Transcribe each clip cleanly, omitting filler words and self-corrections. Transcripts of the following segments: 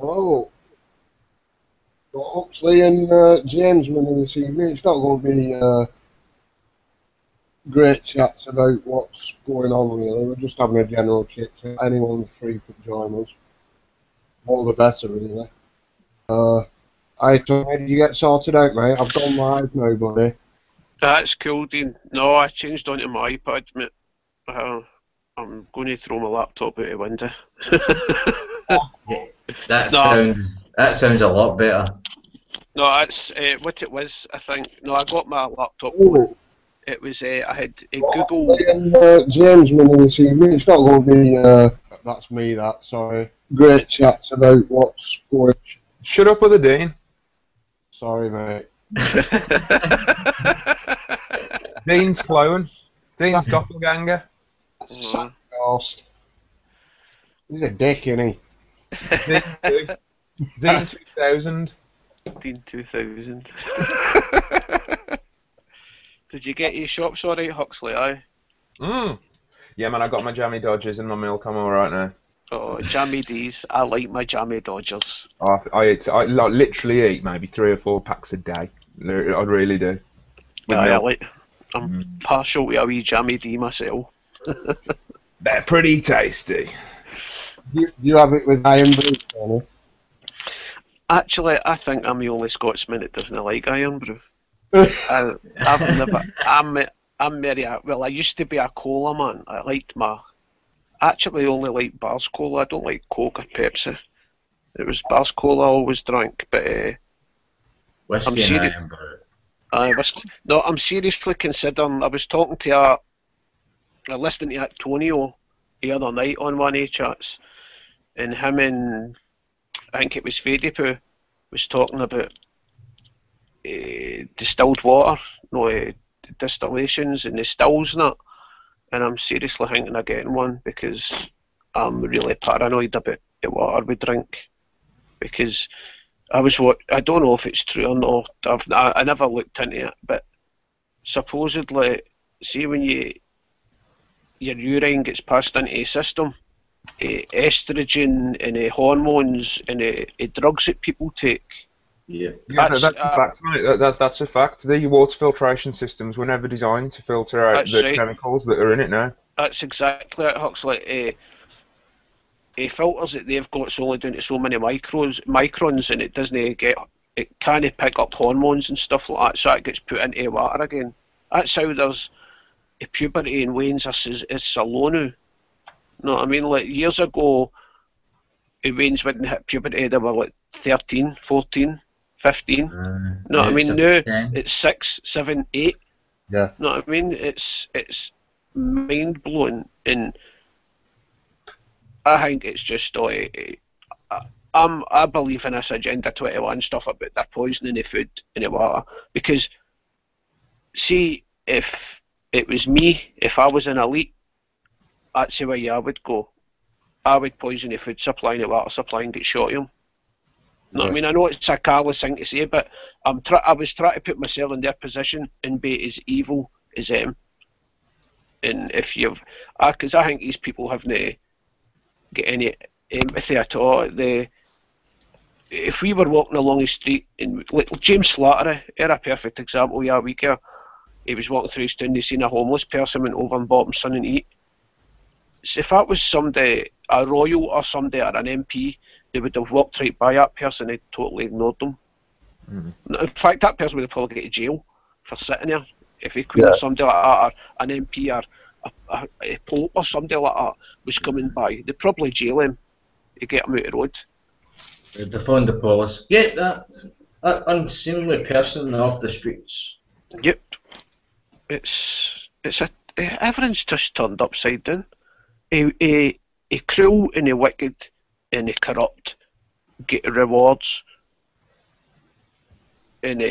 Oh, got Oxley and James winning this evening. It's not going to be great chats about what's going on really. We're just having a general chit chat. Anyone's free to join us. All the better really. Hi Tony, did you get sorted out, mate? I've gone live now, buddy. That's cool, Dean. No, I changed onto my iPad, mate. I'm going to throw my laptop out the window. Yeah, that No, sounds a lot better. no, that's what it was. I think. No, I got my laptop going. Oh, It was I had got Google. Oxley and James winning this evening. It's not going to be that's me. That sorry. Great chats about what's going. Shut up with the Dean. Sorry, mate. Dean's clone. Dean's doppelganger. Sack ghost. He's a dick, isn't he? Dean 2000. Dean 2000. Did you get your shops all right, Huxley? Aye. Yeah, man, I got my jammy Dodgers and my milk. I'm alright now. Oh, jammy D's. I like my jammy Dodgers. I like, literally eat maybe 3 or 4 packs a day. I really do. With Aye, milk. I'm partial to a wee jammy D myself. They're pretty tasty. You have it with iron brew, Tony. Actually, I think I'm the only Scotsman that doesn't like iron brew. I've never. I'm very. Well, I used to be a cola man. I liked my. Actually, only like Bars Cola. I don't like Coke or Pepsi. It was Bars Cola I always drank, but I'm Whiskey and iron brew. I'm seriously considering. I was talking to listening to Antonio the other night on one of the chats, and him and I think it was Fadipoo was talking about distilled water, distillations and the stills and that. And I'm seriously thinking of getting one because I'm really paranoid about the water we drink. Because I don't know if it's true or not. I never looked into it, but supposedly, see when your urine gets passed into the system, estrogen and hormones and drugs that people take. Yeah. That's a fact, mate. That's a fact. The water filtration systems were never designed to filter out the chemicals that are in it now. That's exactly it, Huxley. Filters that they've got is only down to so many microns, and it can't pick up hormones and stuff like that, so it gets put into water again. That's how there's puberty in Wayne's is slow now. You know what I mean? Like years ago, Wayne's wouldn't hit puberty, they were like 13, 14, 15. You know what I mean? Now it's 6, 7, 8. Yeah. You know what I mean? It's mind blowing, and I think it's just I believe in this Agenda 21 stuff about they're poisoning the food and the water, because see, if it was me, if I was an elite, that's the way I would go. I would poison the food supply and the water supply and get shot of them. You know what I mean? I know it's a careless thing to say, but I was trying to put myself in their position and be as evil as them. And if because I think these people haven't get any empathy at all. If we were walking along the street and like James Slattery, a perfect example. Yeah, a week ago, he was walking through his town, he seen a homeless person, went over and bought him something to eat. So if that was somebody, a royal or somebody or an MP, they would have walked right by that person and totally ignored them. In fact, that person would have probably got to jail for sitting there. If he could, somebody like that, or an MP or a Pope or somebody like that was coming by, they'd probably jail him to get him out of the road. They'd phone the police. Get that unseemly person off the streets. Yep. Everything's just turned upside down. A cruel and a wicked and a corrupt get rewards, and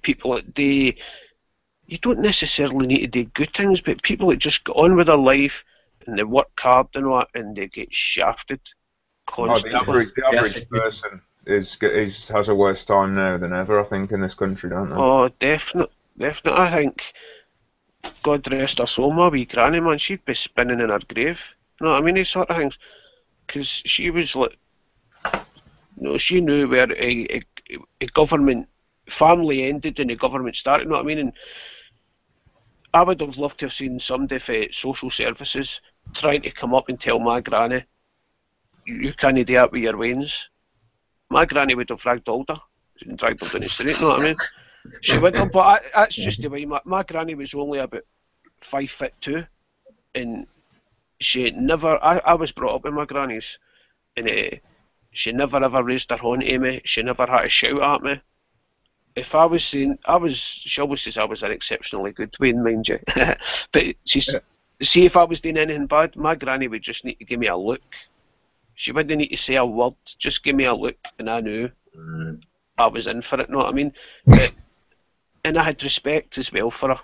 people that you don't necessarily need to do good things, but people that just get on with their life and they work hard and what, and they get shafted constantly. The average person has a worse time now than ever, I think, in this country, don't they? Oh, definitely. I think, God rest her soul, my wee granny, man, she'd be spinning in her grave. You know what I mean? These sort of things. Because she was like, No, she knew where a government family ended and a government started. You know what I mean? And I would have loved to have seen somebody for social services trying to come up and tell my granny, you can't do that with your wains. My granny would have ragdolled her and dragged her down the street. You know what I mean? She would have, but that's just the way. My granny was only about 5'2", and she never. I was brought up with my grannies, and she never ever raised her hand to me. She never had to shout at me. If I was saying, she always says I was an exceptionally good Wayne, mind you. But see, if I was doing anything bad, my granny would just need to give me a look. She wouldn't need to say a word, just give me a look, and I knew I was in for it, know what I mean? And I had respect as well for her.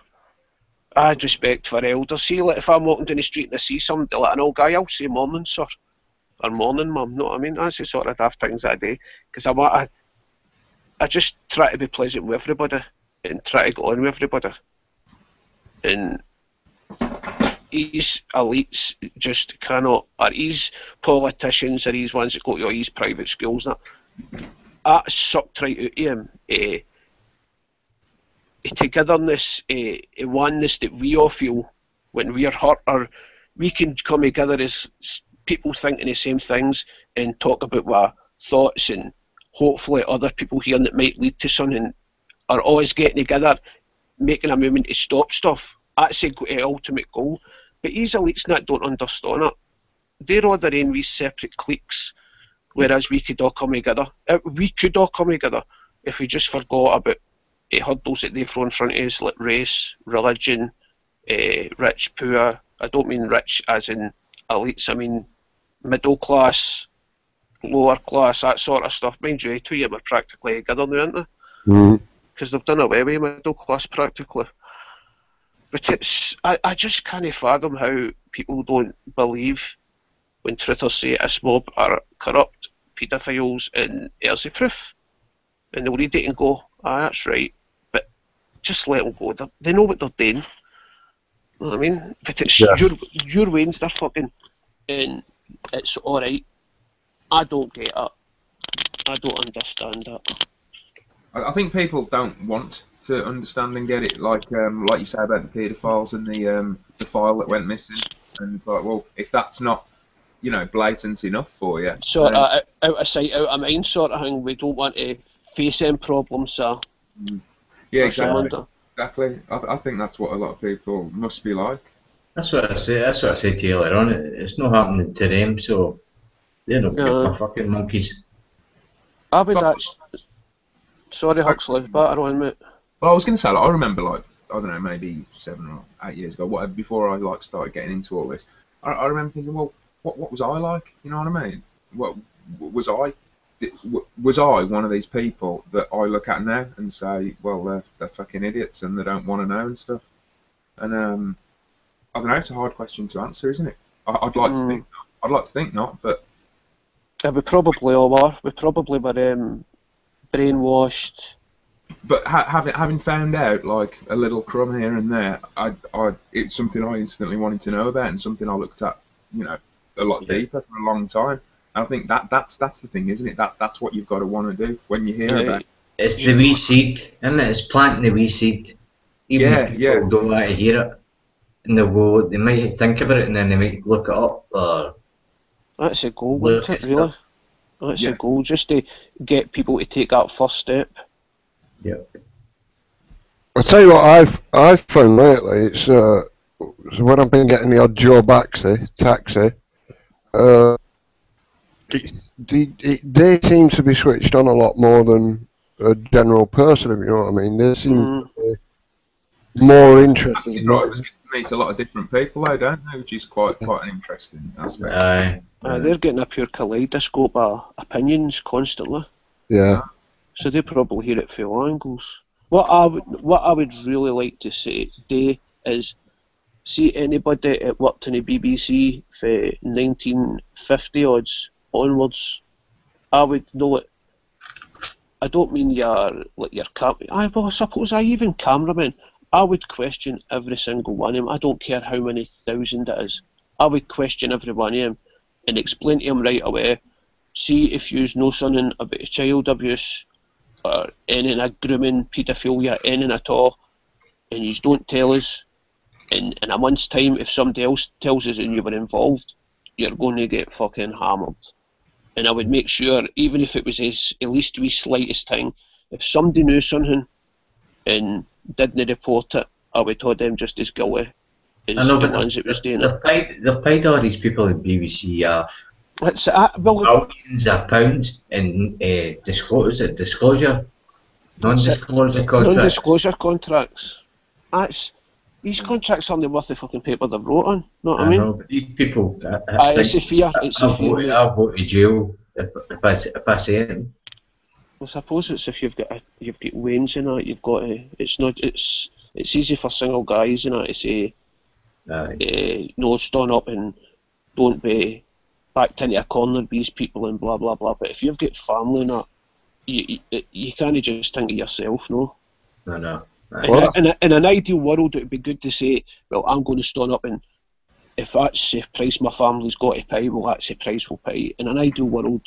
I had respect for elders. See, like, if I'm walking down the street and I see somebody like an old guy, I'll say morning, sir, or morning, mum, know what I mean? That's the sort of daft things that I do, because I just try to be pleasant with everybody and try to get on with everybody. And these elites just cannot, or these politicians, or these ones that go to all these private schools, that sucked right out of him. Togetherness, oneness that we all feel when we're hurt, or we can come together as people thinking the same things and talk about our thoughts, and hopefully other people hearing that might lead to something, are always getting together, making a movement to stop stuff. That's the ultimate goal. But these elites that don't understand it. They're all their own wee separate cliques, whereas we could all come together. We could all come together if we just forgot about hurdles that they throw in front of us, like race, religion, rich, poor. I don't mean rich as in elites, I mean middle class, lower class, that sort of stuff. Mind you, two of them are practically together now, aren't they? Because they've done away with middle class practically. But I just can't fathom how people don't believe when truthers say a mob are corrupt, paedophiles, and there's the proof. And they'll read it and go, that's right. But just let them go. They know what they're doing. You know what I mean? But it's your wains they're fucking, and it's alright. I don't get it. I don't understand it. I think people don't want to understand and get it, like you say about the paedophiles and the file that went missing, and it's like, well, if that's not, blatant enough for you, sort of out of sight, out of mind, sort of thing. We don't want to face them problems, so yeah, exactly. I think that's what a lot of people must be like. That's what I say. That's what I said to you earlier on. It's not happening to them, so they don't give a fucking monkeys. I would actually. Sorry, Huxley, batter on, mate. Well, I was going to say, I remember, I don't know, maybe 7 or 8 years ago, whatever, before I started getting into all this, I remember thinking, well, what was I like? You know what I mean? What was I? Was I one of these people that I look at now and say, well, they're fucking idiots and they don't want to know and stuff? And I don't know. It's a hard question to answer, isn't it? I'd like to think. I'd like to think not, but yeah, we probably all are. We probably were brainwashed. But having found out like a little crumb here and there, it's something I instantly wanted to know about and something I looked at, a lot deeper for a long time. And I think that's the thing, isn't it? That's what you've got to want to do when you hear about it. It's the wee seed, isn't it? It's planting the wee seed. Even if people don't want to hear it, and they might think about it and then they might look it up. Or that's a goal, isn't it, really? That's a goal, just to get people to take that first step. Yeah. I'll tell you what I've found lately. It's when I've been getting the odd Joe taxi. They seem to be switched on a lot more than a general person, if you know what I mean. They seem to be more interested. Taxi drivers get to meet a lot of different people, though, don't they? Which is quite an interesting aspect. They're getting a pure kaleidoscope of opinions constantly. Yeah. So they probably hear it from all angles. What I would really like to say today is, see anybody that worked in the BBC for 1950 odds onwards, I would know it. I don't mean your I suppose even cameramen. I would question every single one of them. I don't care how many thousand it is. I would question every one of them and explain to them right away. see if you know something about child abuse or anything, a grooming, paedophilia, anything at all, and you don't tell us, in a month's time, if somebody else tells us and you were involved, you're going to get fucking hammered. And I would make sure, even if it was at least the slightest thing, if somebody knew something and didn't report it, I would hold them just as guilty as the ones that was doing it. They've paid all these people in BBC Well, millions of pounds in disclosure, non-disclosure contracts. Non-disclosure contracts. These contracts aren't worth the fucking paper they're wrote on. Know what I mean? Know, but these people. It's a fear. I'll go to jail if I say it. I suppose it's if you've got wains in that, you've got to. It's easy for single guys in that to say, no, stand up and don't be backed into a corner with these people and blah blah blah. But if you've got family in that, you can't just think of yourself, no. No. Well, in an ideal world, it would be good to say, well, I'm going to stand up, and if that's the price my family's got to pay, well, that's the price we'll pay. In an ideal world,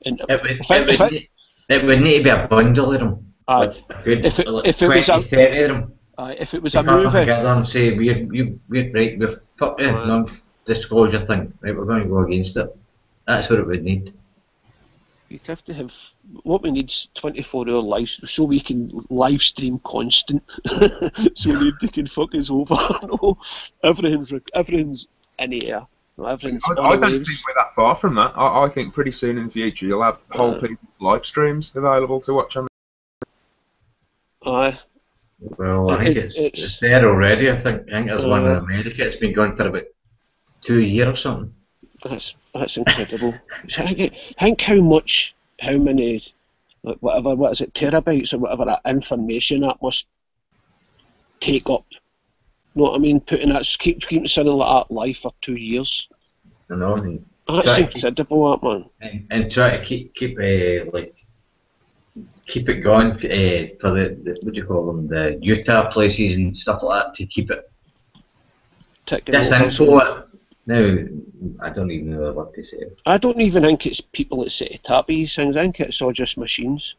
and it would need to be a bundle of them. If it was 30 of them. If it was a movie, together and say we're fuck the non-disclosure thing. Right, we're going to go against it. That's what it would need. You'd have to have what we need is 24-hour live, so we can live stream constant, so nobody can fuck us over. No, everything's in the air. No, I don't think we're that far from that. I think pretty soon in the future you'll have whole people's live streams available to watch on. Aye. Well, I think it's there already. I think there's one in America. It's been going for about 2 years or something. That's incredible. Think how many, like what is it, terabytes or whatever, that information that must take up. You know what I mean? Putting that, keeping something like that live for 2 years. I know. That's incredible, that man. And try to keep it going for the what do you call them, the Utah places and stuff like that, to keep it disinfo. Now, I don't even know what to say. I don't even think it's people that set it up these things. I think it's all just machines.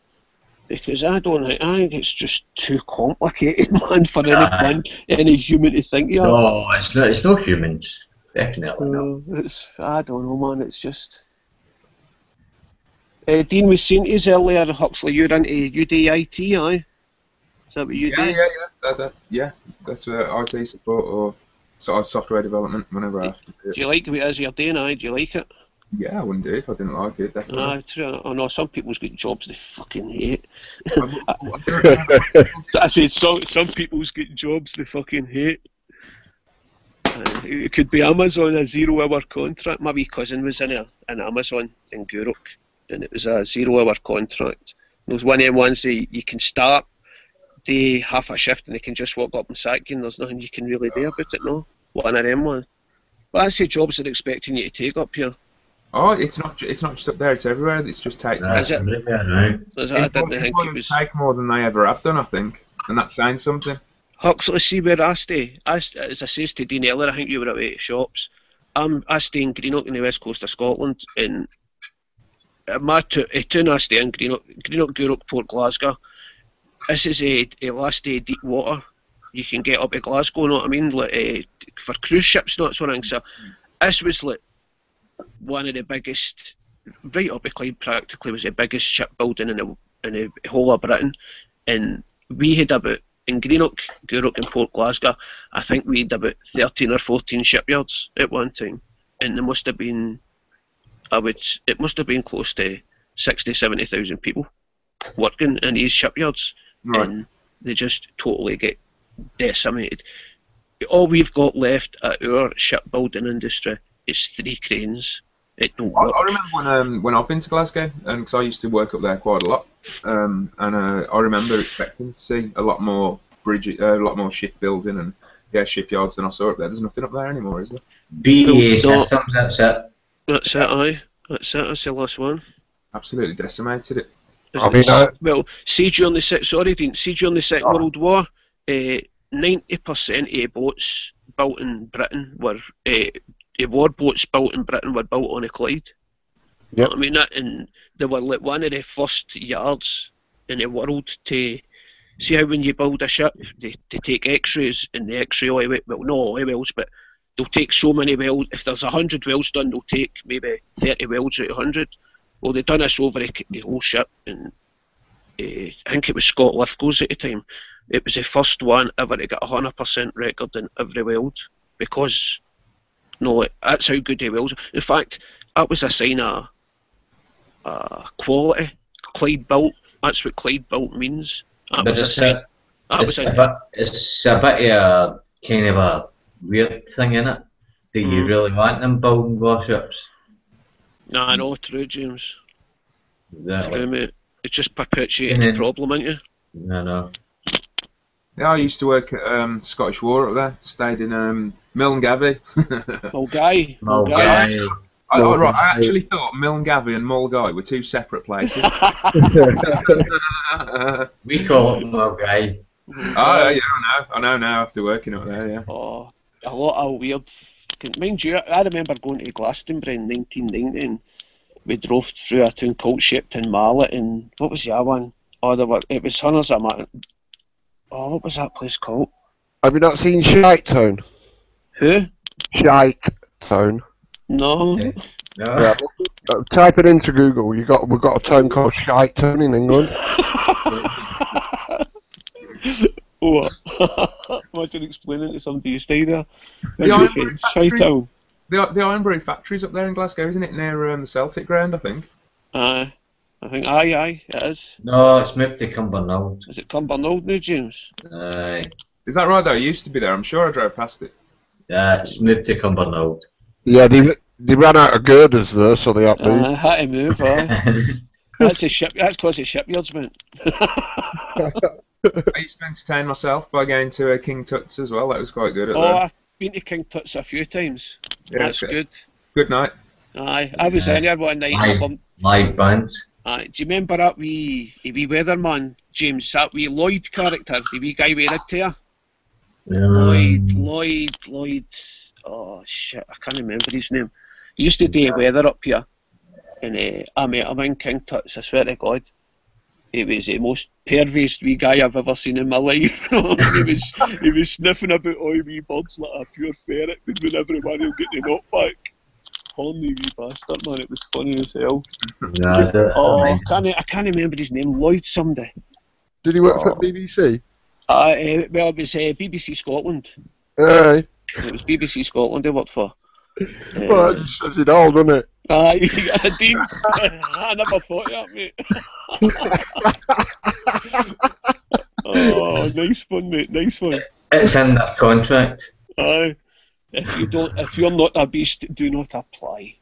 Because I think it's just too complicated, man, for any human to think of. No, it's no humans. Definitely not. I don't know, man, it's just... Dean was saying to us earlier, Huxley, you're into UDIT, aye? Is that what you do? Yeah. That's IT support or sort of software development whenever I have to do it. Do you like what it is you're doing, aye? Do you like it? Yeah, I wouldn't do it if I didn't like it, definitely. True. I know some people's got jobs they fucking hate. I said some people's got jobs they fucking hate. It could be Amazon, a 0-hour contract. My wee cousin was in Amazon in Guruk, and it was a 0-hour contract. There was one of them ones that you can start, do half a shift, and they can just walk up and sack you, and there's nothing you can really do about it, no? One of them ones. But that's the jobs they're expecting you to take up here. Oh, it's not just up there, it's everywhere. It's just takes. Is it? Employers take more than they ever have done, I think, and that's saying something. Huxley, see where I stay. As I says to Dean earlier, I think you were away at shops. I stay in Greenock in the west coast of Scotland, and my town I stay in, Greenock, Guruk, Port Glasgow. This is a last day deep water. You can get up to Glasgow, you know what I mean? Like, for cruise ships, not sort of thing. So this was like one of the biggest, right up to Clyde practically, was the biggest shipbuilding in the whole of Britain. And we had about, in Greenock, Guruk and Port Glasgow, I think we had about 13 or 14 shipyards at one time. And there must have been, it must have been close to 60,000-70,000 people working in these shipyards. Right. And they just totally get decimated. All we've got left at our shipbuilding industry is 3 cranes. It don't work. I remember when I've been to Glasgow, because I used to work up there quite a lot, and I remember expecting to see a lot more shipbuilding and shipyards than I saw up there. There's nothing up there anymore, is there? BAE Systems, that's it. That's it, aye. That's it. That's the last one. Absolutely decimated it. Well, see during the Second World War, 90% of boats built in Britain were war boats built in Britain were built on the Clyde. Yep. I mean, that, and they were like one of the first yards in the world to see how when you build a ship, they take X-rays and the X-ray oil, well, not oil wells, but they'll take so many welds. If there's 100 welds done, they'll take maybe 30 welds out of 100. Well, they've done this over the whole ship, and I think it was Scott Lithgow's at the time. It was the first one ever to get 100% record in every weld, because no, that's how good the welds are. In fact, that was a sign of quality. Clyde built. That's what Clyde built means. That was a sign. It's a bit of a kind of a weird thing, innit? Do you really want them building warships? Nah, I know, true, James. Exactly. True, mate. It's just perpetuating the problem, ain't you? No. Yeah, I used to work at Scottish War up there. Stayed in Milngavie. Mulgai. I actually thought Milngavie and Mulgai were two separate places. We call it Mulgai. Oh, yeah, I know now after working up there, yeah. Oh, a lot of weird. Mind you, I remember going to Glastonbury in 1990 and we drove through a town called Shepton Mallet, and what was the other one? Oh, it was Hunters of Man. Oh, what was that place called? Have you not seen Shite Town? Who? Shite Town. No. No. Yeah, type it into Google. We've got a town called Shite Town in England. What? Imagine explaining to somebody you stay there. The Ironbury Shite factory. Town. The Ironbury factory's up there in Glasgow, isn't it? Near the Celtic ground, I think. I think aye, it is. No, it's moved to Cumbernauld. Is it Cumbernauld now, James? Aye. Is that right though? It used to be there. I'm sure I drove past it. Yeah, it's moved to Cumbernauld. Yeah, they ran out of girders there, so they had to move. Had to move, That's because the shipyards went. I used to entertain myself by going to King Tut's as well. That was quite good at there. I've been to King Tut's a few times. Yeah, That's good. Good night. Aye, I was in there one night. Live bands. Aye, do you remember that wee weatherman, James, that wee Lloyd character, the wee guy with a red hair? Lloyd. Oh shit, I can't remember his name. He used to do weather up here, and I met him in King Tut's. I swear to God, he was the most perviest wee guy I've ever seen in my life. he was sniffing about all wee birds like a pure ferret, but whenever he'll get the knock back. Horny wee bastard, man. It was funny as hell. I can't remember his name. Lloyd somebody. Did he work for BBC? Well, it was BBC Scotland. Aye. It was BBC Scotland he worked for. Well, that just says it all, doesn't it? Aye, Dean. I never thought of that, mate. Oh, nice one, mate. Nice one. It's in their contract. Aye. If you're not a beast, do not apply.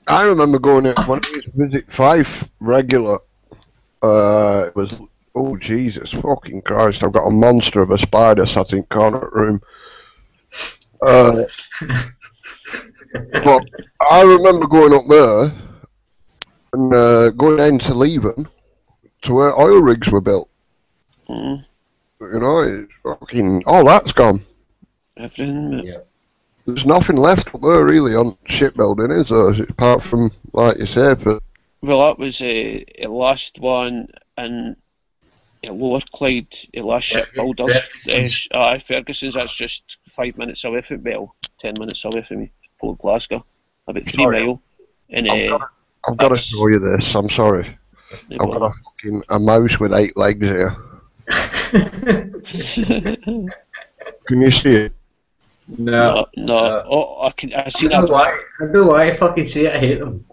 I remember going to when I was Visit 5 regular. It was, oh Jesus fucking Christ! I've got a monster of a spider sat in corner room. But I remember going up there and going down to Leven to where oil rigs were built. Mm. You know, it's fucking all that's gone. Everything. Yeah. There's nothing left up there really on shipbuilding, is there? Apart from, like you said, but Well, that was the last one in Lower Clyde, the last shipbuilders. Ferguson's, that's just 5 minutes away from me, 10 minutes away from me, Port Glasgow, about 3 miles. And I've got to show you this. I'm sorry. I've got a mouse with 8 legs here. Can you see it? No. Oh, I see I that. I don't know why I fucking see it. I hate them.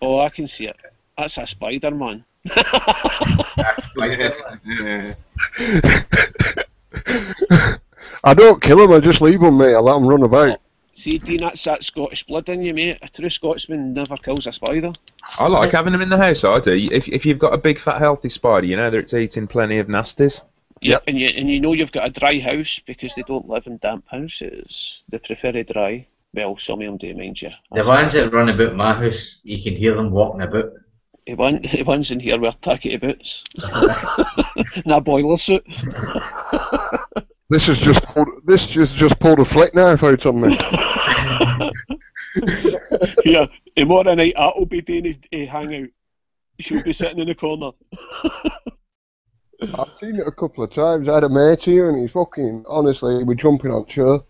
Oh, I can see it. That's a spider, man. I don't kill them. I just leave them, mate. I let them run about. See, Dean, that's that Scottish blood in you, mate. A true Scotsman never kills a spider. I like having them in the house. I do. If you've got a big, fat, healthy spider, you know that it's eating plenty of nasties. Yep. And you know you've got a dry house because they don't live in damp houses. They prefer a dry. Well, some of them do, mind you. The ones that run about my house, you can hear them walking about. The ones in here wear tacky boots. And a boiler suit. This just pulled a flick knife out on me. Yeah, tomorrow night that'll be doing a hangout. She'll be sitting in the corner. I've seen it a couple of times. I had a mate here, and he's fucking honestly, we're jumping on chair.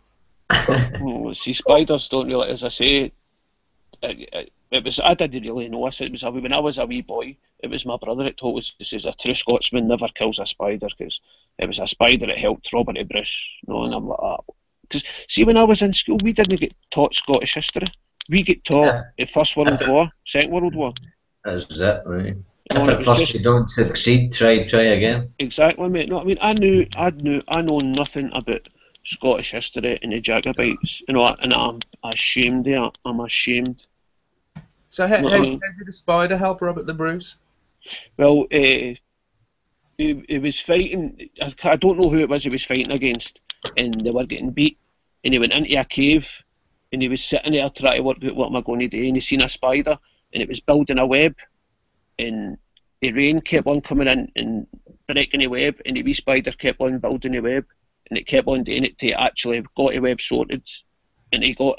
See, spiders don't really, as I say, it was. I didn't really know this. It was when I was a wee boy. It was my brother that told us this is a true Scotsman never kills a spider because it was a spider that helped Robert Bruce. No, and I'm like that. Because see, when I was in school, we didn't get taught Scottish history. We get taught the First World War, Second World War. That's it, right? No, If it at was first just you don't succeed, try again. exactly, mate. No, I mean, I know nothing about Scottish history and the Jacobites. You know, and I'm ashamed of it. I'm ashamed. So how did the spider help Robert the Bruce? Well, he was fighting. I don't know who it was he was fighting against, and they were getting beat. And he went into a cave, and he was sitting there trying to work out what am I going to do. And he seen a spider, and it was building a web, and the rain kept on coming in and breaking the web, and the wee spider kept on building the web, and it kept on doing it to actually got the web sorted, and he got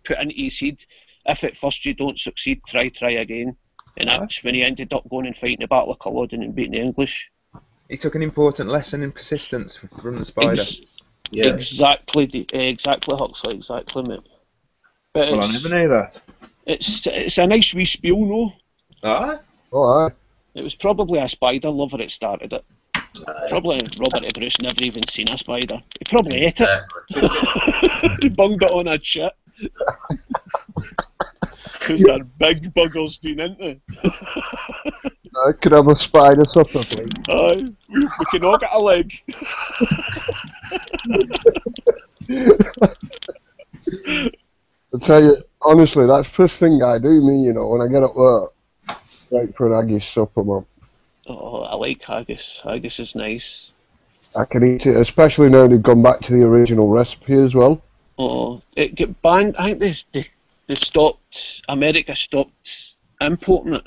put into his head. If at first you don't succeed, try again. And that's when he ended up going and fighting the Battle of Culloden and beating the English. He took an important lesson in persistence from the spider. Exactly, Huxley, exactly, mate. But Well, I never knew that. It's a nice wee spiel, no? Ah? Oh, aye. It was probably a spider lover that started it. Probably Robert Bruce never even seen a spider. He probably ate it. He bunged it on a shit. Because they're big buggers doing, isn't they? I could have a spider supper, please. Aye, we can all get a leg. I tell you, honestly, that's the first thing I do, me, when I get up there. Right for an haggis supper, man. Oh, I like haggis. Haggis is nice. I can eat it, especially now they've gone back to the original recipe as well. Oh, it got banned. I think they stopped. America stopped importing it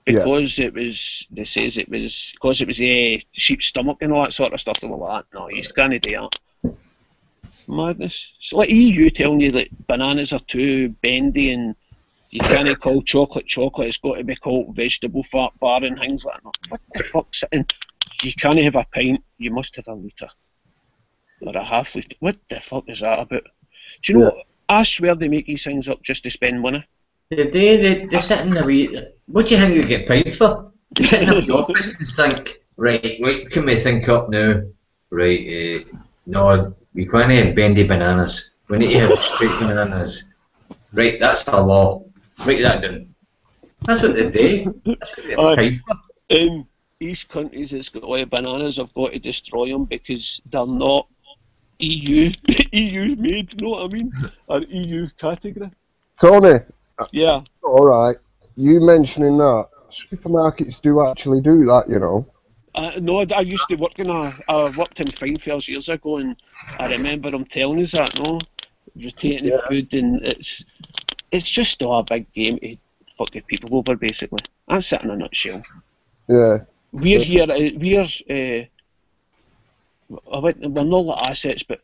because it was. They says it was because it was a sheep's stomach and all that sort of stuff. They were like, no, you can't do that. Madness. It's like EU telling you that bananas are too bendy and you can't call chocolate chocolate. It's got to be called vegetable fat bar and things like that. What the fuck's it? You can't have a pint. You must have a litre or a half litre. What the fuck is that about? Do you know what? I swear they make these things up just to spend money. They sit in the wee. What do you think they get paid for? They sit in the wee office and think, right, what can we think up now? Right, no, we can't have bendy bananas. We need to have straight bananas. Right, that's a law. Write that down. That's what they do. That's what they get paid for. In these countries that's got all the bananas, have got to destroy them because they're not EU made, know what I mean? Or EU category. Tony. Yeah. Alright. You mentioning that, supermarkets do actually do that, No, I used to work I worked in Fine Fairs years ago, and I remember them telling us that, no? Rotating the food, and it's just all a big game to fuck the people over, basically. That's it in a nutshell. Yeah. We're here, we're not like assets, but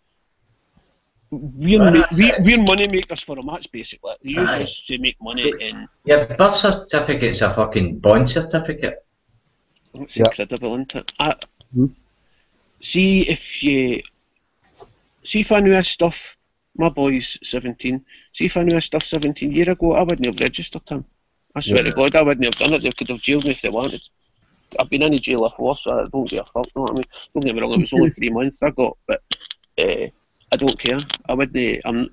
we're money makers for them. That's basically it. They use us to make money, and yeah, birth certificate's a fucking bond certificate. it's incredible, isn't it? See if I knew this stuff. My boy's 17. See if I knew this stuff 17 years ago, I wouldn't have registered him. I swear to God, I wouldn't have done it. They could have jailed me if they wanted. I've been in jail before, so I don't give a fuck. Know what I mean? Don't get me wrong, it was only 3 months I got, but I don't care. I wouldn't.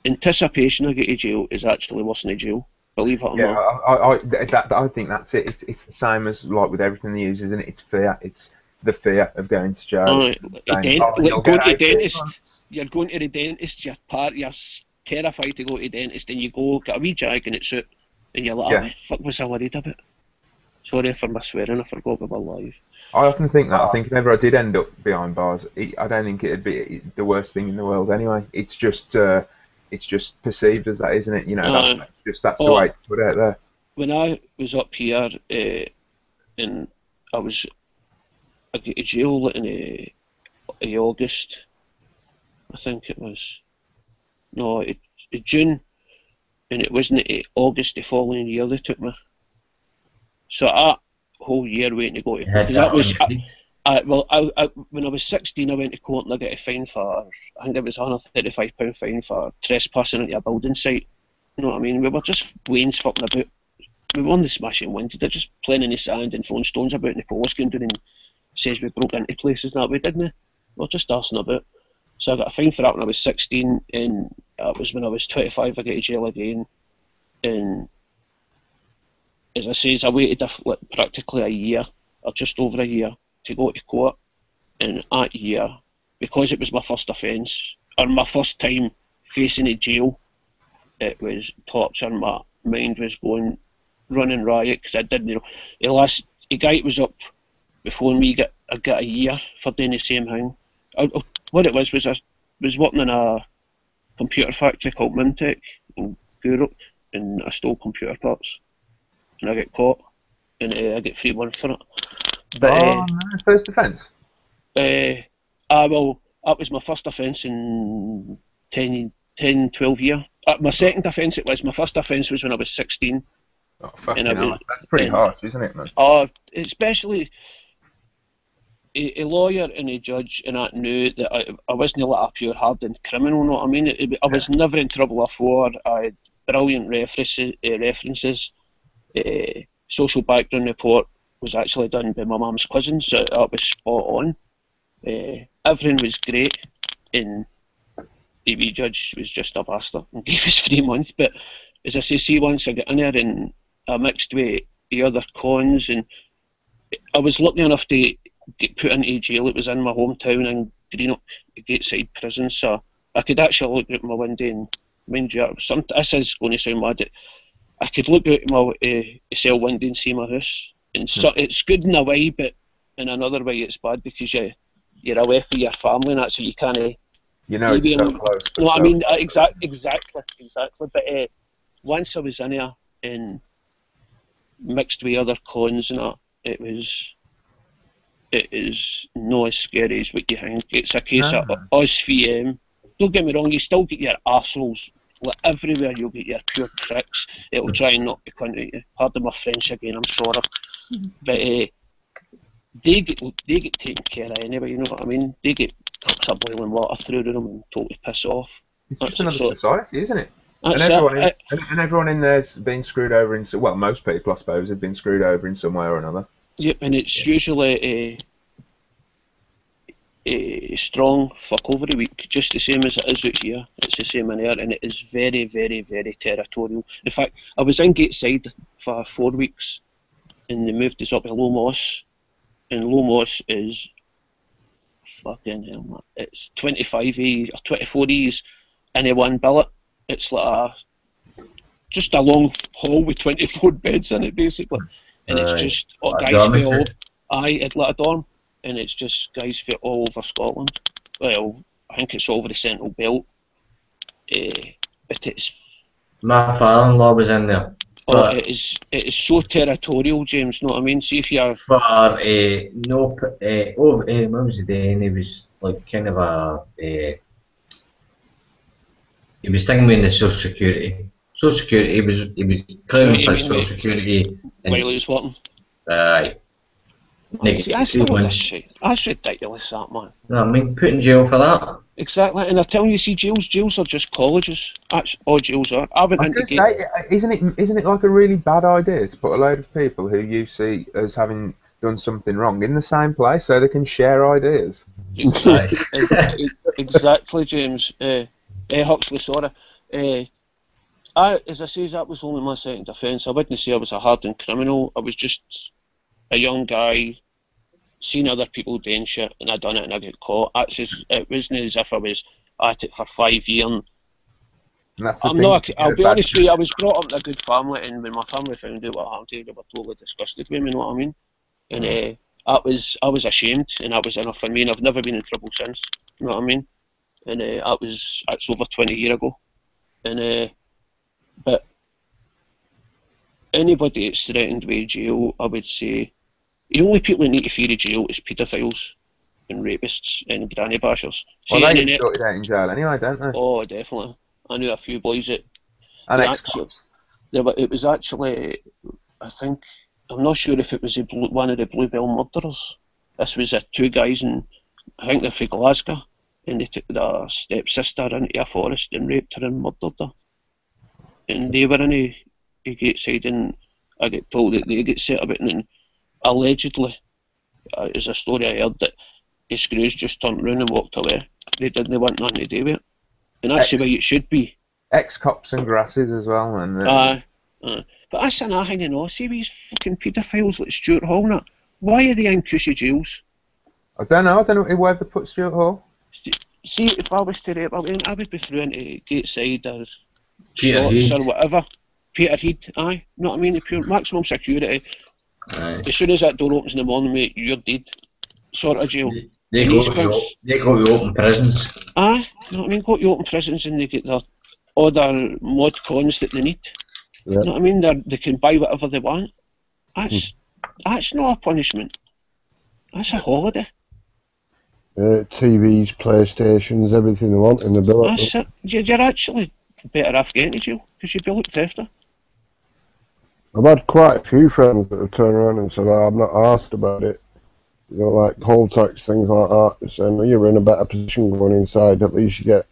Anticipation of getting to jail is actually worse than a jail. Believe it or not. I think that's it. It's the same as like with everything they use, isn't it? It's fear. It's the fear of going to jail. Going to the dentist. You're going to the dentist. You're terrified to go to the dentist, and you go get a wee jag and it's out, and you're like, what the fuck was I worried about? Sorry for my swearing. I forgot we were live. I often think that. I think if ever I did end up behind bars, I don't think it'd be the worst thing in the world. Anyway, it's just perceived as that, isn't it? That's the way to put it out there. When I was up here, and I got to jail in August. I think it was. No, June, and it wasn't August the following year they took me. So that whole year waiting to go to court, because that was when I was 16, I went to court and I got a fine for, I think it was £135 fine for trespassing into a building site. You know what I mean? We were just Wayne's fucking about. We weren't smashing windows, they're just playing in the sand and throwing stones about, and the police came down and says we broke into places and that way, didn't they? We were just arsing about. So I got a fine for that when I was 16, and that was when I was 25 I got to jail again. And as I say, I waited practically a year, or just over a year, to go to court. And that year, because it was my first offence, or my first time facing a jail, it was torture. My mind was going running riot, because I didn't, the guy that was up before me I got a year for doing the same thing. What it was I was working in a computer factory called Mintech in Guruk, and I stole computer parts, and I got caught, and I get 3 months for it. But no, first offence? Well, that was my first offence in 10, 12 years. My second offence it was. My first offence was when I was 16. Oh, fucking hell. That's pretty harsh, isn't it, man? Especially a lawyer and a judge and that knew that I wasn't like a pure hardened criminal, you know what I mean? I was never in trouble before. I had brilliant references. Social background report was actually done by my mum's cousin, so that was spot on. Everything was great, and the wee judge was just a bastard and gave us 3 months. But as I say, once I got in there and I mixed with the other cons, and I was lucky enough to get put into jail. It was in my hometown in Greenock, Gateside Prison, so I could actually look out my window and, mind you, this is going to sound mad, I could look out my cell window and see my house. And so it's good in a way, but in another way it's bad, because you're away from your family and that, so you can't. It's so close. No, I mean exactly. But once I was in here and mixed with other cons and that, it is not as scary as what you think. It's a case of us VM. Don't get me wrong, you still get your arseholes. Like everywhere you'll get your pure pricks. It'll try and knock the cunt out of you. Pardon my French again, I'm sorry. But they get taken care of anyway, you know what I mean? They get cups of boiling water through them and totally piss off. It's just another society, isn't it? And everyone in there's been screwed over in, well, most people I suppose have been screwed over in some way or another. Yep, and it's usually a strong fuck over the week, just the same as it is out here. It's the same in there, and it is very, very, very territorial. In fact, I was in Gateside for 4 weeks, and they moved us up to Low Moss, and Low Moss is fucking hell, man. It's 25 E's or 24 E's in a one billet. It's like just a long hall with 24 beds in it, basically, and it's just guys for it's like a dorm. And it's just guys from all over Scotland. Well, I think it's all over the Central Belt. But it's... My father-in-law was in there. It is so territorial, James, know what I mean? See if you're... For, what was he doing? He was like kind of a... he was thinking in the Social Security. Social Security, he was claiming for Social Security. While he was working? Aye. That's ridiculous, that, man. No, I mean, put in jail for that. Exactly, and I'm telling you, see, jails are just colleges. That's all jails are. I was gonna say, isn't it like a really bad idea to put a load of people who you see as having done something wrong in the same place so they can share ideas? Exactly, James. Huxley, sorry. As I say, that was only my second offence. I wouldn't say I was a hardened criminal. I was just a young guy, seen other people doing shit, and I done it and I got caught. It wasn't as if I was at it for 5 years. I'll be honest with you, I was brought up in a good family, and when my family found out what happened to me, they were totally disgusted with me, you know what I mean? And I was ashamed, and that was enough for me, and I've never been in trouble since, you know what I mean? And that's over 20 years ago. And but anybody that's threatened with jail, I would say, the only people that need to fear of jail is paedophiles and rapists and granny bashers. Well, they get sorted out in jail anyway, don't they? Oh, definitely. I knew a few boys that And they ex-cops. it was actually, I think, I'm not sure if it was one of the Bluebell murderers. This was two guys, and I think they're from Glasgow, and they took their stepsister into a forest and raped her and murdered her. And they were in a Gateside, and I get told that they get set about it, and allegedly, is a story I heard, that the screws just turned round and walked away. They didn't want nothing to do with it. And that's the way it should be. Ex-cops and grasses as well. And But that's another thing, you know. See these fucking paedophiles like Stuart Hall and that. Why are they in cushy jails? I don't know where they put Stuart Hall. See, if I was to rape a man, I would be through into Gateside or Peterhead. Shorts or whatever. Peterhead, aye. You know what I mean? The pure maximum security. Aye. As soon as that door opens in the morning, mate, you're dead. Sort of jail. They go to open prisons. Aye, you know what I mean? Go to open prisons and they get their other mod cons that they need. Yeah. You know what I mean? They can buy whatever they want. That's not a punishment. That's a holiday. TVs, PlayStations, everything they want in the bill. That's it. You're actually better off getting to jail because you'd be looked after. I've had quite a few friends that have turned around and said, I'm not asked about it. You know, like whole tax, things like that. Saying, you're in a better position going inside. At least you've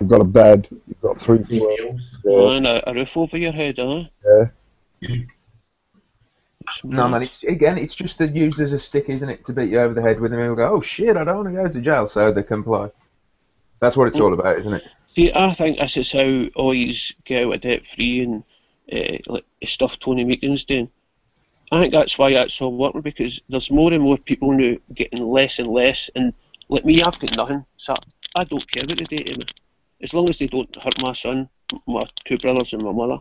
got a bed, you've got 3 meals. And a roof over your head, Yeah. No, man, it's just used as a stick, isn't it, to beat you over the head with, and people go, oh shit, I don't want to go to jail, so they comply. That's what it's all about, isn't it? See, I think this is how all these get out of debt free and like the stuff Tony Meakin's doing. I think that's why that's all working, because there's more and more people now getting less and less, and like me, I've got nothing, so I don't care what they do to me. As long as they don't hurt my son, my 2 brothers and my mother,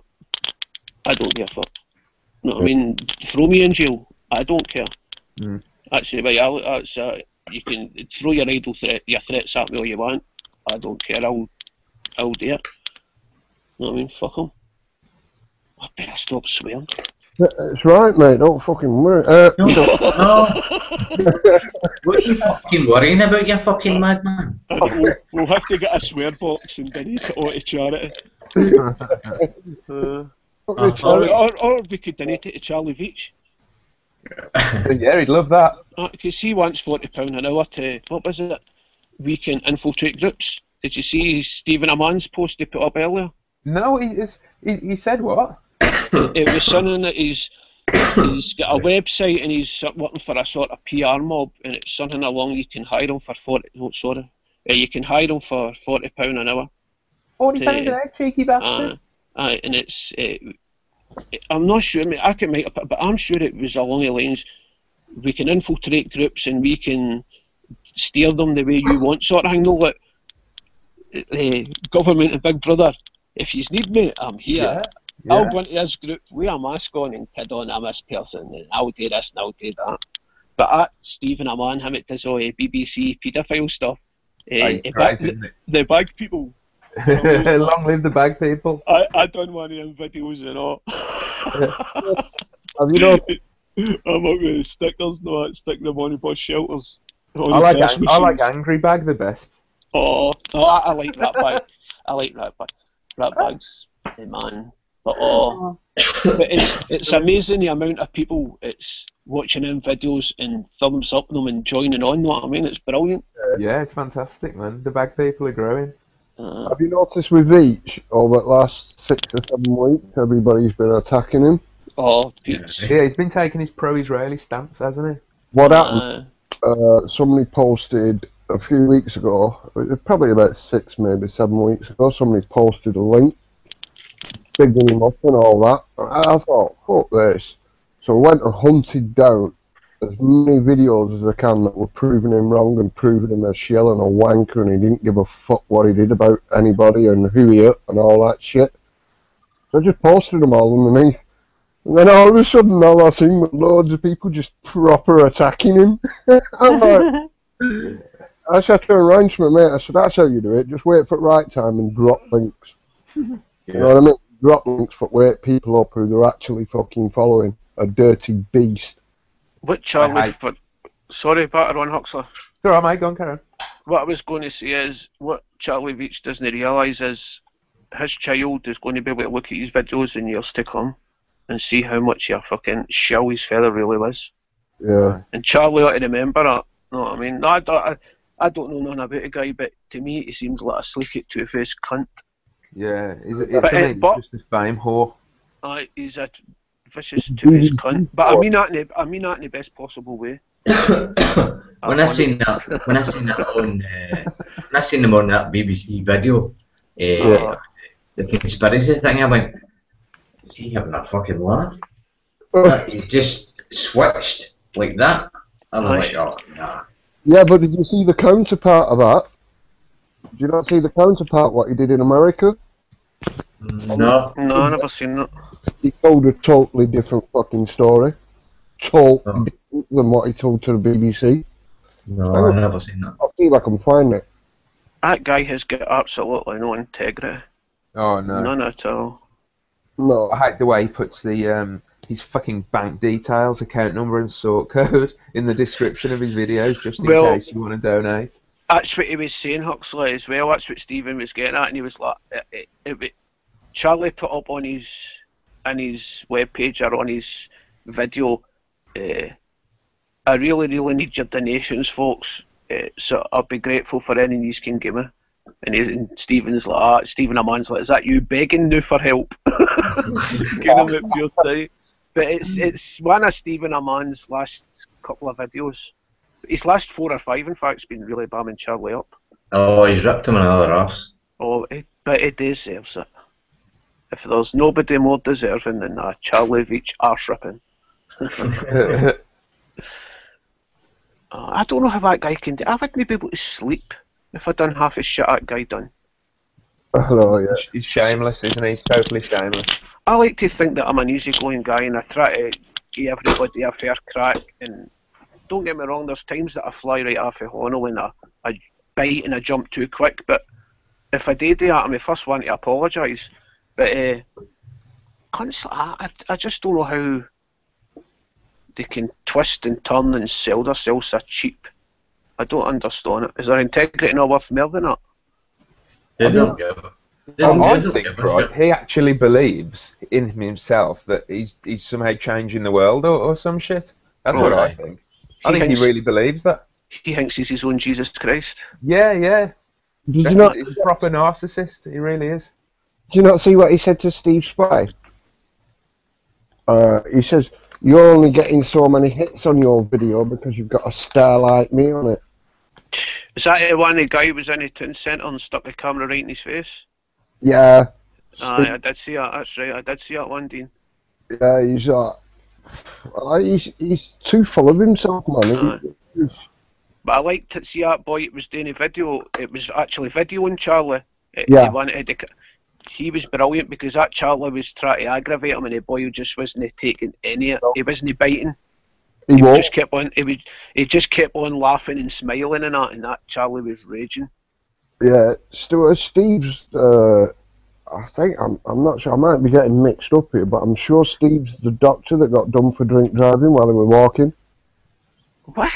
I don't give a fuck. You know what I mean? Throw me in jail, I don't care. That's the way you can throw your your threats at me all you want, I don't care, I'll do it. You know what I mean? Fuck them. I better stop swearing. It's right, mate, don't fucking worry. No. What are you fucking worrying about, you fucking madman? We'll have to get a swear box and donate it all to charity. Or we could donate it to Charlie Veach. Yeah, he'd love that. Because he wants £40 an hour to, what was it? We can infiltrate groups. Did you see Stephen Amman's post he put up earlier? No, he said what? It was something that he's got a website and he's working for a sort of PR mob, and it's something along you can hire him for you can hire him for £40 an hour. £40 an hour, cheeky bastard. And it's I'm not sure, mate, I can make up, but I'm sure it was along the lines, we can infiltrate groups and we can steer them the way you want, sort of thing. No, like government and Big Brother, if you need me, I'm here. Yeah. I'll go into this group, wear a mask on and kid on, I'm this person, and I'll do this and I'll do that. But Stephen Amman, him, it does all BBC paedophile stuff. He's great, isn't it? The bag people. Long live the bag people. I done one of them videos and all. Have you know? I'm not going to stickers, no, stick them on the bus shelters. I like Angry Bag the best. Oh, no, I like that bag. I like that bag. That bag's man. But it's amazing the amount of people it's watching them videos and thumbs up them and joining on. Know what I mean? It's brilliant. Yeah, it's fantastic, man. The bag people are growing. Have you noticed with Veach over the last 6 or 7 weeks, everybody's been attacking him? Oh, Yeah, he's been taking his pro-Israeli stance, hasn't he? What happened? Somebody posted a few weeks ago, probably about 6, maybe 7 weeks ago, somebody posted a link, bigging him up and all that. I thought, fuck this. So I went and hunted down as many videos as I can that were proving him wrong and proving him a shell and a wanker, and he didn't give a fuck what he did about anybody and who he hit and all that shit. So I just posted them all underneath. And then all of a sudden, all I seen was loads of people just proper attacking him. I'm like, I said to around to my mate, I said, that's how you do it. Just wait for the right time and drop links. You know what I mean? Drop links for wake people up who they're actually fucking following. A dirty beast. What Charlie... Sorry, batter on Huxley. It's alright, mate. Go on, Karen. What I was going to say is, what Charlie Veach doesn't realise is, his child is going to be able to look at his videos in years to come and see how much of a fucking shell his fella really was. Yeah. And Charlie ought to remember that. Know what I mean? No, I don't know nothing about the guy, but to me he seems like a sleek, two-faced cunt. Yeah, But just a fame whore. He's a vicious two-faced cunt. But I mean that in the best possible way. when I seen that on, when I seen them on that BBC video, the conspiracy thing, I went, is he having a fucking laugh? He just switched like that. I was like, oh, nah. Yeah, but did you see the counterpart of that? Did you not see the counterpart, what he did in America? No. No, I never seen that. He told a totally different fucking story. Totally different than what he told to the BBC. No, I've never seen that. I'll see if I can find it. That guy has got absolutely no integrity. Oh no. None at all. No. I hate the way he puts the his fucking bank details, account number and sort code in the description of his videos, just in case you want to donate. That's what he was saying, Huxley, as well. That's what Stephen was getting at, and he was like, Charlie put up on his webpage or on his video, I really, really need your donations, folks. So I'll be grateful for any you can give me. And Stephen's like, Stephen Aman's like, is that you begging now for help? Give him at pure time. But it's one of Stephen Aman's last couple of videos. His last 4 or 5, in fact, has been really bamming Charlie up. Oh, he's ripped him another arse. Oh, but he deserves it. If there's nobody more deserving than Charlie Veach arse ripping. I don't know how that guy can do. I wouldn't be able to sleep if I'd done half his shit that guy done. Oh, yeah. He's shameless, isn't he? He's totally shameless. I like to think that I'm an easygoing guy and I try to give everybody a fair crack. And don't get me wrong, there's times that I fly right off a honor when I bite and I jump too quick. But if I did that, I'm the first one to apologise. But I just don't know how they can twist and turn and sell themselves so cheap. I don't understand it. Is their integrity not worth more than that? They don't give a I think, right, he actually believes in himself that he's somehow changing the world or some shit. That's what I think. I think he really believes that. He thinks he's his own Jesus Christ. Yeah, yeah. Did you not? He's a proper narcissist. He really is. Did you not see what he said to Steve Spy? He says, you're only getting so many hits on your video because you've got a star like me on it. Is that the one the guy was in a town centre and stuck the camera right in his face? Yeah. I did see that, that's right, I did see that one, Dean. Yeah, he's he's too full of himself, man. But I liked to see that boy was doing a video, it was actually videoing Charlie. Yeah. He was brilliant because that Charlie was trying to aggravate him and the boy just wasn't taking any of it. He wasn't biting. He just kept on. He just kept on laughing and smiling and that Charlie was raging. Yeah, Steve's. I think I'm not sure. I might be getting mixed up here, but I'm sure Steve's the doctor that got done for drink driving while he was walking. What?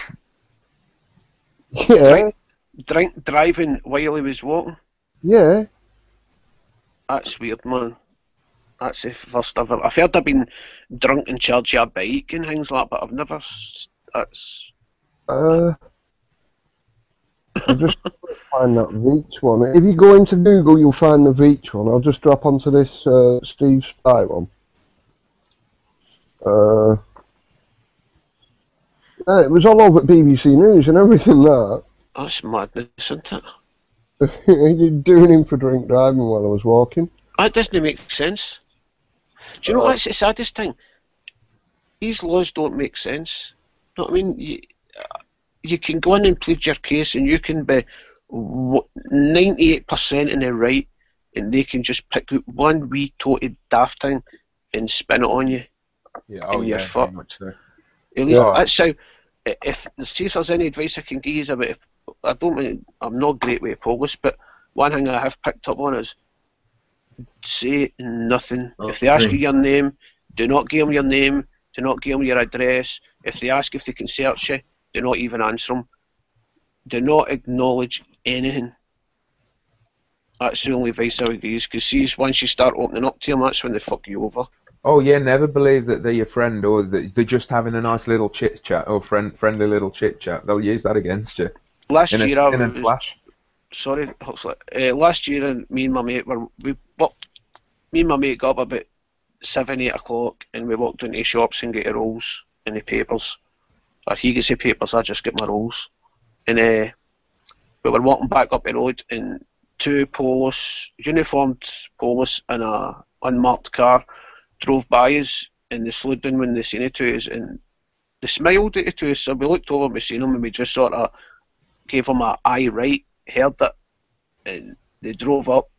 Yeah. Drink driving while he was walking. Yeah. That's weird, man. That's the first I've heard I've been drunk and charged a bike and things like that, but I've never. That's. I'll just find that Veach one. If you go into Google, you'll find the Veach one. I'll just drop onto this Steve Spy one. It was all over BBC News and everything. That's madness, isn't it? You're doing him for drink driving while I was walking. That doesn't make sense. Do you know what's the saddest thing? These laws don't make sense. You know what I mean? You can go in and plead your case and you can be 98% in the right and they can just pick out one wee toted daft thing and spin it on you. Yeah, and you're fucked. So. That's how, see if there's any advice I can give you about it. I'm not great with Polish, but one thing I have picked up on is say nothing. If they ask you your name, do not give them your name, do not give them your address. If they ask if they can search you, do not even answer them. Do not acknowledge anything. That's the only advice I would use, because see, once you start opening up to them, that's when they fuck you over. Oh yeah, never believe that they're your friend or that they're just having a nice little chit chat or friendly little chit chat. They'll use that against you Last year I in a was, flash. sorry, Huxley, last year me and my mate me and my mate got up about 7, 8 o'clock and we walked into shops and get the rolls and the papers. Or he gets the papers, I just get my rolls. And we were walking back up the road and two uniformed police in a unmarked car drove by us and they slowed down when they seen it to us and they smiled at it to us. So we looked over, we seen them and we just sort of gave them a aye right, heard it, and they drove up,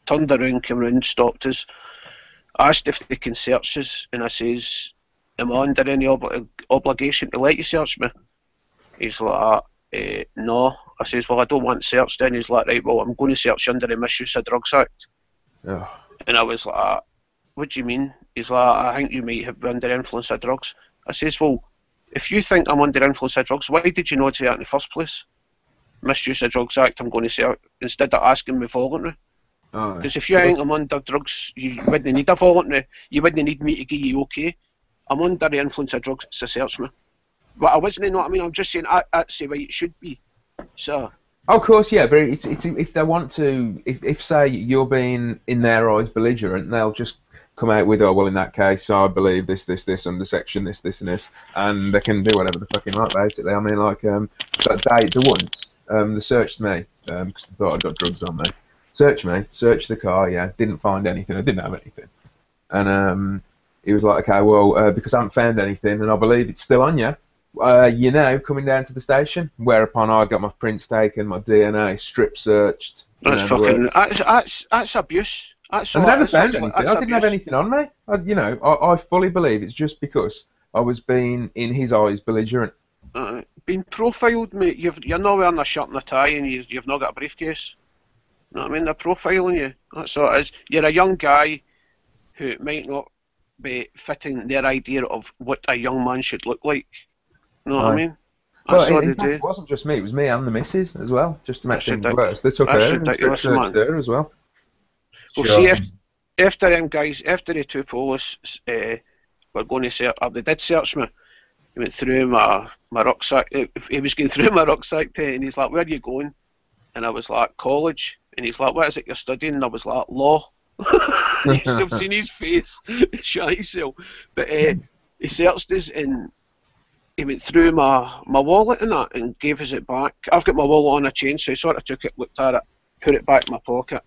turned around, came round, stopped us, asked if they can search us, and I says, am I under any obligation to let you search me? He's like, no. I says, well, I don't want searched. Then he's like, right, well, I'm going to search you under the Misuse of Drugs Act. Oh. And I was like, what do you mean? He's like, I think you might have been under influence of drugs. I says, well, if you think I'm under influence of drugs, why did you not say that in the first place? Misuse of Drugs Act, I'm going to say, instead of asking me voluntary. Because if you think I'm under drugs, you wouldn't need a voluntary. You wouldn't need me to give you okay. I'm under the influence of drugs, so search me. But I wasn't, you know what I mean? I'm just saying that's the way it should be. So. Of course, yeah, but it's if they want to, if say you're being in their eyes belligerent, they'll just come out with, oh well, in that case, I believe this under section this and this, and they can do whatever the fucking like, basically. I mean, like they once they searched me because they thought I'd got drugs on me. Searched the car, yeah, didn't find anything, I didn't have anything, and he was like, okay, well, because I haven't found anything, and I believe it's still on you. You know, coming down to the station, whereupon I got my prints taken, my DNA strip searched. That's fucking. That's abuse. That's I never found anything. I didn't have anything on me. I fully believe it's just because I was being, in his eyes, belligerent. Being profiled, mate. You're not wearing a shirt and a tie, and you've not got a briefcase. You know what I mean? They're profiling you. That's all it is. You're a young guy who might not be fitting their idea of what a young man should look like. You know what I mean? Well, in fact, it wasn't just me, it was me and the missus as well, just to make things worse. They took her and searched her as well. Well, see, after them guys, after the two police were going to search, or they did search me, he went through my rucksack. He was going through my rucksack, and he's like, where are you going? And I was like, college. And he's like, what is it you're studying? And I was like, law. You've seen his face. Shut himself. But he searched us and he went through my wallet and that and gave us it back. I've got my wallet on a chain, so he sort of took it, looked at it, put it back in my pocket,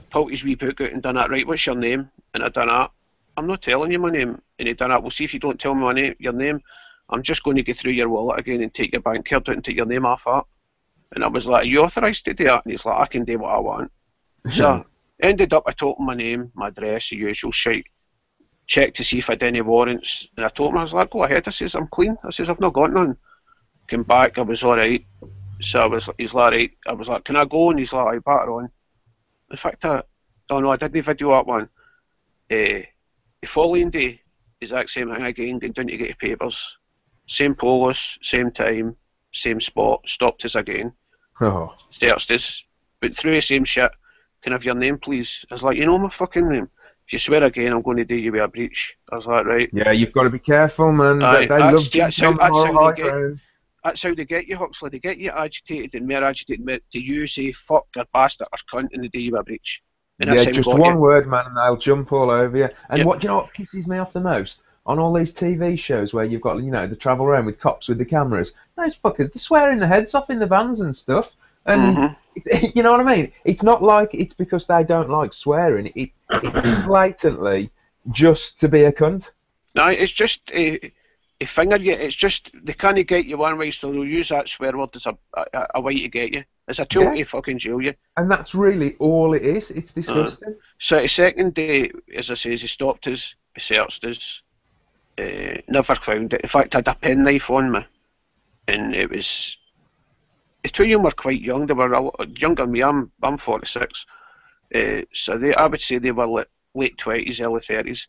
pulled his wee book out and done that. Right, what's your name? And I done that. I'm not telling you my name. And he done that. Well, see, if you don't tell me your name, I'm just going to go through your wallet again and take your bank card out and take your name off that. And I was like, are you authorised to do that? And he's like, I can do what I want. So ended up, I told him my name, my address, the usual shite. Checked to see if I had any warrants, and I told him, I was like, go ahead. I says, I'm clean. I says, I've not got none. Came back, I was alright. So he's like, right. I was like, can I go? And he's like, I batter on. In fact, I didn't video that one. The following day, exact same thing again, going down to get the papers. Same police, same time, same spot, stopped us again. Searched us, went through the same shit. Can I have your name, please? I was like, you know my fucking name. If you swear again, I'm going to do you with a breach. I was like, right. Yeah, you've got to be careful, man. That's how they get you, Huxley. They get you agitated and more agitated to you say fuck or bastard or cunt and they do you with a breach. And yeah, just one word, man, and they'll jump all over you. And what do you know what pisses me off the most? On all these TV shows where you've got, the travel around with cops with the cameras, those fuckers, they're swearing their heads off in the vans and stuff. And you know what I mean? It's not like it's because they don't like swearing. It's blatantly just to be a cunt. No, it's just a finger you. It's just they can't get you one way, so they'll use that swear word as a way to get you. It's a tool to fucking jail you. And that's really all it is. It's disgusting. So the second day, as I say, he stopped us, he searched us, never found it. In fact, I had a penknife on me, and it was. The two of them were quite young. They were younger than me. I'm 46. So I would say they were late 20s, early 30s.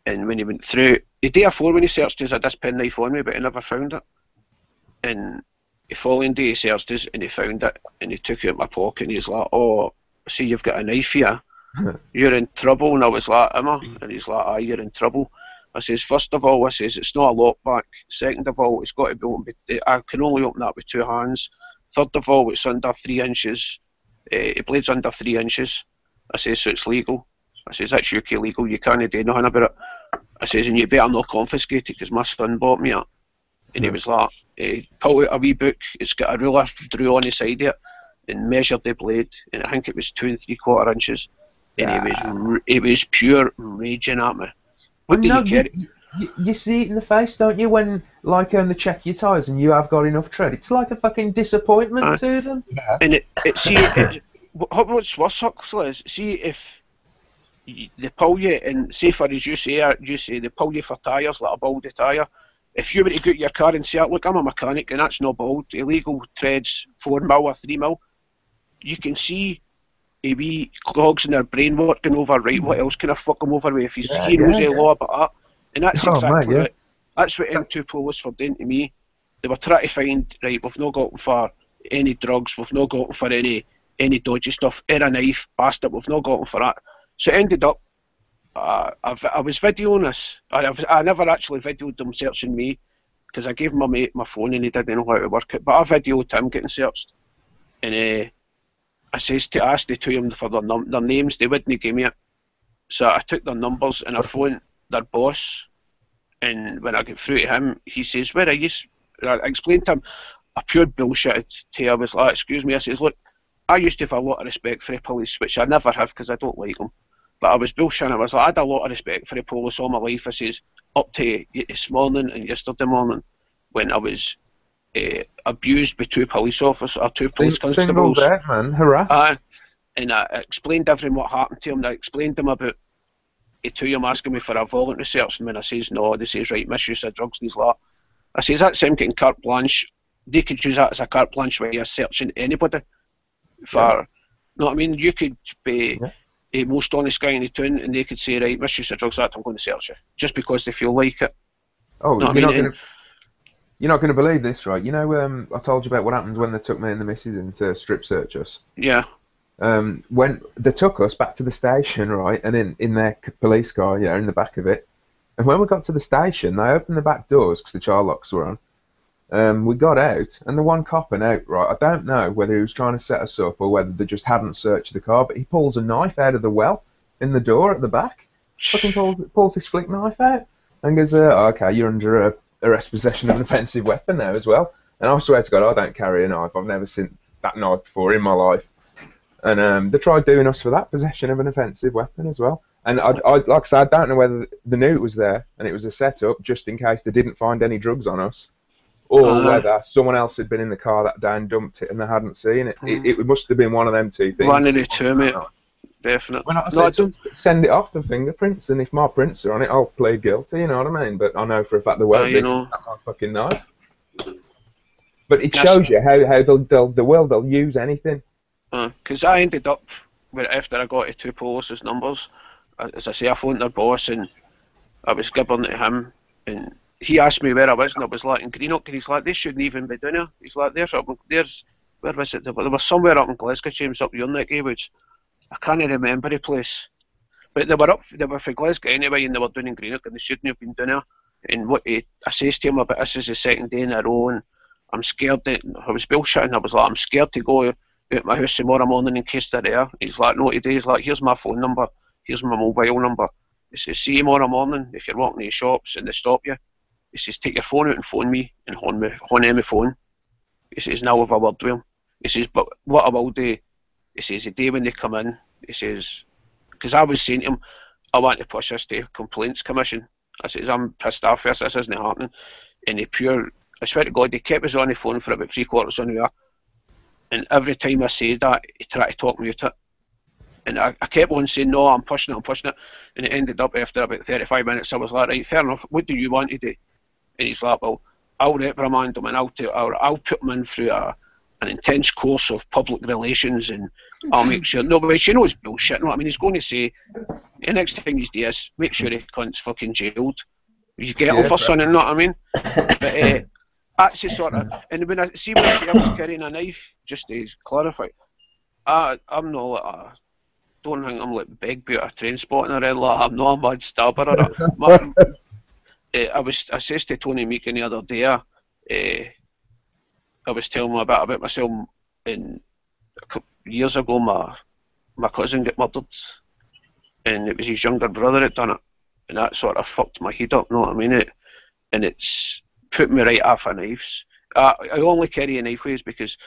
And when he went through, the day before when he searched us, I had this penknife on me, but he never found it. And The following day he searched us and he found it and he took it out of my pocket and he's like, oh, see you've got a knife here. You're in trouble. And I was like, am I? And he's like, aye, you're in trouble. I says, first of all, I says, it's not a lockback. Second of all, it's got to be opened. I can only open that with 2 hands. Third of all, it's under 3 inches. The blade's under 3 inches. I says, so it's legal. I says, that's UK legal. You can't do nothing about it. I says, and you better not confiscate it because my son bought me it. And he was like, pull out a wee book. It's got a ruler, drew on the side of it, and measured the blade. And I think it was 2 3/4 inches. And he was pure raging at me. What do you carry? You see it in the face, don't you, when like they check your tyres and you have got enough tread. It's like a fucking disappointment to them. Yeah. And what's worse, Huxley, is see if they pull you, and say for as you say they pull you for tyres, like a baldy tyre. If you were to go to your car and say, look, I'm a mechanic and that's not bald, illegal treads 4 mil or 3 mil, you can see a wee clogs in their brain working over, right, what else can I fuck him over with if he knows the law about that? And that's exactly right. That's what M2 police were doing to me. They were trying to find, right, we've not got him for any drugs, we've not got him for any dodgy stuff, or a knife, bastard, we've not got him for that. So it ended up, I was videoing this. I never actually videoed them searching me, because I gave my mate my phone and he didn't know how to work it, but I videoed him getting searched. And I asked the two of them for their names, they wouldn't give me it. So I took their numbers and I phoned their boss, and when I got through to him, he says, where are you? I explained to him a pure bullshit to him. I was like, excuse me, I says, look, I used to have a lot of respect for the police, which I never have because I don't like them. But I was bullshitting. I was like, I had a lot of respect for the police all my life. I says, up to this morning and yesterday morning, when I was abused by 2 police officers, or 2 police constables. Single dead, man, harassed. And I explained everything what happened to him. I explained to him about the 2 of them asking me for a voluntary search, and when I says no, they says, right, misuse of drugs, and he's like, I says, that's them getting carte blanche. They could use that as a carte blanche when you're searching anybody. For, you know what I mean? You could be the most honest guy in the town, and they could say, right, misuse of drugs, that I'm going to search you, just because they feel like it. Oh, you're not going to believe this, right? You know, I told you about what happened when they took me and the missus in to strip search us. Yeah. When they took us back to the station, right, and in their police car, in the back of it. And when we got to the station, they opened the back doors because the child locks were on. We got out, and the one copping out, right, I don't know whether he was trying to set us up or whether they just hadn't searched the car, but he pulls a knife out of the well in the door at the back. Fucking pulls this flick knife out and goes, okay, you're under arrest possession of an offensive weapon now as well. And I swear to God, I don't carry a knife. I've never seen that knife before in my life. And they tried doing us for that, possession of an offensive weapon as well. And I like I said, I don't know whether they knew it was there and it was a setup just in case they didn't find any drugs on us, or whether someone else had been in the car that day and dumped it and they hadn't seen it. It must have been one of them 2 things. One of the 2, mate. Definitely. When I said send it off the fingerprints, and if my prints are on it, I'll plead guilty. You know what I mean? But I know for a fact they won't be. That's my fucking knife. But it shows you how they'll use anything. Because I ended up, after I got to 2 police's numbers, as I say, I phoned their boss and I was gibbering to him, and he asked me where I was, and I was like, in Greenock, and he's like, they shouldn't even be down here. He's like, there's, where was it? They were somewhere up in Glasgow, James, up your neck of woods. I can't remember the place. But they were for Glasgow anyway, and they were down in Greenock, and they shouldn't have been down there. And what I says to him about this is the 2nd day in a row, and I'm scared that, I was bullshitting, I was like, I'm scared to go out my house tomorrow morning in case they're there. He's like, no today. He's like, here's my phone number, here's my mobile number. He says, see you tomorrow morning if you're walking to the shops and they stop you. He says, take your phone out and phone me and hon in my phone. He says, now have a word with him. He says, but what I will do, he says, the day when they come in, he says, because I was saying to him, I want to push this to Complaints Commission. I says, I'm pissed off this isn't happening. And I swear to God, he kept us on the phone for about 3/4 of an hour. And every time I said that, he tried to talk me out of it. And I kept on saying, no, I'm pushing it. And it ended up after about 35 minutes, I was like, right, fair enough, what do you want to do? And he's like, well, I'll reprimand him and I'll put him in through an intense course of public relations, and I'll make sure. No, but you know it's bullshit, you know what I mean? He's going to say, the next thing he's doing is make sure he cunt's fucking jailed. You get off or something, you know what I mean? But That's the sort of, and when I see I was carrying a knife, just to clarify, I'm not like don't think I'm like big boot or train spotting or anything like that. I'm not a mud stabber or I says to Tony Meakin the other day, I was telling him a bit about myself, and a couple years ago my cousin got murdered, and it was his younger brother that done it, and that sort of fucked my head up, know what I mean? And it's put me right off of knives. I only carry a knife ways because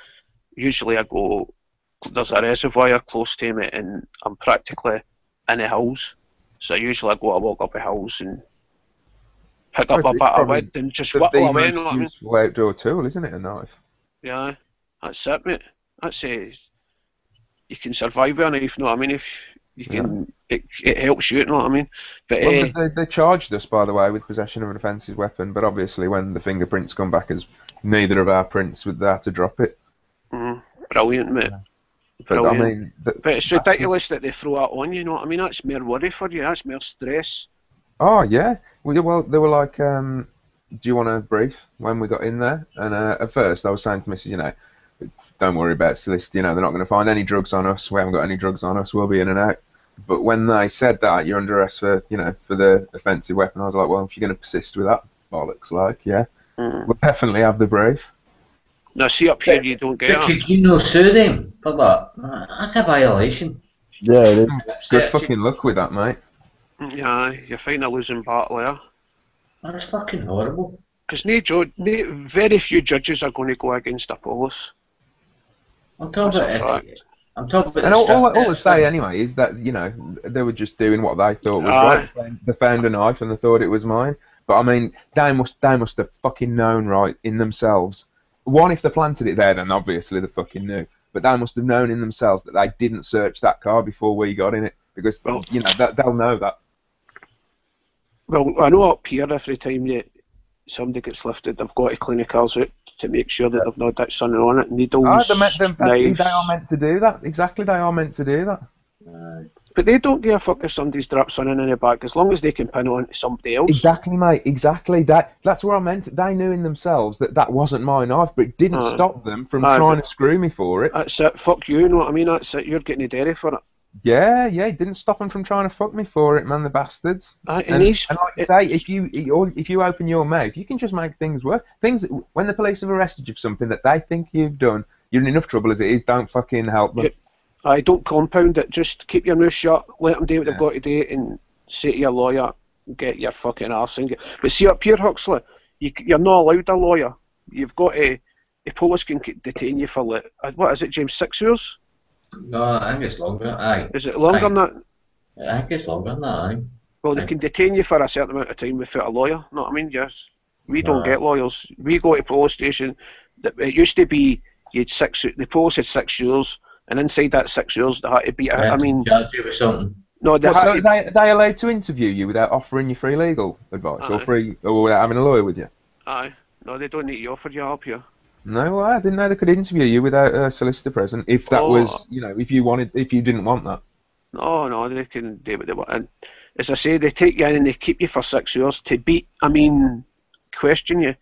usually I go, there's a reservoir close to me and I'm practically in the hills, so usually I walk up the hills and pick up a bit of wood and just whittle away, you know what I mean? It's the most useful outdoor tool, isn't it, a knife? Yeah, that's it, mate. That's you can survive with a knife, you know what I mean? If you can, it helps you, you know what I mean? But well, they charged us, by the way, with possession of an offensive weapon, but obviously when the fingerprints come back as neither of our prints were there to drop it. Brilliant, mate. But I mean, but it's ridiculous that they throw that on you, you know what I mean? That's more worry for you, that's more stress. Oh, yeah. Well, they were like, do you want a brief when we got in there? And at first I was saying to Mrs., you know, don't worry about solicitor, you know, they're not going to find any drugs on us, we haven't got any drugs on us, we'll be in and out. But when they said that, you're under arrest for, you know, for the offensive weapon, I was like, well, if you're going to persist with that, bollocks, like, yeah, we'll definitely have the brief. Now, see up here, you don't get it. Could you not sue them for that? That's a violation. Yeah, it is. Good fucking luck with that, mate. Yeah, you find a losing battle there. That's fucking horrible. Because very few judges are going to go against a police. I'm talking about and all I say anyway is that, you know, they were just doing what they thought was right. They found a knife and they thought it was mine. But I mean, they must have fucking known, right, in themselves. One, if they planted it there, then obviously they fucking knew. But they must have known in themselves that they didn't search that car before we got in it, because you know they'll know that. Well, I know up here every time somebody gets lifted, they've got to clean the cars out to make sure that they've not got something on it. Needles, knives. They are meant to do that. Exactly, they are meant to do that. But they don't give a fuck if somebody's dropped something in the back, as long as they can pin it on to somebody else. Exactly, mate. Exactly. That's what I meant. They knew in themselves that wasn't my knife, but it didn't stop them from trying to screw me for it. That's it. Fuck you, you know what I mean? That's it. You're getting a dairy for it. Yeah, it didn't stop them from trying to fuck me for it, man, the bastards. And like I say, if you open your mouth, you can just make things work. When the police have arrested you for something that they think you've done, you're in enough trouble as it is. Don't fucking help them. I don't compound it. Just keep your mouth shut. Let them do what they've got to do, and say to your lawyer, "Get your fucking arse in." But see up here, Huxley, you're not allowed a lawyer. You've got to. The police can detain you for like, what is it, James? 6 years? No, I think it's longer. Aye. Is it longer than that? I think it's longer than that. Aye. Well, they can detain you for a certain amount of time without a lawyer. Know what I mean? Yes. We don't get lawyers. We go to police station. It used to be the police had 6 years. And inside that 6 years, they had to be. I mean, charge you with something. No, they they allowed to interview you without offering you free legal advice, or without having a lawyer with you. Aye, no, they don't need to offer you help here. No, I didn't know they could interview you without a solicitor present. If that was, you know, if you didn't want that. No, they can do what they want. And as I say, they take you in and they keep you for 6 years to question you.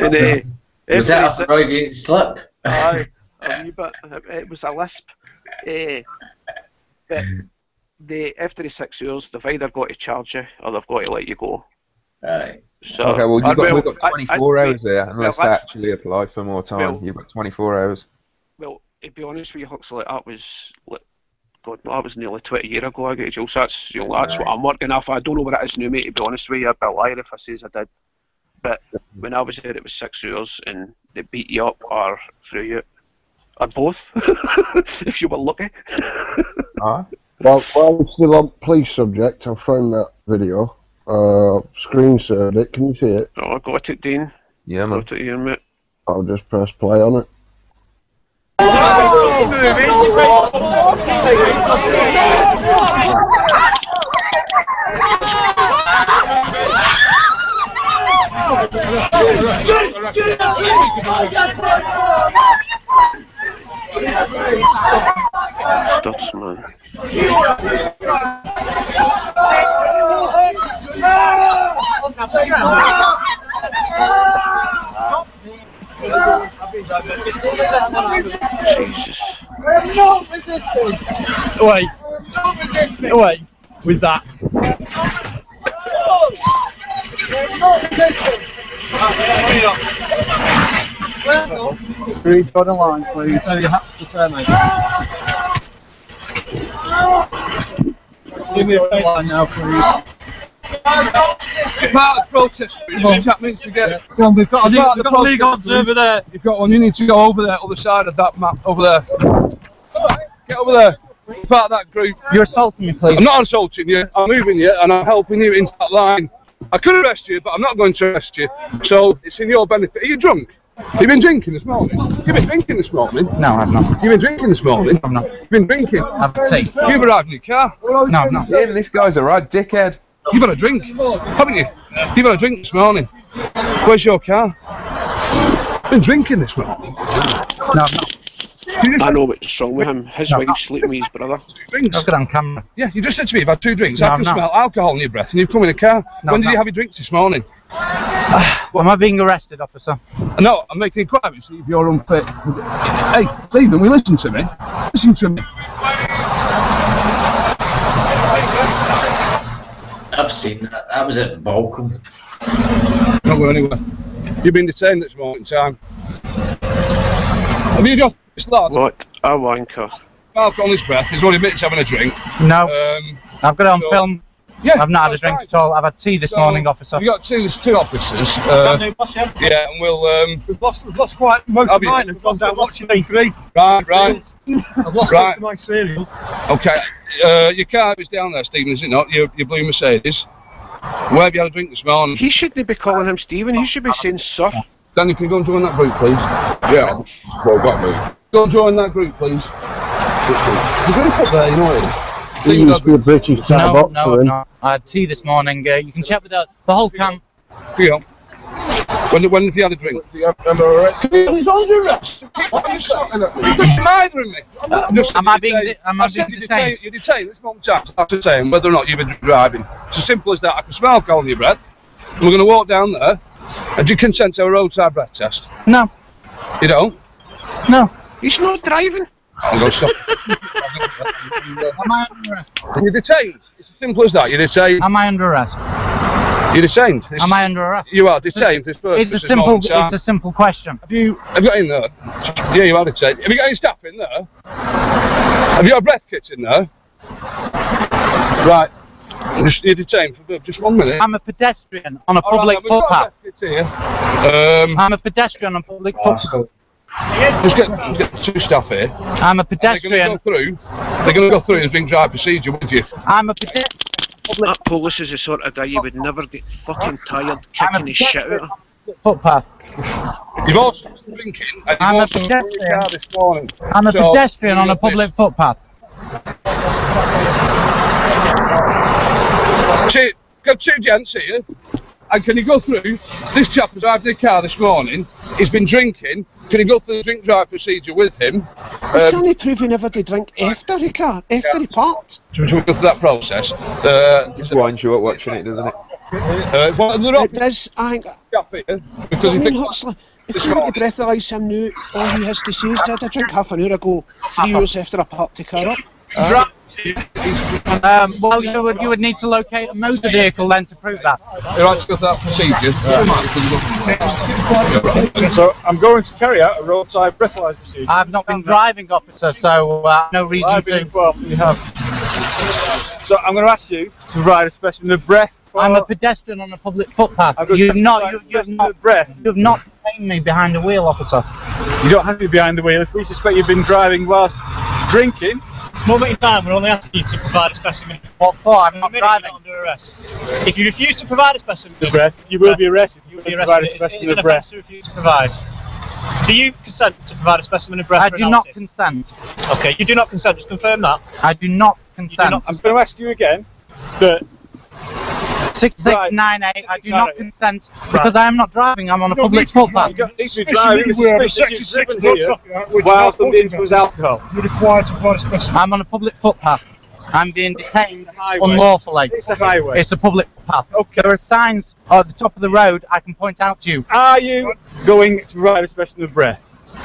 And, was that a Freudian slip? Aye, a wee bit. It was a lisp. But after the 6 years, they've either got to charge you or they've got to let you go. Aye. So, okay, well, we've got 24 hours there, unless they actually apply for more time. You've got 24 hours. Well, to be honest with you, Huxley, that was that was nearly 20 years ago I got to jail, so that's what I'm working off. I don't know what it is now, mate, to be honest with you. I'd be a liar if I says I did. But when I was there, it was 6 years, and they beat you up or threw you, or both, if you were lucky. Well, while we're still on police subject, I found that video. Screen shared it. Can you see it? Oh, I got it, Dean. Yeah, man. Got it here, mate. I'll just press play on it. Stuffs, man. Jesus. We're not resisting. Away, We're not resisting. away with that. We're not resisting. Read on the line, please. So you have to say, mate. Give me a line now, please. Part of the protest, which means to get. Come on, we've got a You've legal observer there. You've got one. You need to go over there, other side of that map, over there. Get over there. Part of that group. You're assaulting me, please. I'm not assaulting you. I'm moving you, and I'm helping you into that line. I could arrest you, but I'm not going to arrest you. So it's in your benefit. Are you drunk? You've been drinking this morning? You've been drinking this morning? No, I've not. You've been drinking this morning? I'm not. You've been drinking? I've tea. You've arrived in your car? No, I've not. Yeah, this guy's a right dickhead. You've had a drink, haven't you? You've had a drink this morning. Where's your car? Been drinking this morning? No, I've not. You just I said know what's wrong with him. His wife's sleeping with his brother. 2 drinks. I've got it on camera. Yeah, you just said to me you've had 2 drinks. No, I can I'm not. smell alcohol in your breath and you've come in a car. No, When I'm did you not. have your drinks this morning? Am I being arrested, officer? No, I'm making inquiries. See if you're unfit. Hey, Stephen, will you listen to me? Listen to me. I've seen that. That was at Balcombe. Don't go anywhere. You've been detained this moment in time. Have you got this lad? What a wanker. Alcohol on his breath. He's already admitted to having a drink. No, I've got it on so- film. Yeah, I've not had a that's drink fine. at all. I've had tea this So, morning, officer. We've got two officers. Yeah, and we'll. We've lost quite most Have of you? mine. Have gone down watching E3. Right. I've lost Right. most of my cereal. Okay. Your car is down there, Stephen, is it not? Your blue Mercedes. Where have you had a drink this morning? He shouldn't be calling him Stephen. He should be saying sir. Danny, can you go and join that group, please? Yeah, well, got me. Go and join that group, please. You're going to put there, you know what it is? He used to be a British No, boxer. no, I've not. I had tea this morning. You can check with the whole camp. Yeah. When have you had a drink? Am I arrested? He's under arrest. Why are you shouting at me? You're just mithering me. Am I being detained? You're detained. It's not time to ascertain whether or not you've been driving. It's as simple as that. I can smell alcohol in your breath. And we're going to walk down there. And do you consent to a roadside breath test? No, You don't? no. He's not driving. I'm going to stop. Am I under arrest? You're detained. It's as simple as that. You're detained. Am I under arrest? You're detained. Am I under arrest? You are detained. This person. It's a simple. It's a simple question. Have you got in there? Yeah, you are detained. Have you got any staff in there? Have you got a breath kit in there? Right. You're detained for just 1 minute. I'm a pedestrian on a All right, public we've got a footpath. breath kit here. I'm a pedestrian on a public footpath. Just get 2 staff here. I'm a They're going pedestrian. to go through the drink drive procedure with you. I'm a pedestrian. That police is the sort of guy you would never get fucking tired kicking his shit out of. Footpath. You've also been drinking and I'm a you've also been in the pedestrian. car this morning. I'm a So, pedestrian on a look this. public footpath. Got 2 gents here, and can you go through? This chap was driving a car this morning. He's been drinking. Can you go through the drink drive procedure with him? Can he prove he never did drink after he parked? Should we go through that process? Just winds you up watching it, doesn't it? Well, they're It does, I think. chap here because I he mean, thinks Huxley, if you were to breathalyse him now, all he has to say is, did I drink half an hour ago, 3 hours after I parked the car up? Well, you would need to locate a motor vehicle then to prove that. you're right to go through that procedure. So I'm going to carry out a roadside breathalyzer procedure. I've not been driving, officer, so no reason to. Well, you have. So I'm going to ask you to provide a specimen of breath. I'm a pedestrian on a public footpath. I've got You've to not, provide a you've specimen not, of breath. you've not detained me behind the wheel, officer. You don't have to be behind the wheel. If we suspect you've been driving whilst drinking, This moment in time, we're only asking you to provide a specimen. What for? I'm not You're driving. not under arrest. If you refuse to provide a specimen of breath, you will be arrested. you You will be will provide a arrested. It is specimen an of breath. offence to refuse to provide. Do you consent to provide a specimen of breath I for do not analysis? consent. Okay, you do not consent. Just confirm that. I do not consent. not- I'm going to ask you again that 6698. I do not 6698. consent because I am not driving. I'm on a public footpath. you don't need to be driving. The suspicion you've driven here while under the influence of alcohol. You're required to provide a specimen. I'm on a public footpath. I'm being detained Highway. unlawfully. It's a highway. It's a public footpath. Okay. There are signs at the top of the road I can point out to you. Are you going to provide a specimen of breath?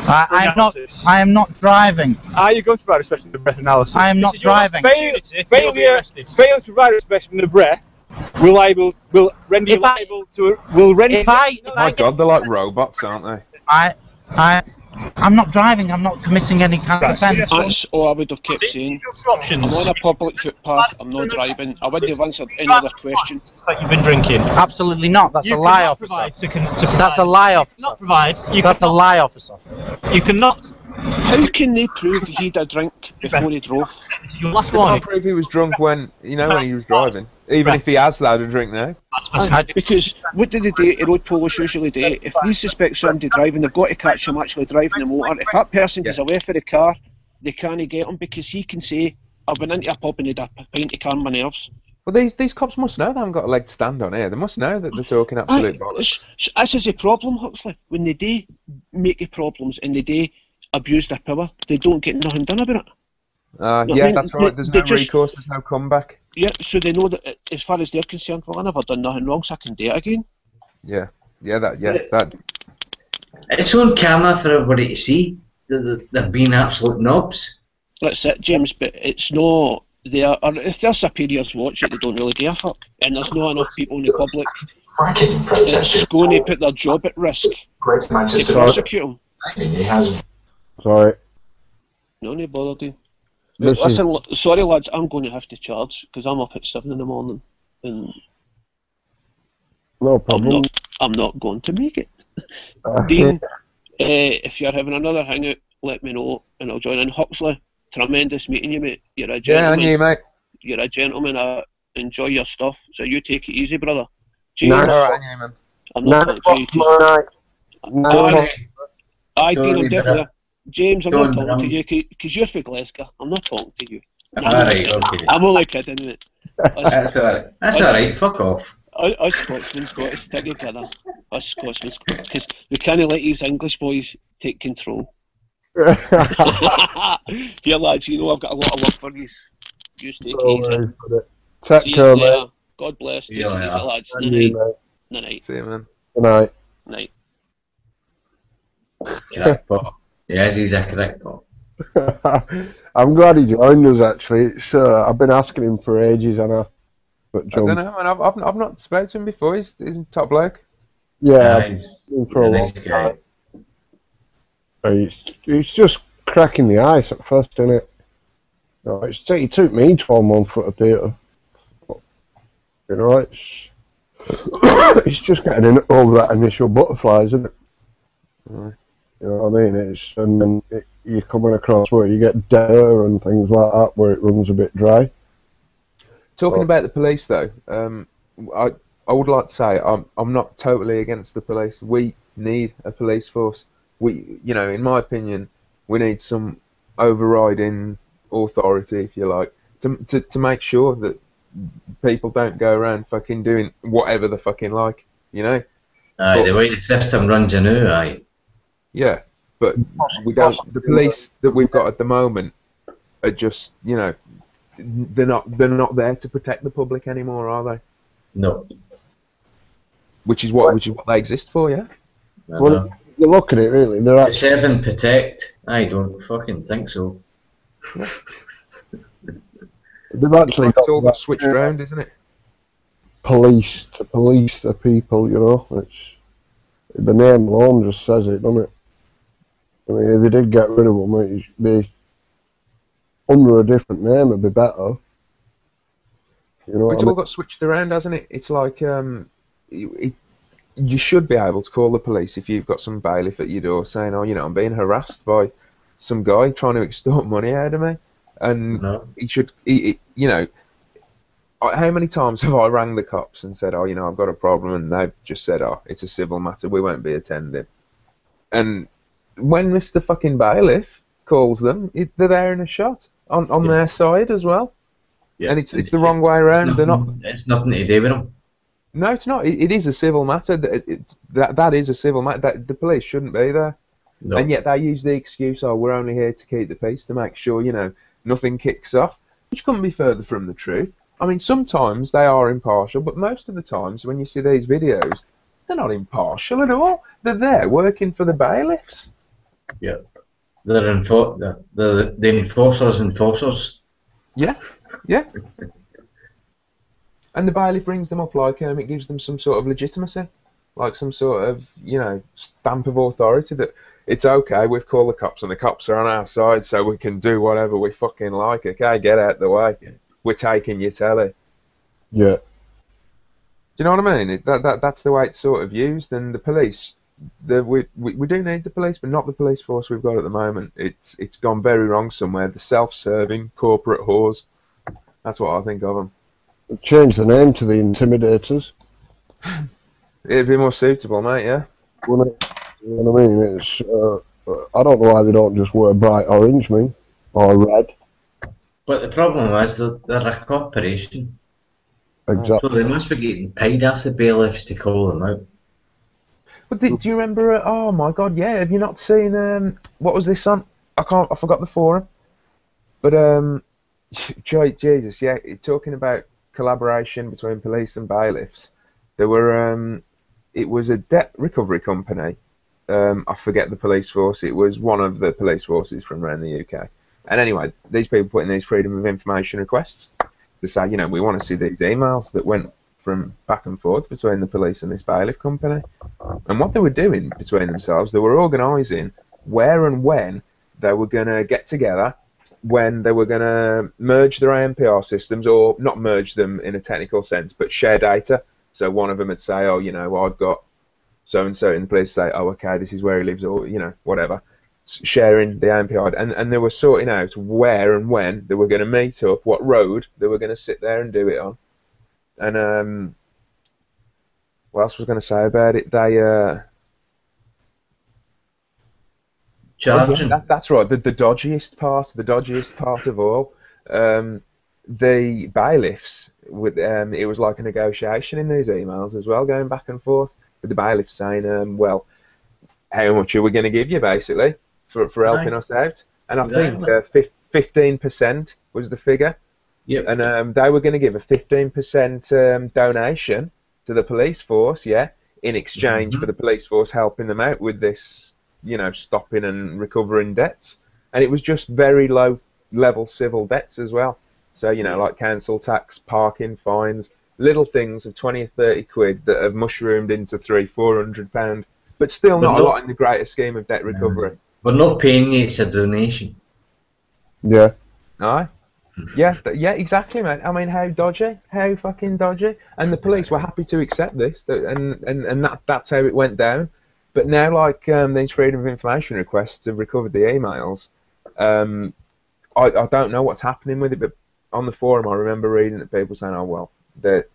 I am not driving. Are you going to provide a specimen of breath analysis? I am not driving. Failure to provide a specimen of breath will render you liable to. My God, they're like robots, aren't they? I'm not driving. I'm not committing any kind of offence. That's all I would have kept saying. I'm on a public footpath. I'm not driving. I wouldn't have answered any other question. That you've been drinking. Absolutely not. That's a lie, officer. That's a lie, officer. Not provide. That's a lie, officer. You cannot. How can they prove he had a drink before he drove? This is your last They warning. can't prove he was drunk when when he was driving. Even if he has had a drink now. Because what do they do? Road police usually do. If they suspect somebody driving, they've got to catch him actually driving the motor. If that person goes away for the car, they can't get him because he can say, "I've been into a pub and had a pint to calm my nerves." Well, these cops must know they haven't got a leg to stand on here. They must know that they're talking absolute bollocks. This is a problem, Huxley. When they do make the problems and they do abuse their power, they don't get nothing done about it. Yeah, that's right. There's no recourse. There's no comeback. Yeah, so they know that as far as they're concerned, well, I never done nothing wrong, so I can do it again. Yeah, that. It's on camera for everybody to see. They're being absolute knobs. That's it, James, but it's not there. Or if their superiors watch it, they don't really give a fuck. And there's not enough people in the public that's going to put their job at risk to prosecute them. Sorry. No bother, dude. Listen, sorry lads, I'm going to have to charge because I'm up at 7 in the morning and no problem. I'm not going to make it. Dean, if you're having another hangout, let me know and I'll join in. Huxley, tremendous meeting you, mate. You're a gentleman. Yeah, and you, mate. You're a gentleman. Enjoy your stuff. So you take it easy, brother. James, man. I'm not talking to you. Dean, I'm definitely. James, I'm not talking to you because you're from Glasgow. I'm not talking to you. Alright, okay. I'm only kidding, mate. That's alright. That's alright, fuck off. Us Scotsmen's got to stick together. Us Scotsmen's because we can't let these English boys take control. Here, lads, you know I've got a lot of love for you. You take it easy. Take care, mate. God bless. Take it Yeah, easy, lads. Night. See you, man. Good night. Night. Crackpot. Yes, he's a crackpot. I'm glad he joined us. Actually, it's, I've been asking him for ages, and I don't know, man. I've not spoken to him before. He's a top bloke. Yeah, for a nice long time. It's just cracking the ice at first, isn't it? No, it took me 12 months for it to appear. You know, it's just getting over that initial butterflies, isn't it? Right. You know what I mean? And then you're coming across where you get dead air and things like that, where it runs a bit dry. Talking about the police, though, I would like to say I'm not totally against the police. We need a police force. In my opinion, we need some overriding authority, if you like, to make sure that people don't go around fucking doing whatever the fucking like, you know. Aye, the way the system runs now, aye. Yeah, but we don't. The police that we've got at the moment are just, they're not there to protect the public anymore, are they? No. Which is what they exist for, yeah. Well, you look at it, really. They're To serve and protect. I don't fucking think so. They've actually it's all got switched around, isn't it? Police the people, you know. It's the name alone just says it, doesn't it? I mean, if they did get rid of them, it'd be under a different name. It'd be better. You know, It's all got switched around, hasn't it? It's like you should be able to call the police if you've got some bailiff at your door saying, "Oh, I'm being harassed by some guy trying to extort money out of me," and he should, how many times have I rang the cops and said, "Oh, I've got a problem," and they've just said, "Oh, it's a civil matter. We won't be attending." And when Mr. fucking bailiff calls them, they're there in a shot on their side as well. Yeah. And it's the wrong way around. It's nothing to do with them. No, it's not. It is a civil matter. That is a civil matter. The police shouldn't be there. No. And yet they use the excuse, "Oh, we're only here to keep the peace, to make sure, nothing kicks off," which couldn't be further from the truth. I mean, sometimes they are impartial, but most of the times when you see these videos, they're not impartial at all. They're there working for the bailiffs. Yeah. The enforcers enforcers. Yeah, yeah. And the bailiff rings them up like it gives them some sort of legitimacy, like some sort of, you know, stamp of authority that it's okay, we've called the cops and the cops are on our side so we can do whatever we fucking like, okay, get out the way. We're taking your telly. Yeah. Do you know what I mean? That's the way it's sort of used, and the police, we do need the police, but not the police force we've got at the moment. It's gone very wrong somewhere. The self-serving corporate whores. That's what I think of them. Change the name to the Intimidators. It'd be more suitable, mate. Yeah. Wouldn't it? You know what I mean? It's. I don't know why they don't just wear bright orange, or red. But the problem is they're a corporation. Exactly. So they must be getting paid off the bailiffs to call them out. But do you remember? Oh my God, yeah. Have you not seen? What was this on? I forgot the forum. But Jesus, yeah. Talking about collaboration between police and bailiffs. There were. It was a debt recovery company. I forget the police force. It was one of the police forces from around the UK. And anyway, these people put in these freedom of information requests to say, you know, we want to see these emails that went from back and forth between the police and this bailiff company. And what they were doing between themselves, they were organising where and when they were going to get together, when they were going to merge their ANPR systems, or not merge them in a technical sense, but share data. So one of them would say, oh, you know, I've got so-and-so, in the police say, oh, okay, this is where he lives, or, you know, whatever. Sharing the ANPR, and they were sorting out where and when they were going to meet up, what road they were going to sit there and do it on. And what else was I going to say about it? They Charging. that's right. The dodgiest part of all. The bailiffs it was like a negotiation in these emails as well, going back and forth with the bailiffs saying, well, how much are we going to give you basically for helping us out? And I think 15% was the figure. Yep. And they were going to give a 15% donation to the police force, yeah, in exchange for the police force helping them out with this, you know, stopping and recovering debts. And it was just very low level civil debts as well. So, you know, like council tax, parking fines, little things of 20 or 30 quid that have mushroomed into £300-400, but still not a lot in the greater scheme of debt recovery. But not paying you, it's a donation. Yeah. Aye. Yeah, exactly, mate. I mean, how dodgy? How fucking dodgy? And the police were happy to accept this, and that's how it went down. But now, like, these freedom of information requests have recovered the emails. I don't know what's happening with it, but on the forum I remember reading that people saying, oh, well, they're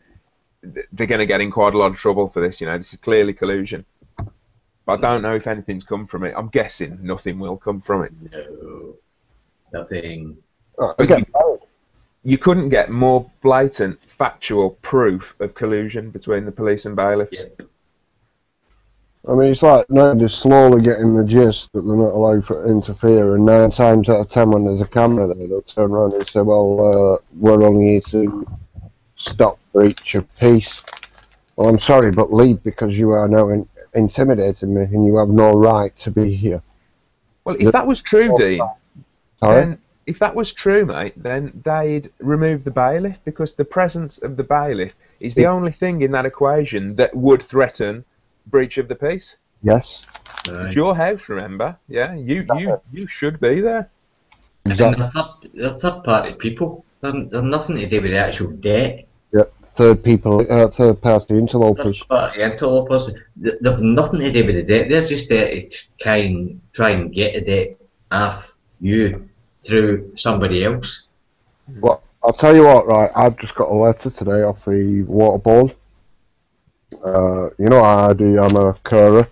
going to get in quite a lot of trouble for this, you know, this is clearly collusion. But I don't know if anything's come from it. I'm guessing nothing will come from it. No, nothing. You couldn't get more blatant, factual proof of collusion between the police and bailiffs. Yep. I mean, it's like now they're slowly getting the gist that they're not allowed to interfere, and 9 times out of 10 when there's a camera there, they'll turn around and say, well, we're only here to stop breach of peace. Well, I'm sorry, but leave, because you are now intimidating me and you have no right to be here. Well, if that was true, Dean, Sorry? then if that was true, mate, then they'd remove the bailiff, because the presence of the bailiff is the only thing in that equation that would threaten breach of the peace. Yes. It's your house, remember? Yeah, you should be there. Exactly. And the third party people, they're nothing to do with the actual debt. Yep. Third party interlopers. Third party interlopers, they've nothing to do with the debt. They're just there to try and get the debt off you through somebody else. Well, I'll tell you what, right, I've just got a letter today off the water board. You know how I do, I'm a carer,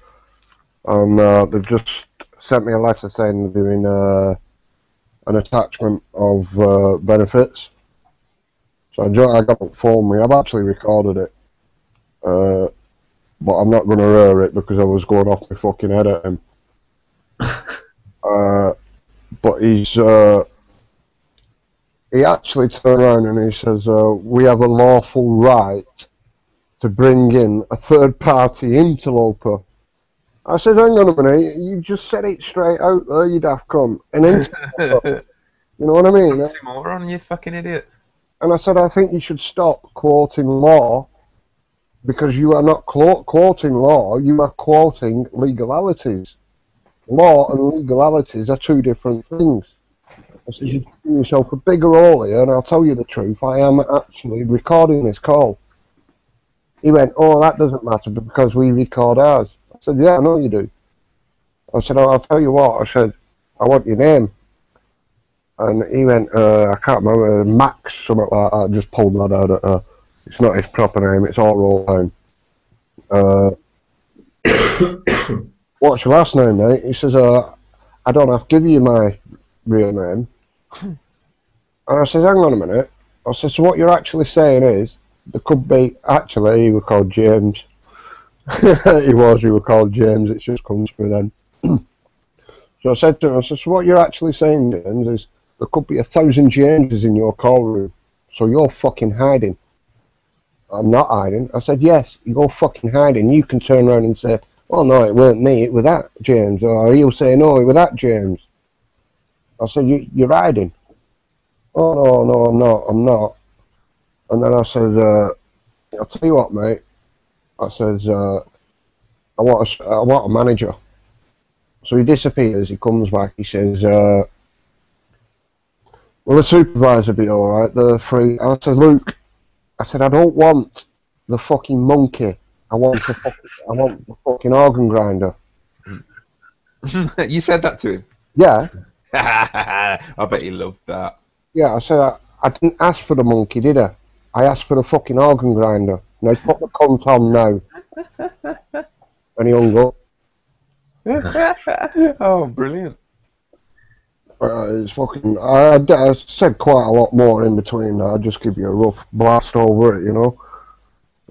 and they've just sent me a letter saying they're doing an attachment of benefits. So I got it for me. I've actually recorded it, but I'm not going to air it because I was going off my fucking head at him. But he actually turned around and he says, we have a lawful right to bring in a third-party interloper I said, hang on a minute, you just said it straight out there, you daft cunt. And then, you know what I mean? Oxymoron, you fucking idiot. And I said, I think you should stop quoting law, because you are not quoting law, you are quoting legalities. Law and legalities are two different things. I said, you're giving yourself a bigger hole here, and I'll tell you the truth, I am actually recording this call. He went, oh, that doesn't matter because we record ours. I said, yeah, I know you do. I said, oh, I'll tell you what, I said, I want your name. And he went, I can't remember, Max, something like that. I just pulled that out. It's not his proper name, it's all rolled down. What's your last name, mate? He says, I don't have to give you my real name. And I said, hang on a minute. I said, so what you're actually saying is, there could be, actually, he was called James. He was called James, it just comes through then. So I said to him, I said, so what you're actually saying, James, is there could be 1,000 Jameses in your call room. So you're fucking hiding. I'm not hiding. I said, yes, you're fucking hiding. You can turn around and say, oh no, it weren't me, it was that James. Or he'll say, no, it was that James. I said, you're hiding. Oh no, I'm not. And then I said, I'll tell you what, mate. I says, I want a manager. So he disappears, he comes back, he says, will the supervisor be alright, the free? I said, Luke, I said, I don't want the fucking monkey. I want the fucking organ grinder. You said that to him? Yeah. I bet he loved that. Yeah, I said, I didn't ask for the monkey, did I? I asked for the fucking organ grinder. Now put the cunt on now. And he hung up. Oh, brilliant. It's fucking. I said quite a lot more in between. I'll just give you a rough blast over it, you know.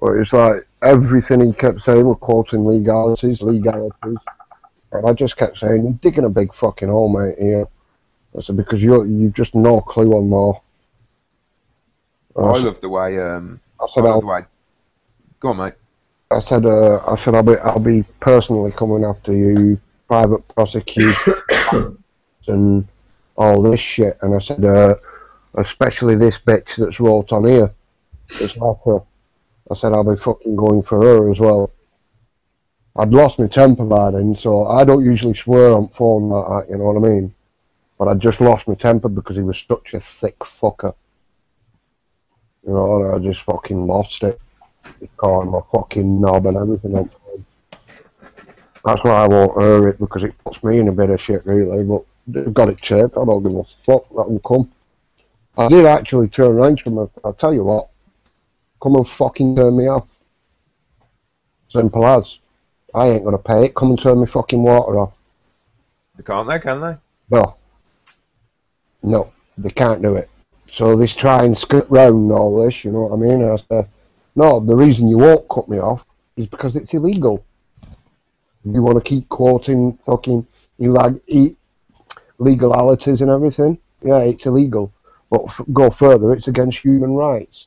But it's like everything he kept saying was quoting legalities. And I just kept saying, you're digging a big fucking hole, mate, here. I said, because you've just no clue on law. I love the way. I love the way. Go on, mate. I said, I'll be personally coming after you, private prosecution, and all this shit. And I said, especially this bitch that's wrote on here. It's like her. I said, I'll be fucking going for her as well. I'd lost my temper by then, so I don't usually swear on phone like that, you know what I mean? But I just lost my temper because he was such a thick fucker. You know, and I just fucking lost it. He's calling my fucking knob and everything on phone. That's why I won't hear it, because it puts me in a bit of shit, really, but they've got it taped. I don't give a fuck, let them come. I did actually turn around to him. I'll tell you what, come and fucking turn me off. Simple as. I ain't gonna pay it, come and turn me fucking water off. They can't, they, can they? No, they can't do it. So they try and skirt round all this, you know what I mean? And I said, no, the reason you won't cut me off is because it's illegal. You want to keep quoting fucking legalities and everything? Yeah, it's illegal. But go further, it's against human rights.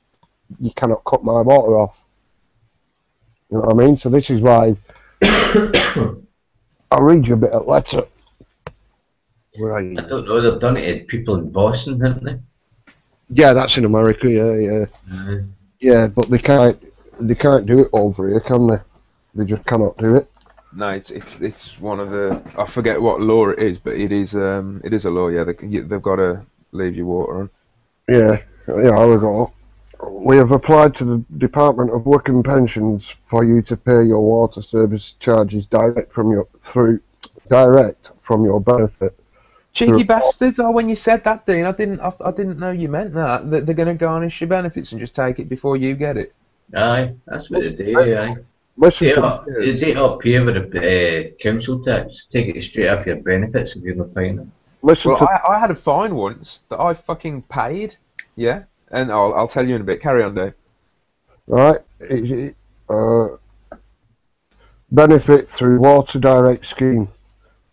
You cannot cut my water off. You know what I mean? So this is why I'll read you a bit of letter. Where are you? I don't know, they've done it to people in Boston, haven't they? Yeah, that's in America, yeah. Yeah, but they can't do it over here, can they? They just cannot do it. No, it's one of the, I forget what law it is, but it is a law. Yeah, they've got to leave your water on. Yeah, we have applied to the Department of Work and Pensions for you to pay your water service charges direct from your benefit. Cheeky bastards! Oh, when you said that, Dean, I didn't know you meant that they're going to garnish your benefits and just take it before you get it. Aye, that's what they do. Aye. They up here with the council tax. Take it straight off your benefits if you're not paying them. I had a fine once that I fucking paid. Yeah, and I'll tell you in a bit. Carry on, Dave. Right. Benefit through Water Direct Scheme.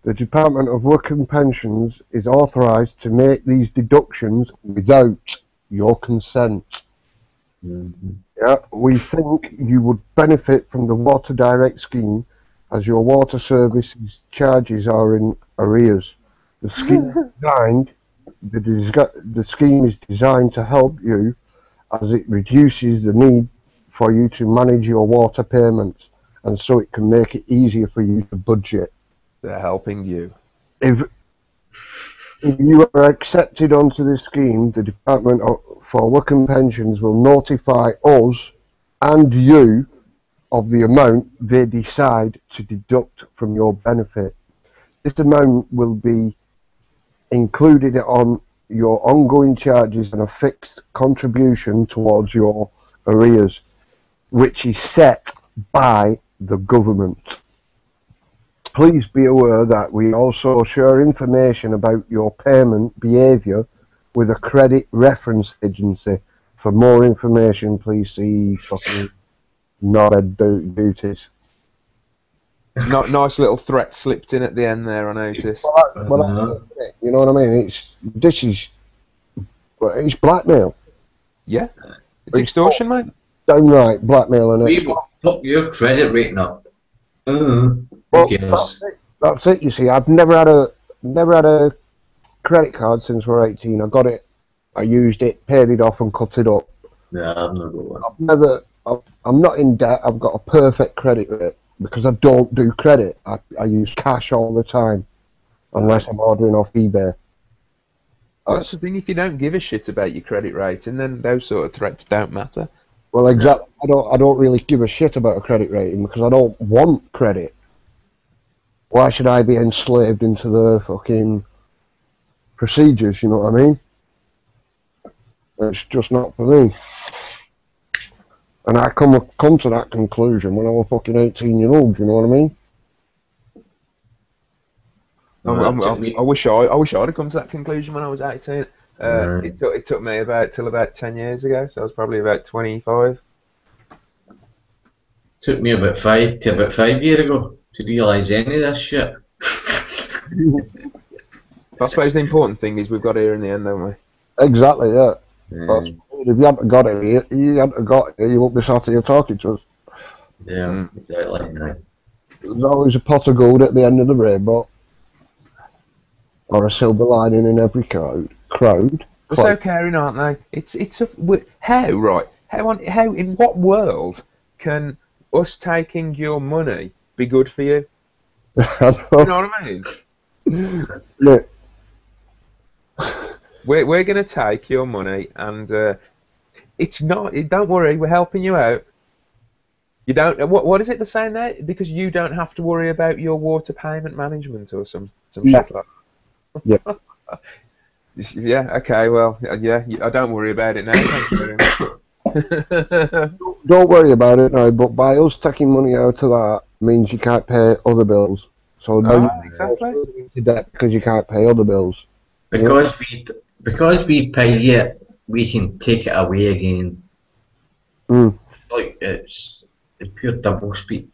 The Department of Work and Pensions is authorised to make these deductions without your consent. Mm-hmm. Yeah, we think you would benefit from the Water Direct Scheme as your water services charges are in arrears. The scheme is designed to help you as it reduces the need for you to manage your water payments, and so it can make it easier for you to budget. They're helping you. If you are accepted onto this scheme, the Department for Work and Pensions will notify us and you of the amount they decide to deduct from your benefit. This amount will be included on your ongoing charges and a fixed contribution towards your arrears, which is set by the government. Please be aware that we also share information about your payment behaviour with a credit reference agency. For more information, please see fucking Knotted Duties. Nice little threat slipped in at the end there, I noticed. You know what I mean? It's blackmail. Yeah, it's extortion, mate. Downright blackmail, and We will fuck your credit rating up. Who cares? That's it. You see, I've never had a credit card since we're 18. I got it, I used it, paid it off, and cut it up. Yeah, I've never got one. I'm not in debt. I've got a perfect credit rate because I don't do credit. I use cash all the time, unless I'm ordering off eBay. That's the thing. If you don't give a shit about your credit rating, then those sort of threats don't matter. Well, exactly. I don't really give a shit about a credit rating because I don't want credit. Why should I be enslaved into the fucking procedures? You know what I mean? It's just not for me. And I come to that conclusion when I was fucking 18-year-old. You know what I mean? I wish I'd have come to that conclusion when I was 18. It took me about 10 years ago, so I was probably about 25. Took me about 5 years ago to realise any of this shit. I suppose the important thing is we've got here in the end, don't we? Exactly, yeah. If you hadn't got it here, you won't be sat here talking to us. Yeah, exactly. Yeah. There's always a pot of gold at the end of the rainbow, or a silver lining in every crowd. We're so caring, aren't they? How in what world can us taking your money be good for you? I You know what I mean? Look. We're going to take your money, and it's not. Don't worry, we're helping you out. You don't. What is it they're saying there? Because you don't have to worry about your water payment management or some shit like that. Yeah. Yeah. Okay. Well. Yeah. I don't worry about it now. Thank you very much. Don't worry about it now. But by us taking money out of that means you can't pay other bills. So now exactly. You're into debt because you can't pay other bills. Because we pay it, we can take it away again. Like it's pure double speak.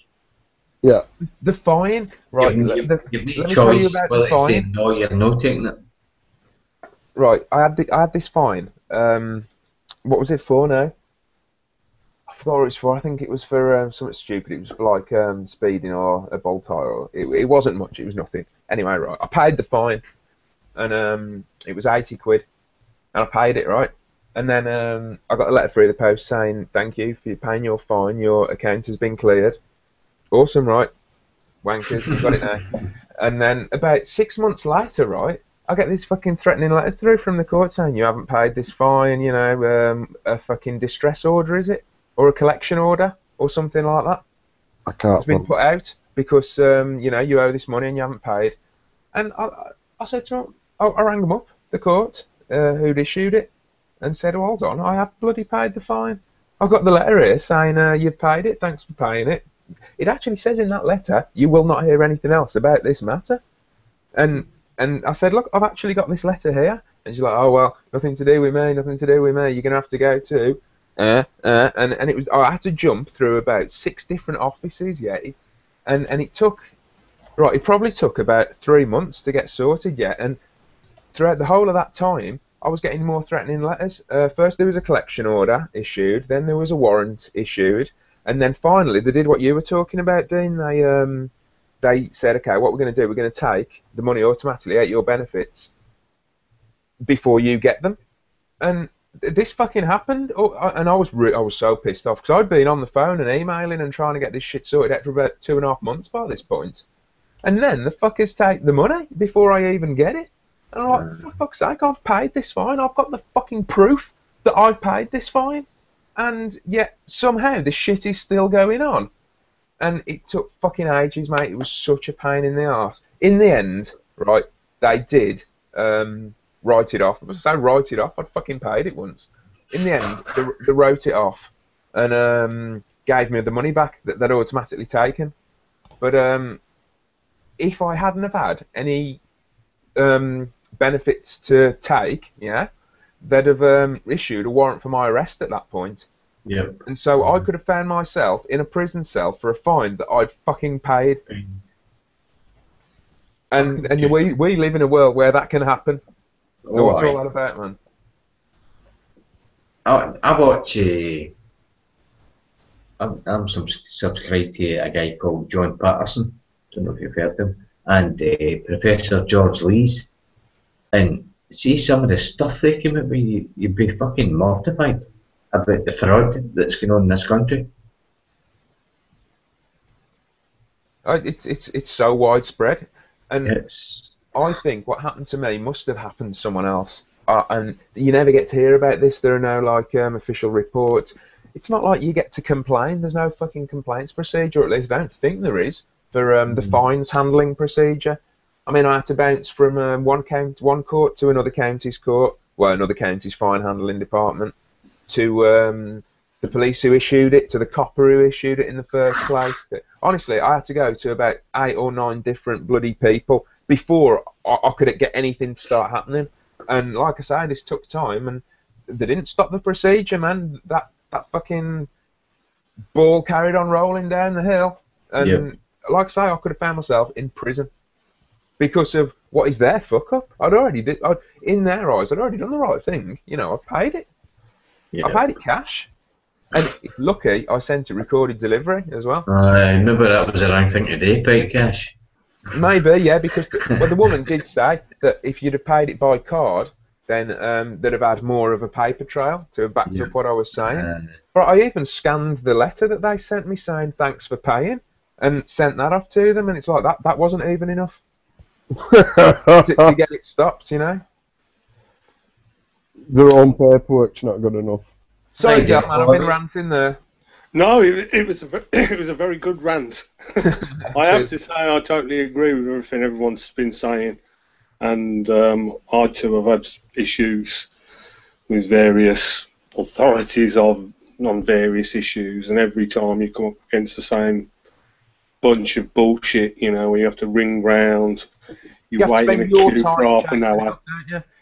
Yeah. The fine, right? You've let no me tell you choice about whether the to say fine. no, you're not taking it. Right, I had this fine. What was it for now? I forgot what it was for. I think it was for something stupid. It was for like speeding or a bolt tire. Or it wasn't much. It was nothing. Anyway, right, I paid the fine, and it was 80 quid, and I paid it, right. And then I got a letter through the post saying thank you for paying your fine. Your account has been cleared. Awesome, right? Wankers, we've got it now. And then about 6 months later, right, I get these fucking threatening letters through from the court saying you haven't paid this fine, you know, a fucking distress order, is it? Or a collection order, or something like that. I can't. It's been put out because, you know, you owe this money and you haven't paid. And I said to him, I rang them up, the court, who'd issued it, and said, oh, hold on, I have bloody paid the fine. I've got the letter here saying you've paid it, thanks for paying it. It actually says in that letter, you will not hear anything else about this matter. And I said, look, I've actually got this letter here. And she's like, oh, well, nothing to do with me, nothing to do with me. You're going to have to go to. And it was, I had to jump through about 6 different offices, yeah. And it took, right, it probably took about 3 months to get sorted, yeah. And throughout the whole of that time, I was getting more threatening letters. First there was a collection order issued, then there was a warrant issued, and then finally they did what you were talking about, Dean. they said, okay, what we're going to do, we're going to take the money automatically out your benefits before you get them. And this fucking happened, and I was so pissed off, because I'd been on the phone and emailing and trying to get this shit sorted out for about 2.5 months by this point. And then the fuckers take the money before I even get it. And I'm like, for fuck's sake, I've paid this fine. I've got the fucking proof that I've paid this fine. And yet, somehow, this shit is still going on. And it took fucking ages, mate. It was such a pain in the arse. In the end, right, they did write it off. If I say write it off, I'd fucking paid it once. In the end, they wrote it off and gave me the money back that they'd automatically taken. But if I hadn't have had any benefits to take, yeah, they'd have issued a warrant for my arrest at that point. Yeah. And so I could have found myself in a prison cell for a fine that I'd fucking paid. And we live in a world where that can happen. So what's all that about, man? I watch. I'm subscribed to a guy called John Patterson. Don't know if you've heard of him. And Professor George Lees. And see some of the stuff they came out with, you'd be fucking mortified about the fraud that's going on in this country. It's so widespread, and It's, I think what happened to me must have happened to someone else. And you never get to hear about this. There are no like official reports. It's not like you get to complain. There's no fucking complaints procedure, or at least I don't think there is for the fines handling procedure. I mean, I had to bounce from one court to another county's court, well, another county's fine handling department, to the police who issued it, to the copper who issued it in the first place. Honestly, I had to go to about 8 or 9 different bloody people before I could get anything to start happening. And like I say, this took time, and they didn't stop the procedure, man. That fucking ball carried on rolling down the hill. And like I say, I could have found myself in prison because of what is their fuck up. In their eyes, I'd already done the right thing. You know, I paid it. I paid it cash. And lucky, I sent a recorded delivery as well. Maybe that was the wrong thing to do, paid cash. Maybe, yeah, because the woman did say that if you'd have paid it by card, then they'd have had more of a paper trail to have backed up what I was saying. But I even scanned the letter that they sent me saying thanks for paying, and sent that off to them, and it's like that wasn't even enough to get it stopped, you know. Their own paperwork's not good enough. Sorry, Jack, man, I've been ranting there. No, it was a very good rant. I have to say I totally agree with everything everyone's been saying, and I too have had issues with various authorities on various issues, and every time you come up against the same bunch of bullshit, you know, where you have to ring round, you wait in a queue for half an hour.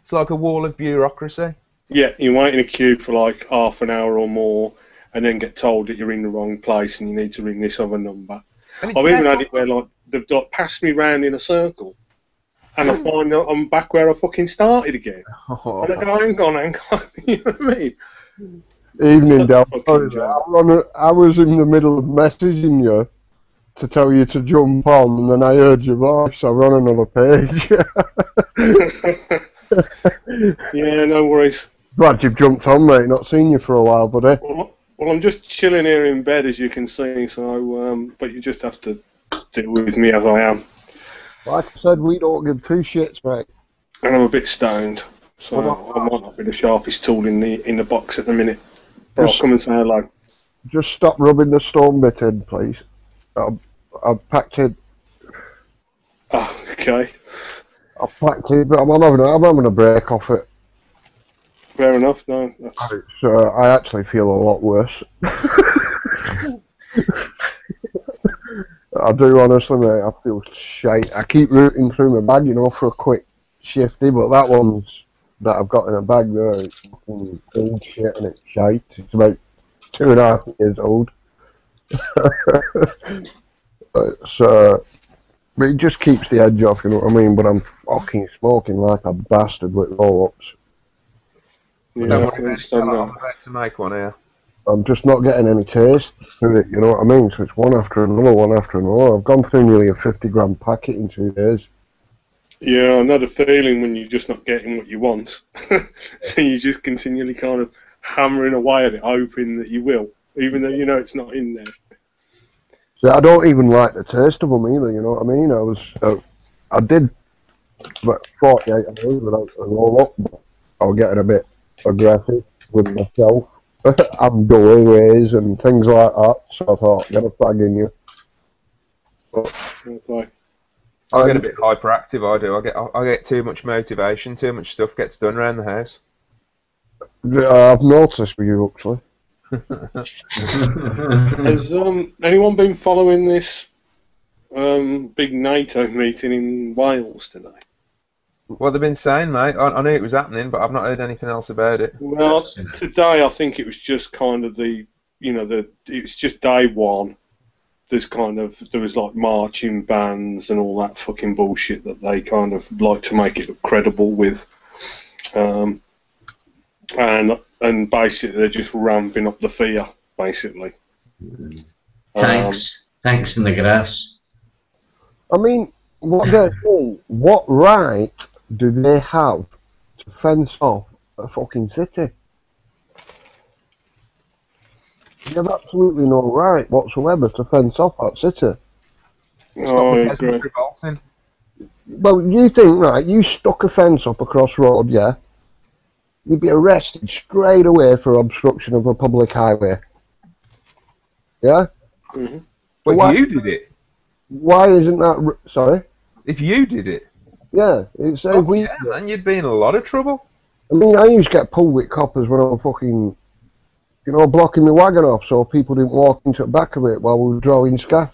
It's like a wall of bureaucracy. Yeah, you wait in a queue for like half an hour or more, and then get told that you're in the wrong place and you need to ring this other number. I've even had it where like they've like, passed me round in a circle, and I find out I'm back where I fucking started again. And I go, hang on, you know what I mean? Evening, Del. I was in the middle of messaging you to tell you to jump on, and then I heard your voice, so I ran another page. Yeah, no worries. Glad you've jumped on, mate. Not seen you for a while, buddy. Well, I'm just chilling here in bed, as you can see, so, but you just have to deal with me as I am. Like I said, we don't give two shits, mate. And I'm a bit stoned, so I might not be the sharpest tool in the box at the minute. But I'll come and say hello. Just stop rubbing the stone bit in, please. I've packed it. Oh, okay. I've packed it, but I'm having a break off it. Fair enough, no. I actually feel a lot worse. I do, honestly, mate. I feel shite. I keep rooting through my bag, you know, for a quick shifty, but that one's that I've got in a bag there, it's fucking old shit and it's shite. It's about 2.5 years old. But it just keeps the edge off, you know what I mean? But I'm fucking smoking like a bastard with roll-ups. Yeah, I'm about to make one here. I'm just not getting any taste with it, you know what I mean? So it's one after another, one after another. I've gone through nearly a 50-gram packet in 2 days. Yeah, I know the feeling when you're just not getting what you want. So you're just continually kind of hammering away at it, hoping that you will, even though you know it's not in there. So I don't even like the taste of them either, you know what I mean? I did about 48 hours without a roll up, but I was getting a bit aggressive with myself. I'm doorways and things like that, so I thought, get a fag in you. But Okay. I get a bit hyperactive. I do. I get too much motivation. Too much stuff gets done around the house. I've noticed with you actually. Has anyone been following this big NATO meeting in Wales today? What they've been saying, mate? I knew it was happening, but I've not heard anything else about it. Well, today I think it was just kind of it's just day one. There was like marching bands and all that fucking bullshit that they kind of like to make it look credible with, and basically they're just ramping up the fear, basically. Tanks in the grass. I mean, what right do they have to fence off a fucking city? You have absolutely no right whatsoever to fence off that city. Oh, I agree. Revolting. Well, you think, right, you stuck a fence up across road, yeah? You'd be arrested straight away for obstruction of a public highway. Yeah? Mm-hmm. But if you did it. Why isn't that... Sorry? If you did it. Yeah. It's, if we, yeah, man, you'd be in a lot of trouble. I mean, I used to get pulled with coppers when I was fucking... You know, blocking my wagon off so people didn't walk into the back of it while we were drawing scaff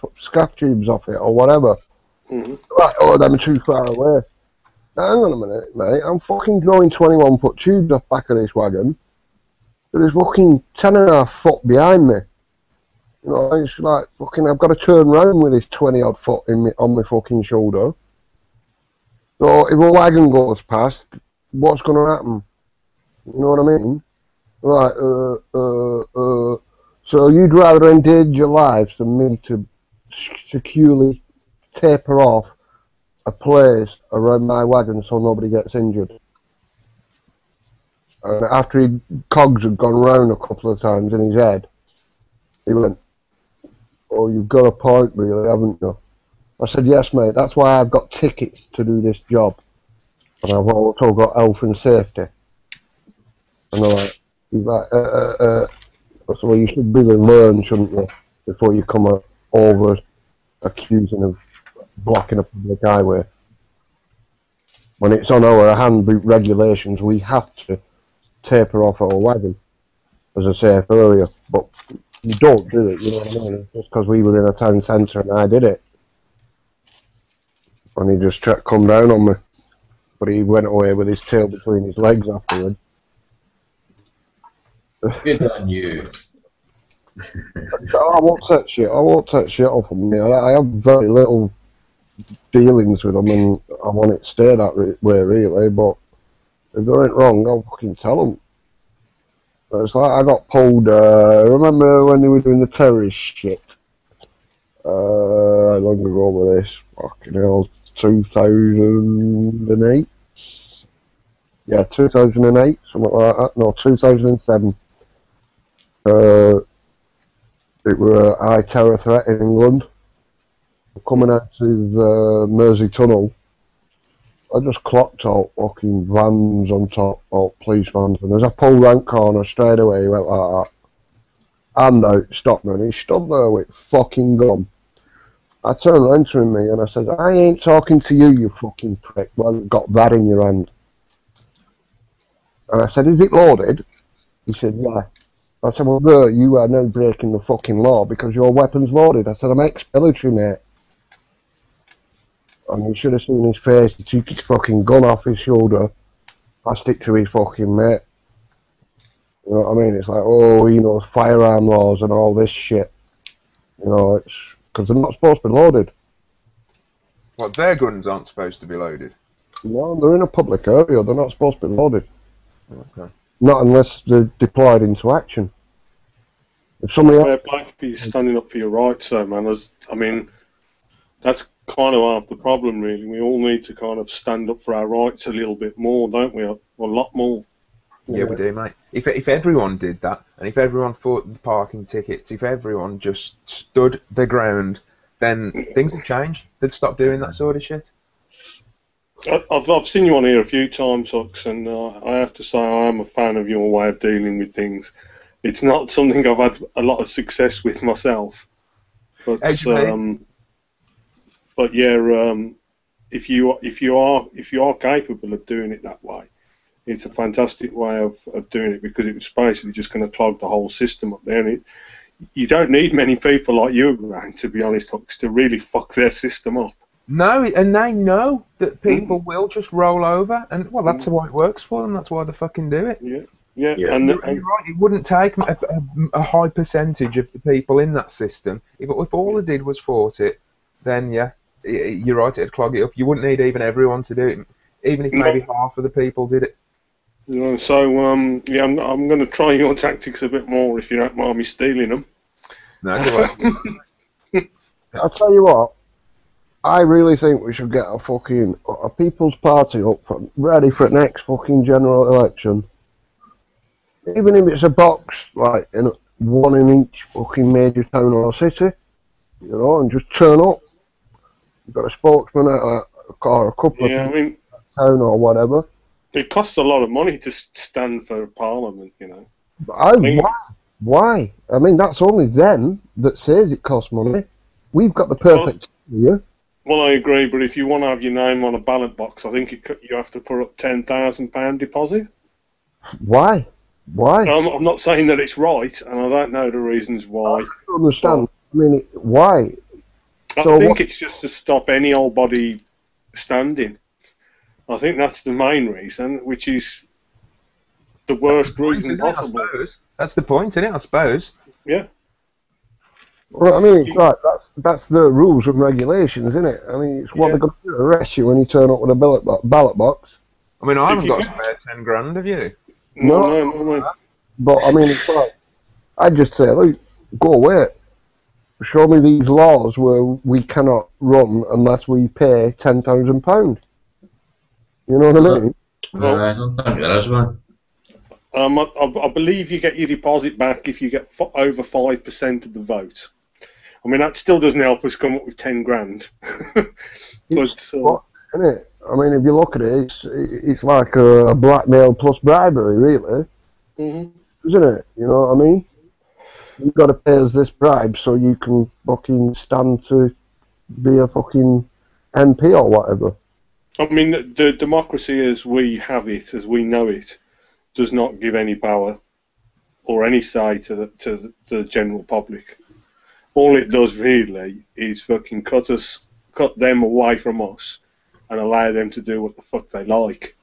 tubes off it or whatever. Mm-hmm. Right, oh, them too far away. Now, hang on a minute, mate. I'm fucking drawing 21-foot tubes off back of this wagon. There's fucking 10.5 foot behind me. You know, it's like fucking. I've got to turn round with this 20-odd foot on my fucking shoulder. So if a wagon goes past, what's going to happen? You know what I mean? Right, so you'd rather endanger your lives than me to securely taper off a place around my wagon so nobody gets injured. And after cogs had gone round a couple of times in his head, he went, "Oh, you've got a point, really, haven't you?" I said, "Yes, mate, that's why I've got tickets to do this job. And I've also got health and safety." And they're like, he's like, so you should really learn, shouldn't you, before you come over accusing of blocking a public highway. When it's on our handbook regulations, we have to taper off our wagon, as I said earlier. But you don't do it, you know what I mean? It's just because we were in a town centre and I did it. And he just tried to come down on me. But he went away with his tail between his legs afterwards. Good on you. I won't take shit off him. I have very little dealings with them, and I want it to stay that way, really. But if they ain't wrong, I'll fucking tell them. It's like I got pulled. Remember when they were doing the terrorist shit? How long ago was this? Fucking hell, 2008. Yeah, 2008, something like that. No, 2007. It were a high terror threat in England. Coming out of Mersey Tunnel, I just clocked out fucking vans on top, or police vans, and as I pulled round corner straight away, he went like that. And out, stopped me, and he stood there with fucking gun. I turned around to him, and I said, "I ain't talking to you, you fucking prick, well, you've got that in your hand." And I said, "Is it loaded?" He said, "Yeah." I said, "Well, there, you are now breaking the fucking law because your weapon's loaded." I said, "I'm ex-military, mate." And you should have seen his face. He took his fucking gun off his shoulder, passed it to his fucking mate. You know what I mean? It's like, oh, he knows firearm laws and all this shit. You know, it's because they're not supposed to be loaded. What, their guns aren't supposed to be loaded? No, they're in a public area. They're not supposed to be loaded. Okay. Not unless they're deployed into action. If somebody Fair play for you standing up for your rights, though, man. I mean, that's kind of half the problem, really. We all need to kind of stand up for our rights a little bit more, don't we? A lot more. Yeah, we do, mate. If everyone did that, and if everyone fought the parking tickets, if everyone just stood their ground, then things would change. They'd stop doing that sort of shit. I've seen you on here a few times, Hux, and I have to say I am a fan of your way of dealing with things. It's not something I've had a lot of success with myself, but if you are capable of doing it that way, it's a fantastic way of doing it, because it was basically just going to clog the whole system up there. And you don't need many people like you around, to be honest, Hux, to really fuck their system up. No, and they know that people will just roll over, and well, that's why it works for them. That's why they fucking do it. Yeah. And you're right. It wouldn't take a high percentage of the people in that system. If all they did was fought it, then yeah, you're right. It'd clog it up. You wouldn't need even everyone to do it, even if maybe half of the people did it. So I'm going to try your tactics a bit more, if you don't mind me stealing them. No, I'll tell you what. I really think we should get a People's Party up ready for the next fucking general election. Even if it's a box, like one in each fucking major town or city, and just turn up. You've got a spokesman or a couple of people in town or whatever. It costs a lot of money to stand for Parliament, Why? I mean, that's only them that says it costs money. We've got the perfect here. Well, I agree, but if you want to have your name on a ballot box, I think you have to put up £10,000 deposit. Why? I'm not saying that it's right, and I don't know the reasons why. I don't understand. Why? I think it's just to stop any old body standing. I think that's the main reason, which is the worst reason possible. That's the point, isn't it? I suppose. Yeah. Well, I mean, that's the rules and regulations, isn't it? I mean, it's what they're going to do, arrest you when you turn up with a ballot box. I mean, I haven't got a spare 10 grand, have you? No. But, I mean, it's like, I'd just say, look, go away. Show me these laws where we cannot run unless we pay £10,000. You know what I mean? I don't think there is one. I believe you get your deposit back if you get over 5% of the vote. I mean, that still doesn't help us come up with 10 grand. But, isn't it? I mean, if you look at it, it's like a blackmail plus bribery, really. Mm-hmm. Isn't it? You know what I mean? You've got to pay us this bribe so you can fucking stand to be a fucking MP or whatever. I mean, the democracy as we have it, as we know it, does not give any power or any say to the general public. All it does really is fucking cut them away from us and allow them to do what the fuck they like,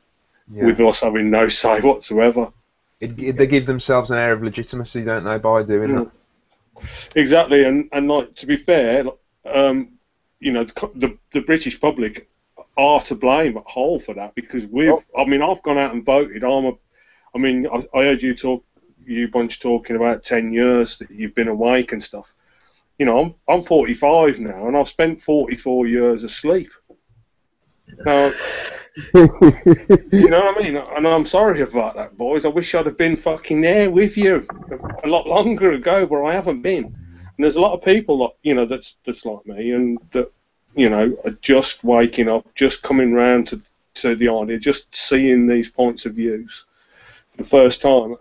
with us having no say whatsoever. They give themselves an air of legitimacy, don't they, by doing that? Exactly, and like, to be fair, the British public are to blame at whole for that, because I've gone out and voted. I heard you bunch talking about 10 years that you've been awake and stuff. I'm 45 now, and I've spent 44 years asleep. Now, you know what I mean? And I'm sorry about that, boys. I wish I'd have been fucking there with you a lot longer ago, but I haven't been. And there's a lot of people, that's like me, and that, are just waking up, just coming round to the idea, just seeing these points of views for the first time.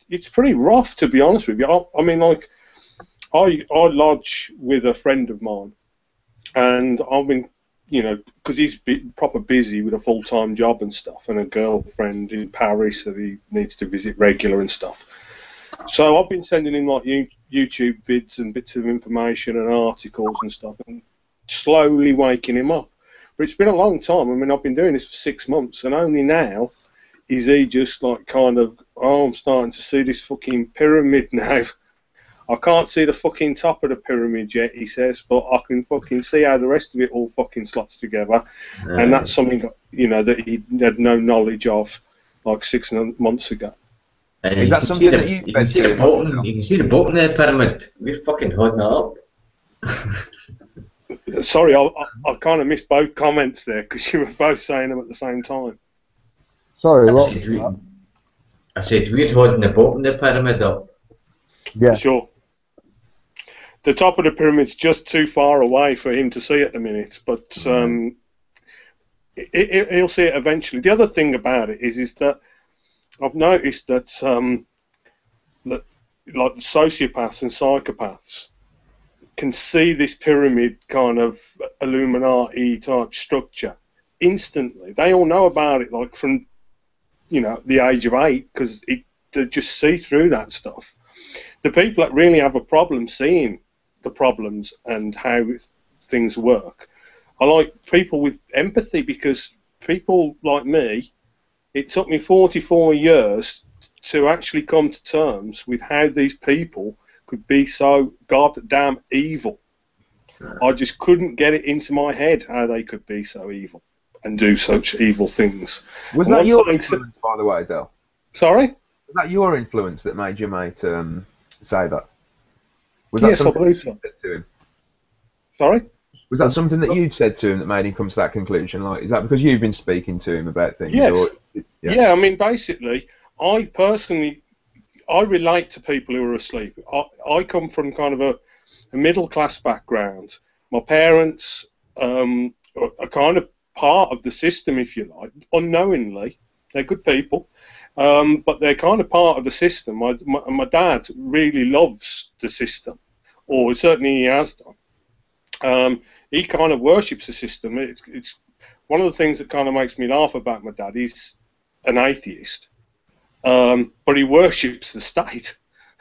It's pretty rough, to be honest with you. I mean, like, I lodge with a friend of mine, and I've been, because he's proper busy with a full-time job and stuff, and a girlfriend in Paris that he needs to visit regular and stuff. So I've been sending him like YouTube vids and bits of information and articles and stuff, and slowly waking him up. But it's been a long time. I mean, I've been doing this for 6 months, and only now is he just like kind of, I'm starting to see this fucking pyramid now. I can't see the fucking top of the pyramid yet, he says, but I can fucking see how the rest of it all fucking slots together. And that's something that, that he had no knowledge of like 6 months ago. And Is you that can something see that you you can see the bottom. You can see the bottom of the pyramid. We're fucking holding that up. Sorry, I kind of missed both comments there because you were both saying them at the same time. Sorry, I what? said we're holding the bottom of the pyramid up. Yeah. For sure. The top of the pyramid's just too far away for him to see at the minute, but he'll see it eventually. The other thing about it is that I've noticed that that like the sociopaths and psychopaths can see this pyramid kind of Illuminati type structure instantly. They all know about it, like from the age of 8, because they just see through that stuff. The people that really have a problem seeing the problems and how things work are like people with empathy, because people like me, it took me 44 years to actually come to terms with how these people could be so goddamn evil. I just couldn't get it into my head how they could be so evil and do such evil things. Was that your influence, by the way, Del? Sorry? Was that your influence that made your mate say that? Was Yes, that I believe so. you said to him? Sorry? Was that something that you'd said to him that made him come to that conclusion? Like, is that because you've been speaking to him about things? Yes. Or, Yeah, I mean, basically, I relate to people who are asleep. I come from kind of a middle-class background. My parents are kind of part of the system, if you like, unknowingly. They're good people, but they're kind of part of the system. My dad really loves the system, or certainly he has done. He kind of worships the system. It's one of the things that kind of makes me laugh about my dad. He's an atheist, but he worships the state.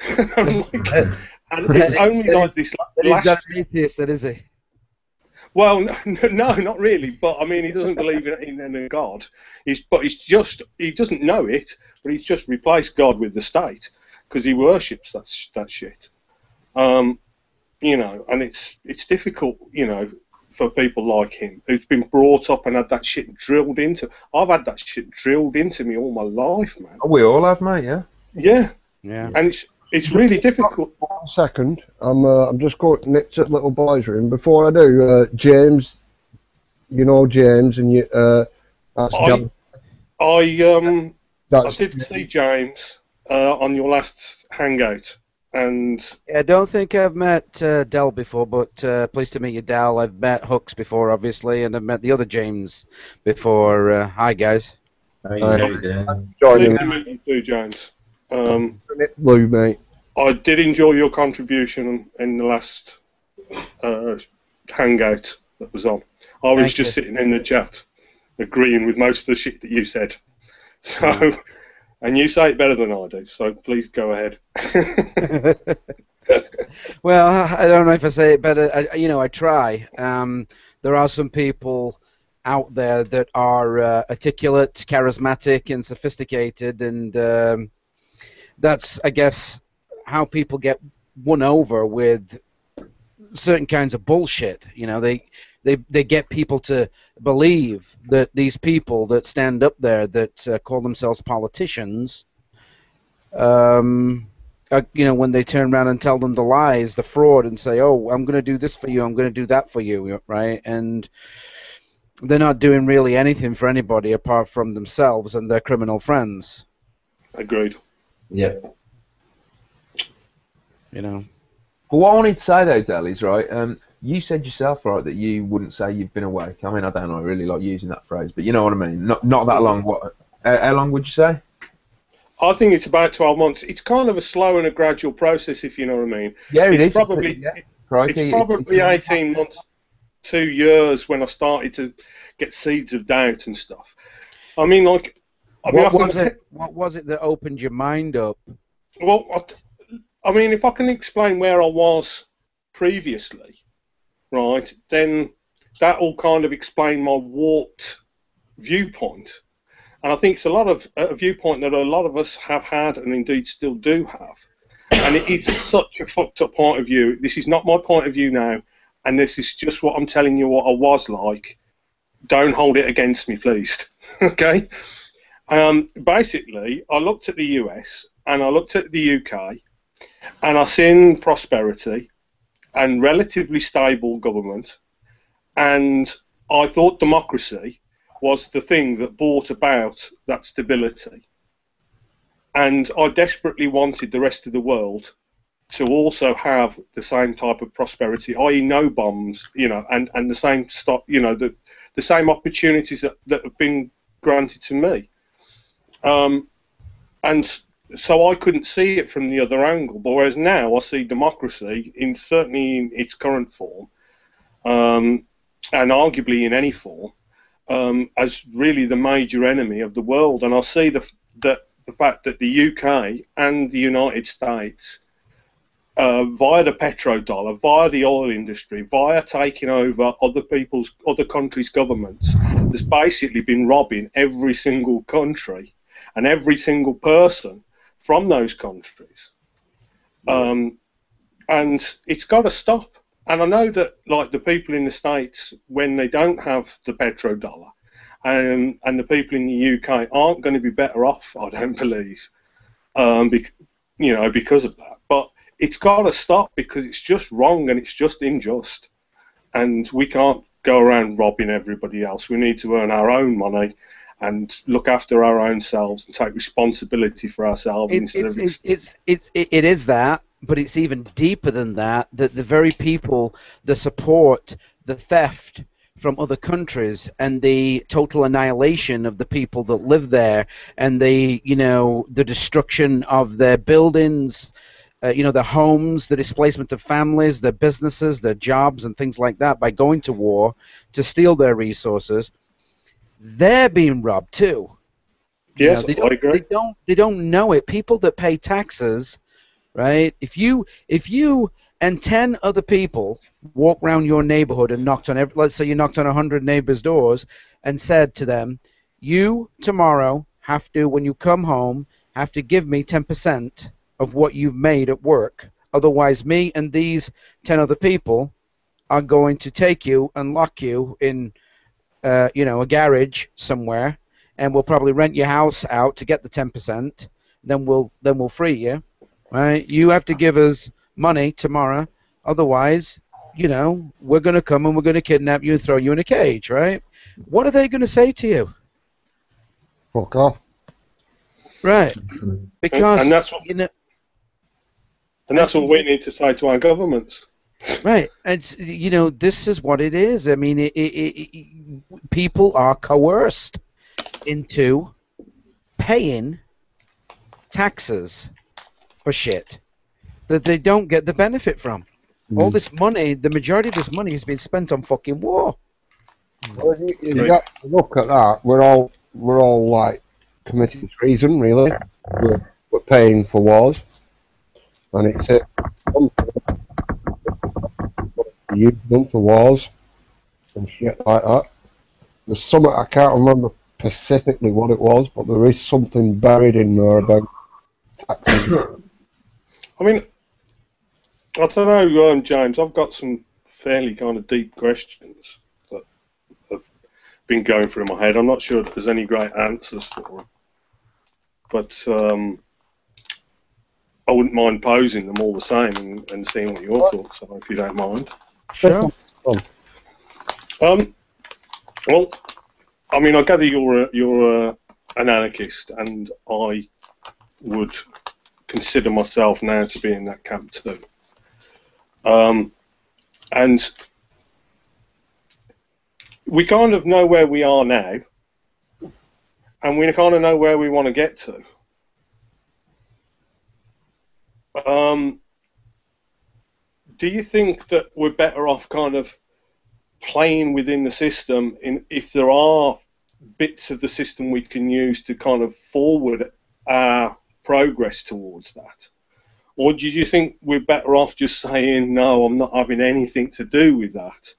And it's only like this He's not an atheist, then, is he? Well, no, not really. But I mean, he doesn't believe in a God. He doesn't know it, but he's just replaced God with the state because he worships that shit. And it's difficult, for people like him who's been brought up and had that shit drilled into. I've had that shit drilled into me all my life, man. Oh, we all have, mate. Yeah. Yeah. Yeah. And it's really difficult. 1 second. I'm just going to Nick's little boy's room. Before I do, James, James, and you. That's I did see James on your last hangout, and I don't think I've met Del before, but pleased to meet you, Del. I've met Hooks before, obviously, and I've met the other James before. Hi, guys. How you doing? Pleased to meet you too, James. Lou, mate. I did enjoy your contribution in the last hangout that was on. I was just sitting in the chat, agreeing with most of the shit that you said. So, and you say it better than I do. So please go ahead. Well, I don't know if I say it better. I try. There are some people out there that are articulate, charismatic, and sophisticated, and that's, I guess, how people get won over with certain kinds of bullshit. They get people to believe that these people that stand up there that call themselves politicians, when they turn around and tell them the lies, the fraud, and say, "Oh, I'm going to do this for you, I'm going to do that for you," right? And they're not doing really anything for anybody apart from themselves and their criminal friends. Agreed. Yep. But what I wanted to say though, Del, is right. You said yourself, right, that you wouldn't say you've been awake. I mean, I don't know, I really like using that phrase, but you know what I mean. Not that long. What? How long would you say? I think it's about 12 months. It's kind of a slow and a gradual process, if you know what I mean. Yeah, it's is. Probably, it's probably 18 months, 2 years when I started to get seeds of doubt and stuff. I mean, what was it that opened your mind up? Well, I mean, if I can explain where I was previously, right, then that will kind of explain my warped viewpoint. And I think it's a viewpoint that a lot of us have had and indeed still do have. And it is such a fucked up point of view. This is not my point of view now, and this is just what I'm telling you what I was like. Don't hold it against me, please. Okay? Basically, I looked at the US, and I looked at the UK, and I seen prosperity and relatively stable government, and I thought democracy was the thing that brought about that stability. And I desperately wanted the rest of the world to also have the same type of prosperity, i.e., no bombs, and the same the same opportunities that have been granted to me. And so I couldn't see it from the other angle. But whereas now I see democracy, certainly in its current form, and arguably in any form, as really the major enemy of the world. And I see the fact that the UK and the United States, via the petrodollar, via the oil industry, via taking over other countries' governments, has basically been robbing every single country and every single person from those countries. And it's got to stop. And I know that, like, the people in the States, when they don't have the petrodollar, and the people in the UK aren't going to be better off, I don't believe, because of that. But it's got to stop, because it's just wrong and it's just unjust. And we can't go around robbing everybody else. We need to earn our own money and look after our own selves and take responsibility for ourselves It is that, but it's even deeper than that. That the very people that support the theft from other countries and the total annihilation of the people that live there, and the destruction of their buildings, their homes, the displacement of families, their businesses, their jobs, and things like that by going to war to steal their resources. They're being robbed too. Yes, I agree. They don't know it. People that pay taxes, right? If you and 10 other people walk around your neighborhood and knocked on let's say you knocked on 100 neighbors' doors and said to them, you tomorrow have to, when you come home, have to give me 10% of what you've made at work. Otherwise, me and these 10 other people are going to take you and lock you in a garage somewhere, and we'll probably rent your house out to get the 10%. Then we'll free you, right? You have to give us money tomorrow, otherwise, we're going to come and we're going to kidnap you and throw you in a cage, right? What are they going to say to you? Fuck off. Right. Because and that's what that's what we need to say to our governments. Right. It's this is what it is. I mean, people are coerced into paying taxes for shit that they don't get the benefit from. All this money, the majority of this money has been spent on fucking war. Well, you got to look at that. We're all like committing treason, really. We're paying for wars, and it's use them for wars and shit like that. There's something, I can't remember specifically what it was, but there is something buried in there about taxes. I mean, I don't know, James, I've got some fairly kind of deep questions that have been going through my head. I'm not sure if there's any great answers for them, but I wouldn't mind posing them all the same and seeing what your thoughts are, if you don't mind. Sure. Well, I mean, I gather you're an anarchist, and I would consider myself now to be in that camp too. And we kind of know where we are now, and we kind of know where we want to get to. Do you think that we're better off kind of playing within the system if there are bits of the system we can use to kind of forward our progress towards that? Or do you think we're better off just saying, no, I'm not having anything to do with that,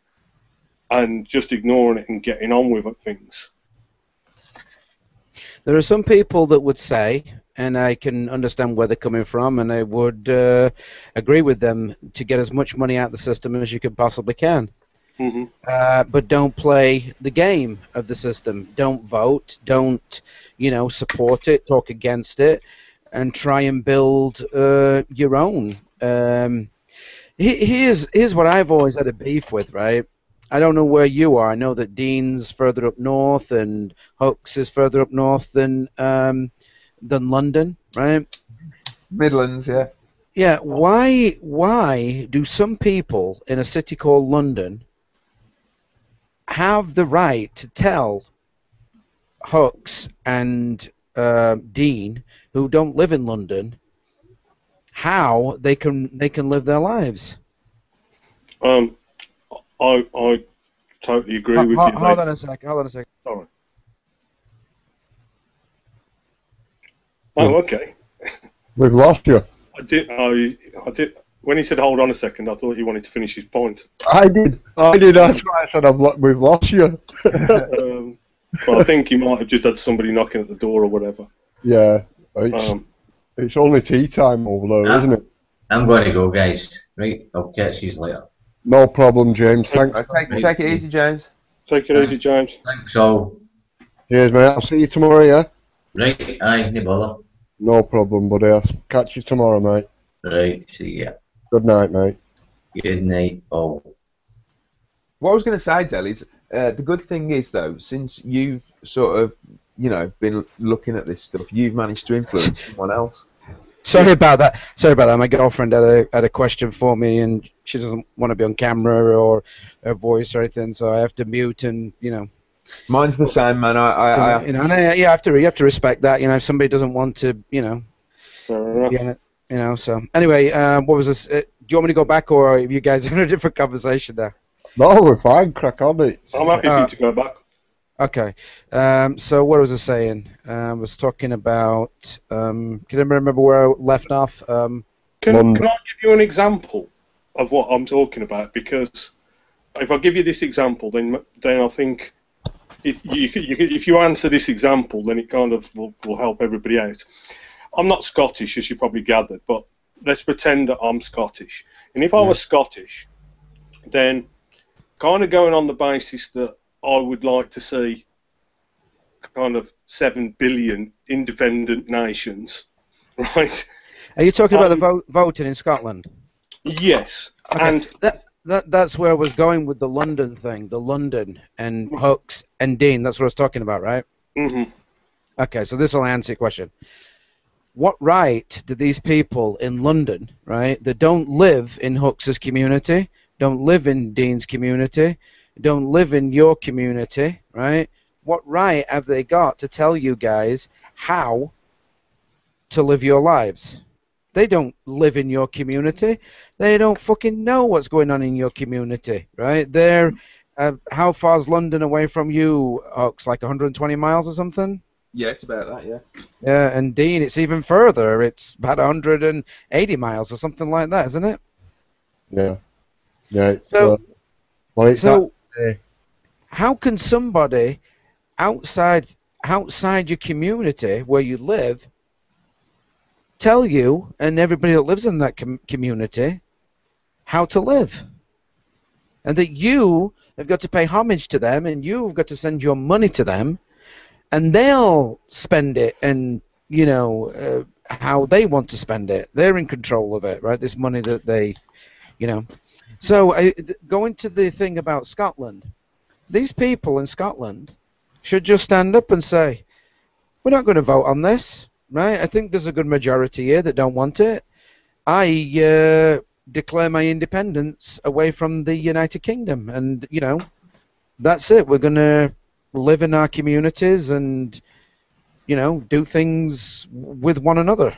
and just ignoring it and getting on with things? There are some people that would say, and I can understand where they're coming from, and I would agree with them, to get as much money out of the system as you could possibly can. Mm-hmm. But don't play the game of the system. Don't vote. Don't, support it. Talk against it. and try and build your own. Here's what I've always had a beef with, right? I don't know where you are. I know that Dean's further up north and Hooks is further up north than London, right? Midlands, yeah. Yeah. Why do some people in a city called London have the right to tell Hooks and Dean, who don't live in London, how they can live their lives? I totally agree with you. Hold on a sec. Hold on a sec. Sorry. Oh, okay. We've lost you. I did. When he said hold on a second, I thought he wanted to finish his point. I did. That's why I said we've lost you. Well, I think he might have just had somebody knocking at the door or whatever. Yeah. It's only tea time over there, isn't it? I'm going to go, guys. Right, I'll catch you later. No problem, James. Thanks. Take it easy, James. Take it easy, James. Thanks all. Cheers, mate. I'll see you tomorrow, yeah? Right, aye, no bother. No problem, buddy. I'll catch you tomorrow, mate. Right, see ya. Good night, mate. Good night, all. What I was going to say, Del, is the good thing is, though, since you've sort of, been looking at this stuff, you've managed to influence someone else. Sorry about that. My girlfriend had a question for me, and she doesn't want to be on camera or her voice or anything, so I have to mute and Mine's the same, man. You have to respect that. If somebody doesn't want to, be on it, So anyway, what was this? Do you want me to go back, or are you guys having a different conversation there? No, we're fine. Crack on, mate. I'm happy for you to go back. Okay. So what was I saying? I was talking about. Can I remember where I left off? Can I give you an example of what I'm talking about? Because if I give you this example, then I think if you answer this example, then it kind of will help everybody out. I'm not Scottish, as you probably gathered, but let's pretend that I'm Scottish. And if I was Scottish, then kind of going on the basis that I would like to see kind of 7 billion independent nations, right? Are you talking about the voting in Scotland? Yes. Okay. And that's where I was going with the London thing, the London and Hooks and Dean. That's what I was talking about, right? Mm-hmm. Okay, so this will answer your question. What right do these people in London, right, that don't live in Hooks's community, don't live in Dean's community, don't live in your community, right? What right have they got to tell you guys how to live your lives? They don't live in your community. They don't fucking know what's going on in your community, right? They're how far's London away from you, Hooks? Like 120 miles or something? Yeah, it's about that, yeah. Yeah, and Dean, it's even further. It's about 180 miles or something like that, isn't it? Yeah. Yeah. So how can somebody outside your community where you live tell you and everybody that lives in that community how to live? And that you have got to pay homage to them, and you've got to send your money to them, and they'll spend it and, how they want to spend it. They're in control of it, right? This money that they, So going to the thing about Scotland, these people in Scotland should just stand up and say, we're not going to vote on this, right? I think there's a good majority here that don't want it. I declare my independence away from the United Kingdom, and, that's it. We're going to live in our communities and, do things with one another.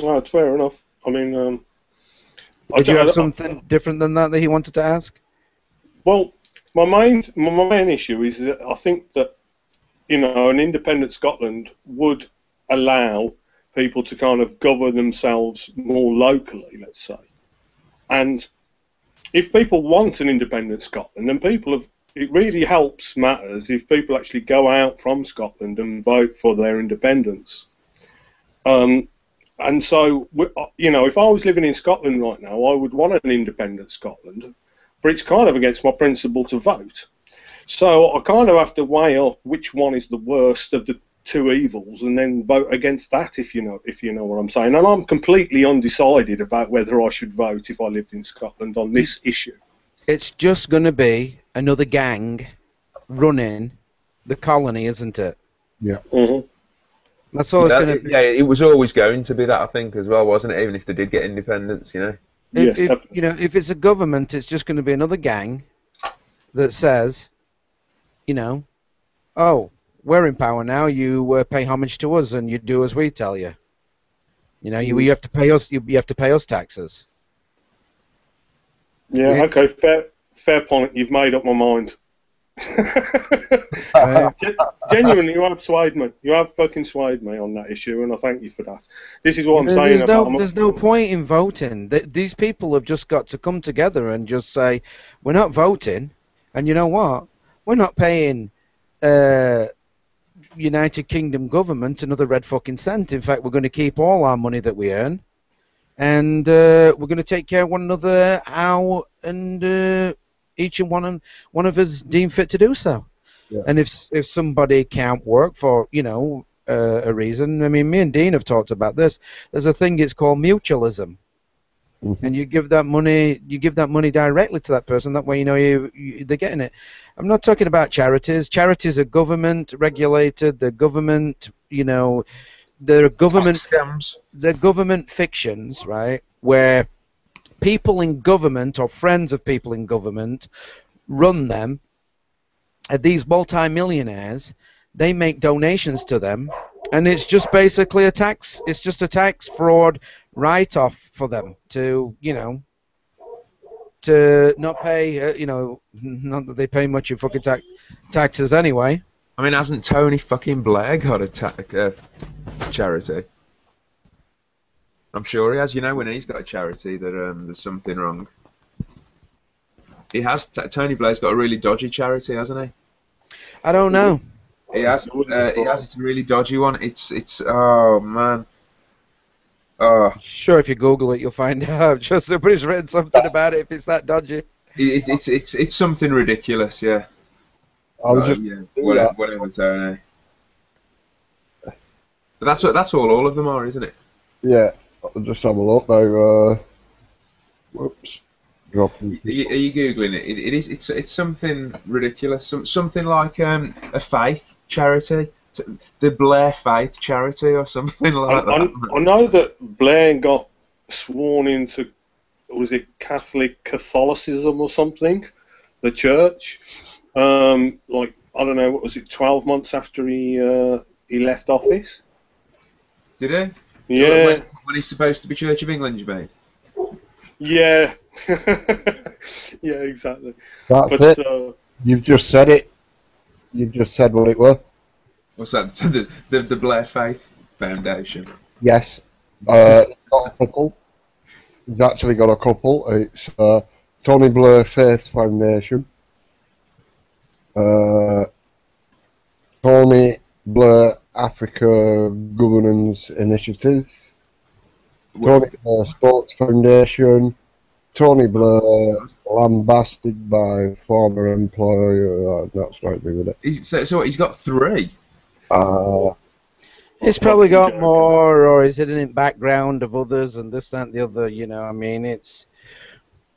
Well, it's fair enough. I mean, did you have something different than that he wanted to ask? Well, my main issue is that I think that an independent Scotland would allow people to kind of govern themselves more locally, let's say. And if people want an independent Scotland, then it really helps matters if people actually go out from Scotland and vote for their independence. And so, if I was living in Scotland right now, I would want an independent Scotland, but it's kind of against my principle to vote. So I kind of have to weigh up which one is the worst of the two evils and then vote against that, if you know what I'm saying. And I'm completely undecided about whether I should vote if I lived in Scotland on this issue. It's just going to be another gang running the colony, isn't it? Yeah. Mm-hmm. That's all it's going to be. Yeah, it was always going to be that, I think, as well, wasn't it? Even if they did get independence, you know. If it's a government, it's just going to be another gang that says, oh, we're in power now. You pay homage to us, and you do as we tell you. You have to pay us. You have to pay us taxes. Yeah. Okay. Fair point. You've made up my mind. Genuinely, you have swayed me. You have fucking swayed me on that issue, and I thank you for that. This is what I'm saying. There's no point in voting. These people have just got to come together and just say, we're not voting, and you know what? We're not paying United Kingdom government another red fucking cent. In fact, we're going to keep all our money that we earn, and we're going to take care of one another how and each and one of us deem fit to do so. Yeah. And if somebody can't work for a reason, I mean, me and Dean have talked about this. There's a thing, it's called mutualism, and you give that money directly to that person. That way, they're getting it. I'm not talking about charities. Charities are government regulated. They're government, they're government scams. They're government fictions, right? Where people in government or friends of people in government run them. These multi-millionaires, they make donations to them, and it's just basically a tax. It's just a tax fraud write-off for them to, to not pay. Not that they pay much in fucking taxes anyway. I mean, hasn't Tony fucking Blair got a charity? I'm sure he has. When he's got a charity that there's something wrong. He has. Tony Blair's got a really dodgy charity, hasn't he? I don't know. He has. He has. It's a really dodgy one. It's. Oh man. Oh. Sure, if you Google it, you'll find out. Just somebody's written something about it. If it's that dodgy. It's something ridiculous. Yeah. Whatever, Tony. But that's all of them are, isn't it? Yeah. I'll just have a look now. Whoops. Dropping. Are you googling it? It's something ridiculous. Something like a faith charity, the Blair Faith Charity or something like that. I know that Blair got sworn into, was it Catholicism or something? The church. Like I don't know, what was it? 12 months after he left office. Did he? Yeah. When he's supposed to be Church of England, you mean? Yeah. Yeah, exactly. That's it. You've just said it. You've just said what it was. What's that? The Blair Faith Foundation. Yes. Got a couple. He's actually got a couple. It's Tony Blair Faith Foundation. Tony Blair Africa Governance Initiative. Tony Blair Sports Foundation. Tony Blair lambasted by former employer. That's right with it. So he's got 3. He's probably got more, or is it in the background of others and this, that, and the other? I mean, it's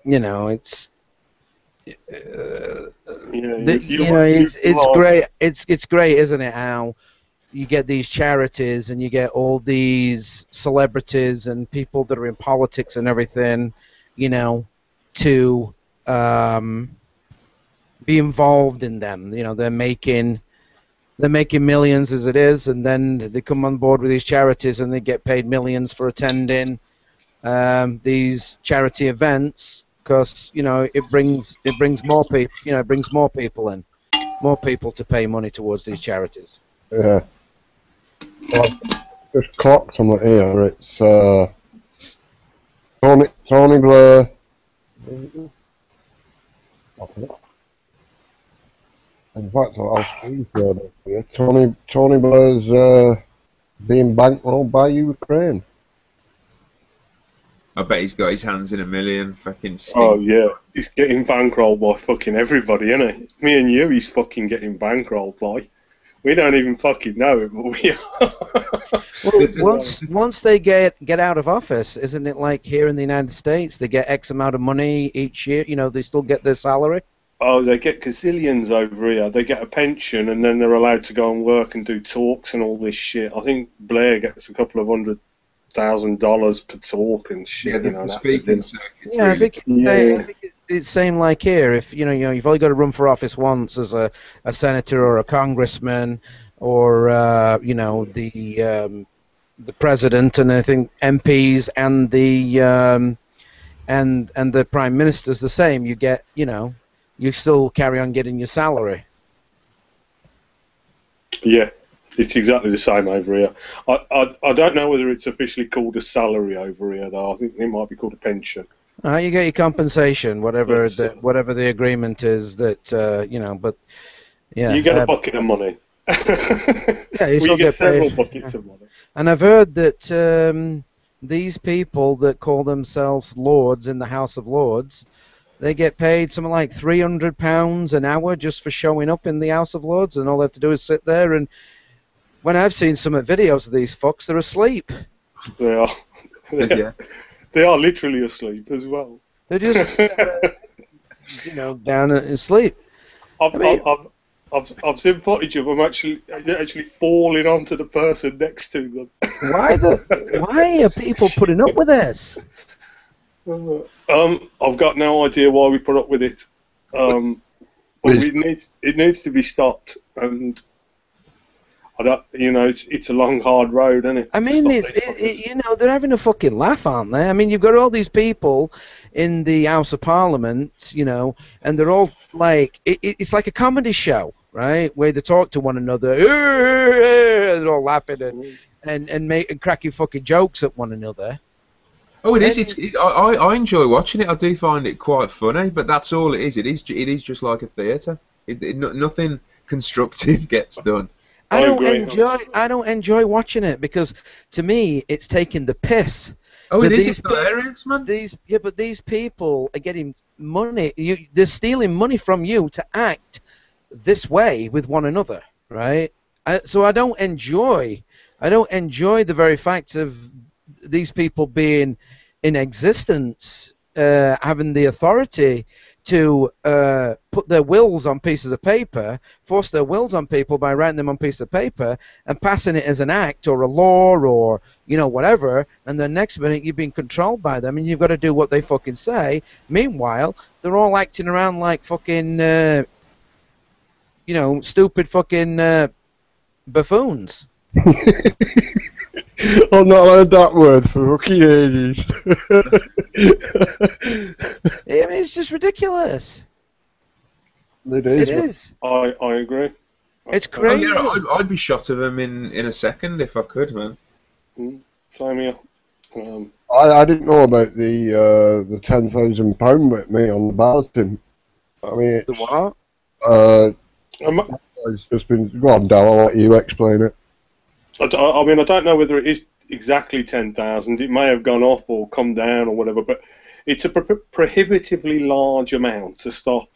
it's great. It's great, isn't it? How you get these charities and you get all these celebrities and people that are in politics and everything, to be involved in them. They're making millions as it is, and then they come on board with these charities and they get paid millions for attending these charity events because it brings more people. It brings more people in, more people to pay money towards these charities. Yeah. Well, just clocked something here. It's Tony Blair. In fact, I'll screenshot it for you. Tony Blair's being bankrolled by Ukraine. I bet he's got his hands in a million fucking Oh yeah, he's getting bankrolled by fucking everybody, isn't he? Me and you, he's fucking getting bankrolled by. We don't even fucking know it, but we are. Well, once they get out of office, isn't it like here in the United States, they get X amount of money each year? You know, they still get their salary. Oh, they get gazillions over here. They get a pension, and then they're allowed to go and work and do talks and all this shit. I think Blair gets a couple of $100,000 per talk and shit. Yeah, the, you know, the speaking circuit. Yeah, I think, I think it's same like here. If you've only got to run for office once as a senator or a congressman, or the president, and I think MPs and the and the prime minister's the same. You get, you still carry on getting your salary. Yeah, it's exactly the same over here. I don't know whether it's officially called a salary over here, though. I think it might be called a pension. You get your compensation, whatever the agreement is. That but yeah, you get a bucket of money. Yeah, you still get several paid. buckets of money. And I've heard that these people that call themselves lords in the House of Lords, they get paid something like £300 an hour just for showing up in the House of Lords, and all they have to do is sit there. And when I've seen some videos of these fucks, they're asleep. They are. Yeah. They are literally asleep as well. They're just, down asleep. I've seen footage of them actually falling onto the person next to them. Why are people putting up with this? I've got no idea why we put up with it. But it needs to be stopped, and I don't, it's a long, hard road, isn't it? I mean, they're having a fucking laugh, aren't they? I mean, you've got all these people in the House of Parliament, and they're all like, it's like a comedy show, right? Where they talk to one another, they're all laughing and cracking fucking jokes at one another. Oh, it is. I enjoy watching it. I do find it quite funny, but that's all it is. It is just like a theatre. Nothing constructive gets done. I don't enjoy watching it because, to me, it's taking the piss. Oh, it is. It's hilarious, man. But these people are getting money. They're stealing money from you to act this way with one another, right? So I don't enjoy the very fact of these people being in existence, having the authority to put their wills on pieces of paper, force their wills on people by writing them on pieces of paper and passing it as an act or a law or whatever, and the next minute you're being controlled by them and you've got to do what they fucking say. Meanwhile, they're all acting around like fucking stupid fucking buffoons. I've not heard that word for fucking ages. I mean, it's just ridiculous. It is. I agree. It's crazy. Oh, yeah, I'd be shot of them in a second if I could, man. Same here. I didn't know about the £10,000 with me on the balloting. I mean, the what? It's just been. Go on, Dal. I'll let you explain it. I mean, I don't know whether it is exactly 10,000. It may have gone up or come down or whatever, but it's a prohibitively large amount to stop,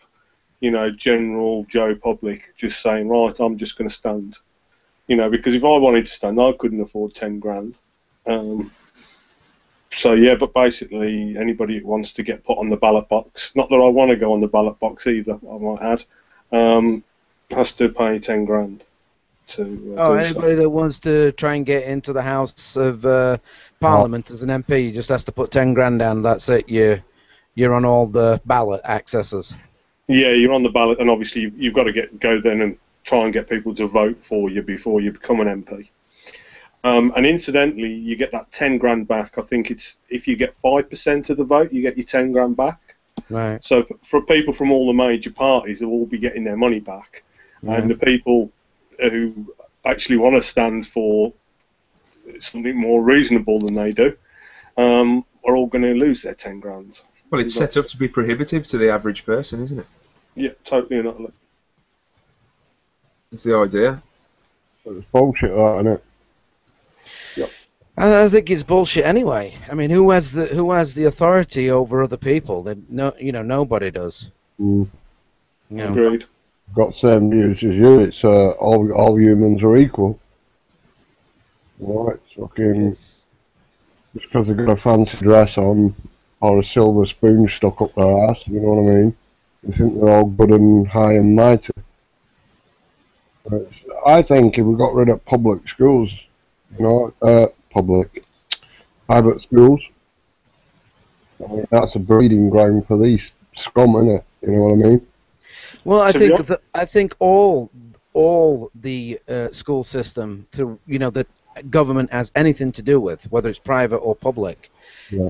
general Joe public just saying, right, I'm just going to stand. Because if I wanted to stand, I couldn't afford 10 grand. So yeah, but basically anybody who wants to get put on the ballot box, not that I want to go on the ballot box either, I might add, has to pay 10 grand. Anybody that wants to try and get into the House of Parliament as an MP just has to put 10 grand down. That's it. You're on all the ballot accesses. Yeah, you're on the ballot, and obviously you've got to go then and try and get people to vote for you before you become an MP. And incidentally, you get that 10 grand back. I think it's if you get 5% of the vote, you get your 10 grand back. Right. So for people from all the major parties, they'll all be getting their money back, and the people who actually want to stand for something more reasonable than they do are all going to lose their 10 grand. Well, it's set up to be prohibitive to the average person, isn't it? Yeah, totally and utterly. That's the idea. It's bullshit, that, isn't it? Yep. I think it's bullshit anyway. I mean, who has the authority over other people? Nobody does. Mm. Agreed. got the same views as you. It's all humans are equal. Right, fucking Yes. just because they've got a fancy dress on or a silver spoon stuck up their ass, you know what I mean? They think they're all good and high and mighty. But I think if we got rid of public schools, public private schools, I mean, that's a breeding ground for these scum, isn't it? You know what I mean? Well, To I think all the school system through that government has anything to do with, whether it's private or public. Yeah.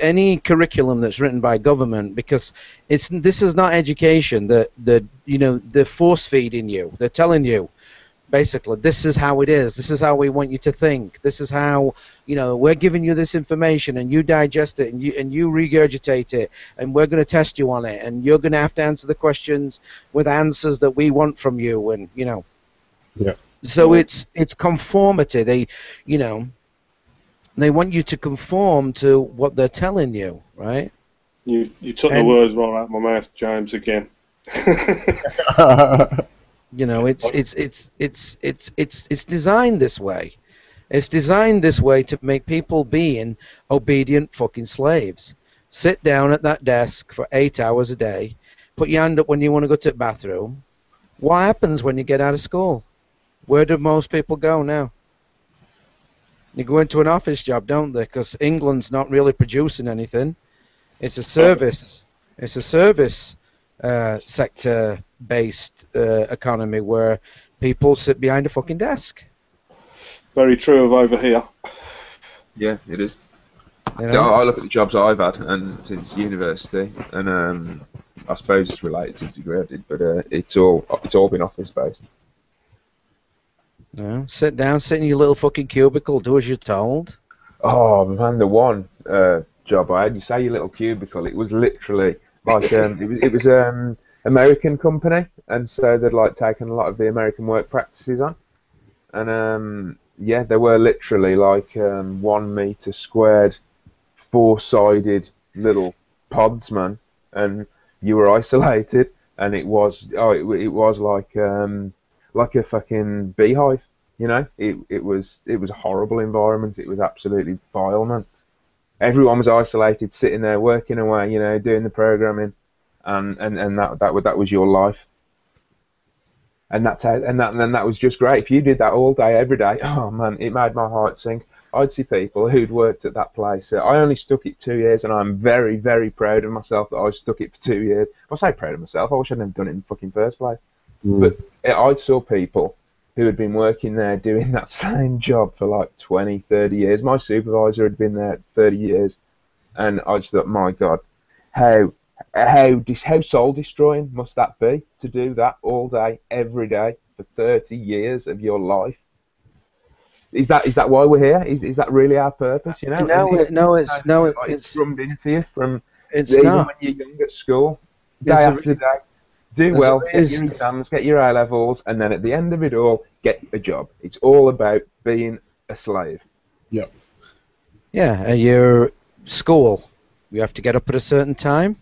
Any curriculum that's written by government, because this is not education. They're force feeding you. They're telling you, basically, this is how it is. This is how we want you to think. This is how, we're giving you this information, and you digest it, and you regurgitate it, and we're going to test you on it, and you're going to have to answer the questions with answers that we want from you, and Yeah. So it's conformity. They want you to conform to what they're telling you, right? You took the And- words right out of my mouth, James, again. It's designed this way. It's designed this way to make people being obedient fucking slaves. Sit down at that desk for 8 hours a day. Put your hand up when you want to go to the bathroom. What happens when you get out of school? Where do most people go now? They go into an office job, don't they? Because England's not really producing anything. It's a service. It's a service sector-based economy where people sit behind a fucking desk. Very true of over here. Yeah, it is. You know? I look at the jobs I've had and since university, and I suppose it's related to the degree I did, but it's all been office based. Yeah, sit down, sit in your little fucking cubicle, do as you're told. Oh man, the one job I had, you say your little cubicle, it was literally like it was American company, and so they'd like taken a lot of the American work practices on, and yeah, they were literally like 1 meter squared, four-sided little pods, man, and you were isolated, and it was like a fucking beehive, you know. It was a horrible environment. It was absolutely vile, man. Everyone was isolated, sitting there working away, you know, doing the programming, and that was your life. And that was just great. If you did that all day, every day, oh man, it made my heart sink. I'd see people who'd worked at that place. I only stuck it 2 years, and I'm very, very proud of myself that I stuck it for 2 years. I say proud of myself. I wish I'd never done it in the fucking first place. But I saw people who had been working there doing that same job for like 20, 30 years. My supervisor had been there 30 years, and I just thought, my God, how soul destroying must that be to do that all day, every day for 30 years of your life? Is that why we're here? Is that really our purpose? You know? It's drummed into you from even when you're young at school, day after day. Do well, get your exams, get your A-levels, and then at the end of it all, get a job. It's all about being a slave. Yeah. Yeah, your school, you have to get up at a certain time.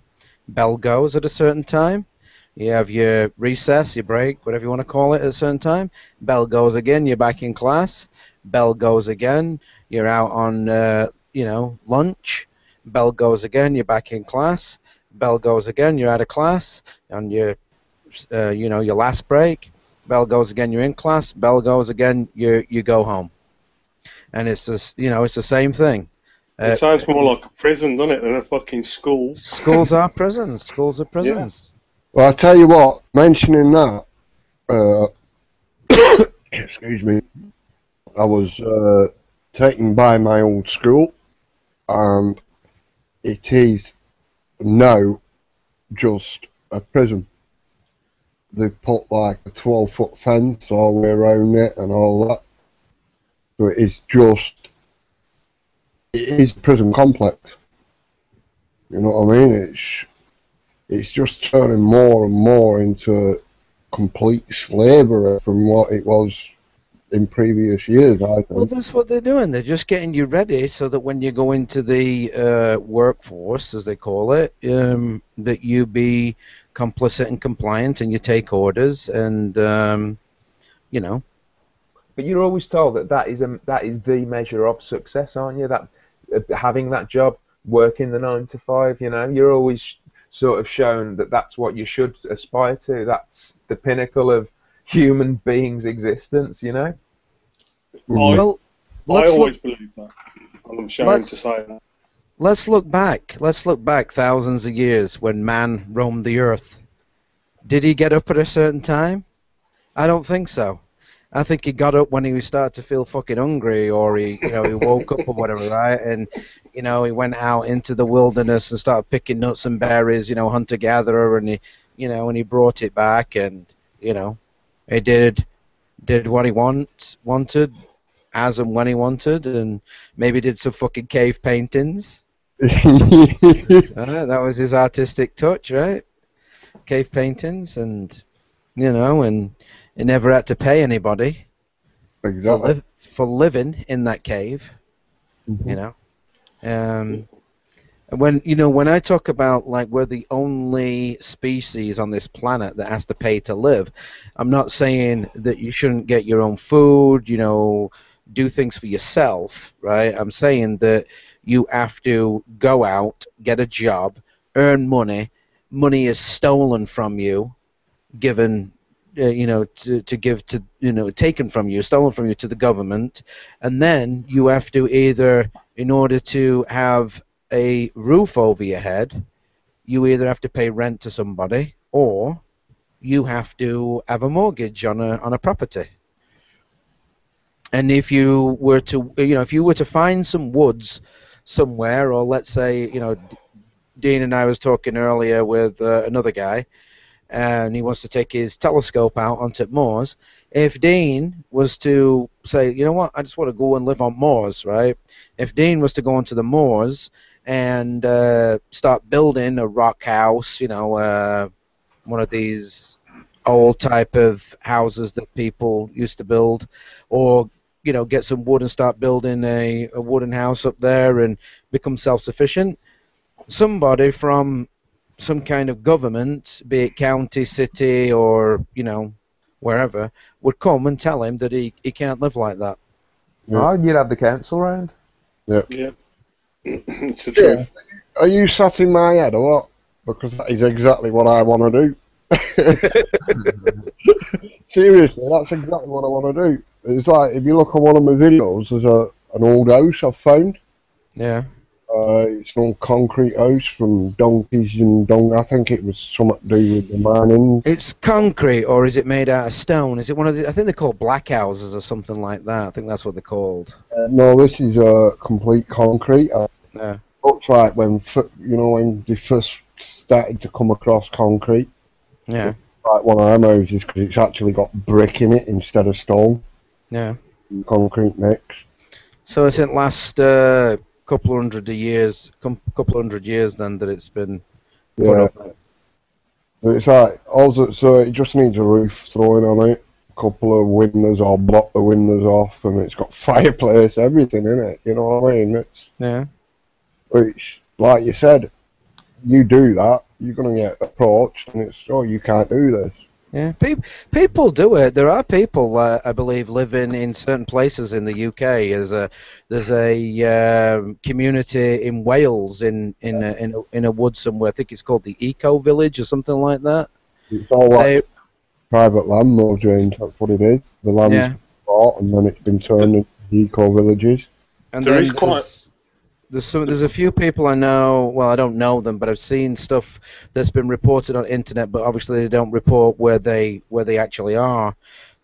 Bell goes at a certain time. You have your recess, your break, whatever you want to call it, at a certain time. Bell goes again, you're back in class. Bell goes again, you're out on, lunch. Bell goes again, you're back in class. Bell goes again, you're out of class on your, your last break. Bell goes again, you're in class. Bell goes again, you go home. And it's just, it's the same thing. It sounds more like a prison, doesn't it, than a fucking school? Schools are prisons. Schools are prisons. Well, I tell you what, mentioning that, excuse me, I was taken by my old school, and it is now just a prison. They've put like a 12-foot fence all the way around it and all that. So it is a prison complex. You know what I mean? It's just turning more and more into complete slavery from what it was in previous years, I think. Well, that's what they're doing. They're just getting you ready so that when you go into the workforce, as they call it, that you be complicit and compliant, and you take orders, and you know. But you're always told that is the measure of success, aren't you? That having that job, working the 9 to 5, you know, you're always sort of shown that that's what you should aspire to. That's the pinnacle of human beings' existence, you know. Well, I always believe that, and I'm ashamed to say that. Let's look back. Let's look back thousands of years when man roamed the earth. Did he get up at a certain time? I don't think so. I think he got up when he started to feel fucking hungry, or he woke up or whatever, right? And he went out into the wilderness and started picking nuts and berries, hunter gatherer, and he brought it back, and he did what he wanted, as and when he wanted, and maybe did some fucking cave paintings. That was his artistic touch, right? Cave paintings, and and he never had to pay anybody for living in that cave. And when I talk about like we're the only species on this planet that has to pay to live, I'm not saying that you shouldn't get your own food, do things for yourself, right? I'm saying that you have to go out, get a job, earn money. Money is stolen from you, given, to give to, taken from you, stolen from you to the government, and then you have to either, in order to have a roof over your head, you either have to pay rent to somebody, or you have to have a mortgage on a property. And if you were to find some woods somewhere, or let's say, Dean and I was talking earlier with another guy, and he wants to take his telescope out onto Mars. If Dean was to say, you know what, I just want to go and live on Mars, right? If Dean was to go onto the Mars and start building a rock house, one of these old type of houses that people used to build, or get some wood and start building a wooden house up there and become self-sufficient, somebody from some kind of government, be it county, city, or wherever, would come and tell him that he can't live like that. Oh, you'd have the council round. Yeah. It's the truth. Are you sat in my head or what? Because that is exactly what I want to do. Seriously, that's exactly what I want to do. It's like, if you look at one of my videos, there's an old house I've found. Yeah. It's an old concrete house from donkeys and I think it was something to do with the mining. It's concrete, or is it made out of stone? Is it one of the? I think they're called black houses or something like that. I think that's what they're called. No, this is complete concrete. Yeah. Looks like when they first started to come across concrete. Yeah. Like one of them houses, because it's actually got brick in it instead of stone. Yeah. Concrete mix. So it's in last couple of hundred years then that it's been put up. But it's like so it just needs a roof thrown on it, a couple of windows, or block the windows off, and it's got fireplace, everything in it. You know what I mean? Which, like you said, you do that, you're gonna get approached, and it's you can't do this. Yeah, people do it. There are people, I believe, living in certain places in the UK. There's a community in Wales in a wood somewhere. I think it's called the Eco Village or something like that. It's all like private land, though, James. That's what it is. The land's bought, and then it's been turned into eco villages. And there is quite. There's a few people I know, well, I don't know them, but I've seen stuff that's been reported on internet, but obviously they don't report where they actually are,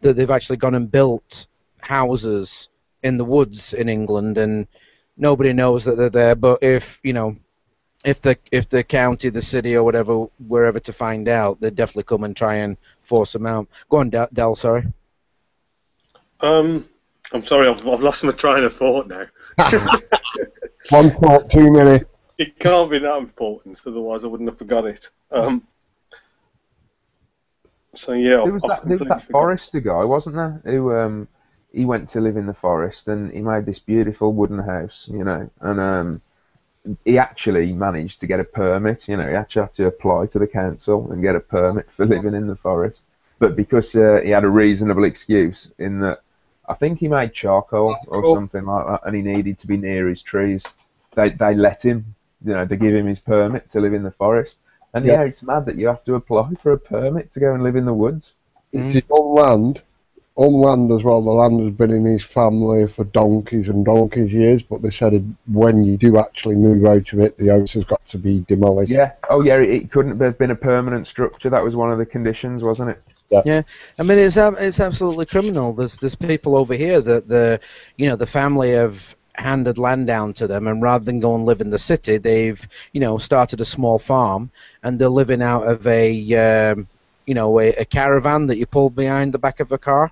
that they've actually gone and built houses in the woods in England, and nobody knows that they're there. But if the county, the city, or whatever, wherever to find out, they'd definitely come and try and force them out. Go on, Del, sorry. I'm sorry, I've lost my train of thought now. One thought too many. It can't be that important, otherwise I wouldn't have forgot it. So yeah, there was that forester guy, wasn't there? Who he went to live in the forest, and he made this beautiful wooden house, and he actually managed to get a permit. You know, he actually had to apply to the council and get a permit for living in the forest. But because he had a reasonable excuse in that, I think he made charcoal or something like that, and he needed to be near his trees. They let him, you know, they give him his permit to live in the forest. And yeah, it's mad that you have to apply for a permit to go and live in the woods. It's on land as well. The land has been in his family for donkeys and donkeys years, but they said when you do actually move out of it, the house has got to be demolished. Yeah. Oh, yeah. It couldn't have been a permanent structure. That was one of the conditions, wasn't it? Yeah. I mean, it's absolutely criminal. There's people over here that the family have handed land down to them, and rather than go and live in the city, they've started a small farm, and they're living out of a caravan that you pull behind the back of a car.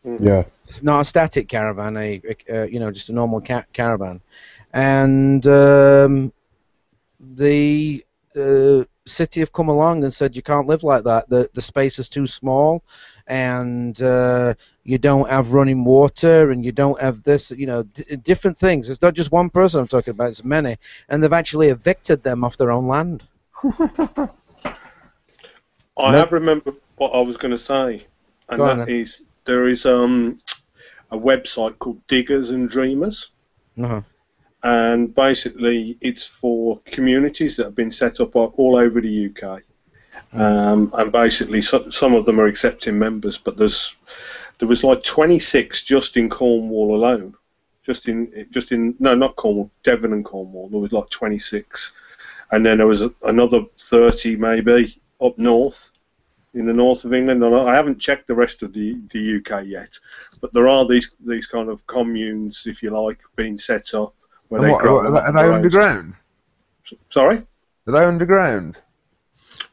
Yeah. Not a static caravan, just a normal caravan. And the city have come along and said you can't live like that. The space is too small, and you don't have running water, and you don't have this, different things. It's not just one person I'm talking about, it's many. And they've actually evicted them off their own land. I have remembered what I was going to say, and is there is a website called Diggers and Dreamers, and basically it's for communities that have been set up all over the UK, and basically some of them are accepting members, but there was like 26 just in Cornwall alone, not Cornwall, Devon and Cornwall. There was like 26, and then there was another 30 maybe up north. In the north of England, and I haven't checked the rest of the UK yet, but there are these kind of communes, if you like, being set up. Where are they underground? Sorry? Are they underground?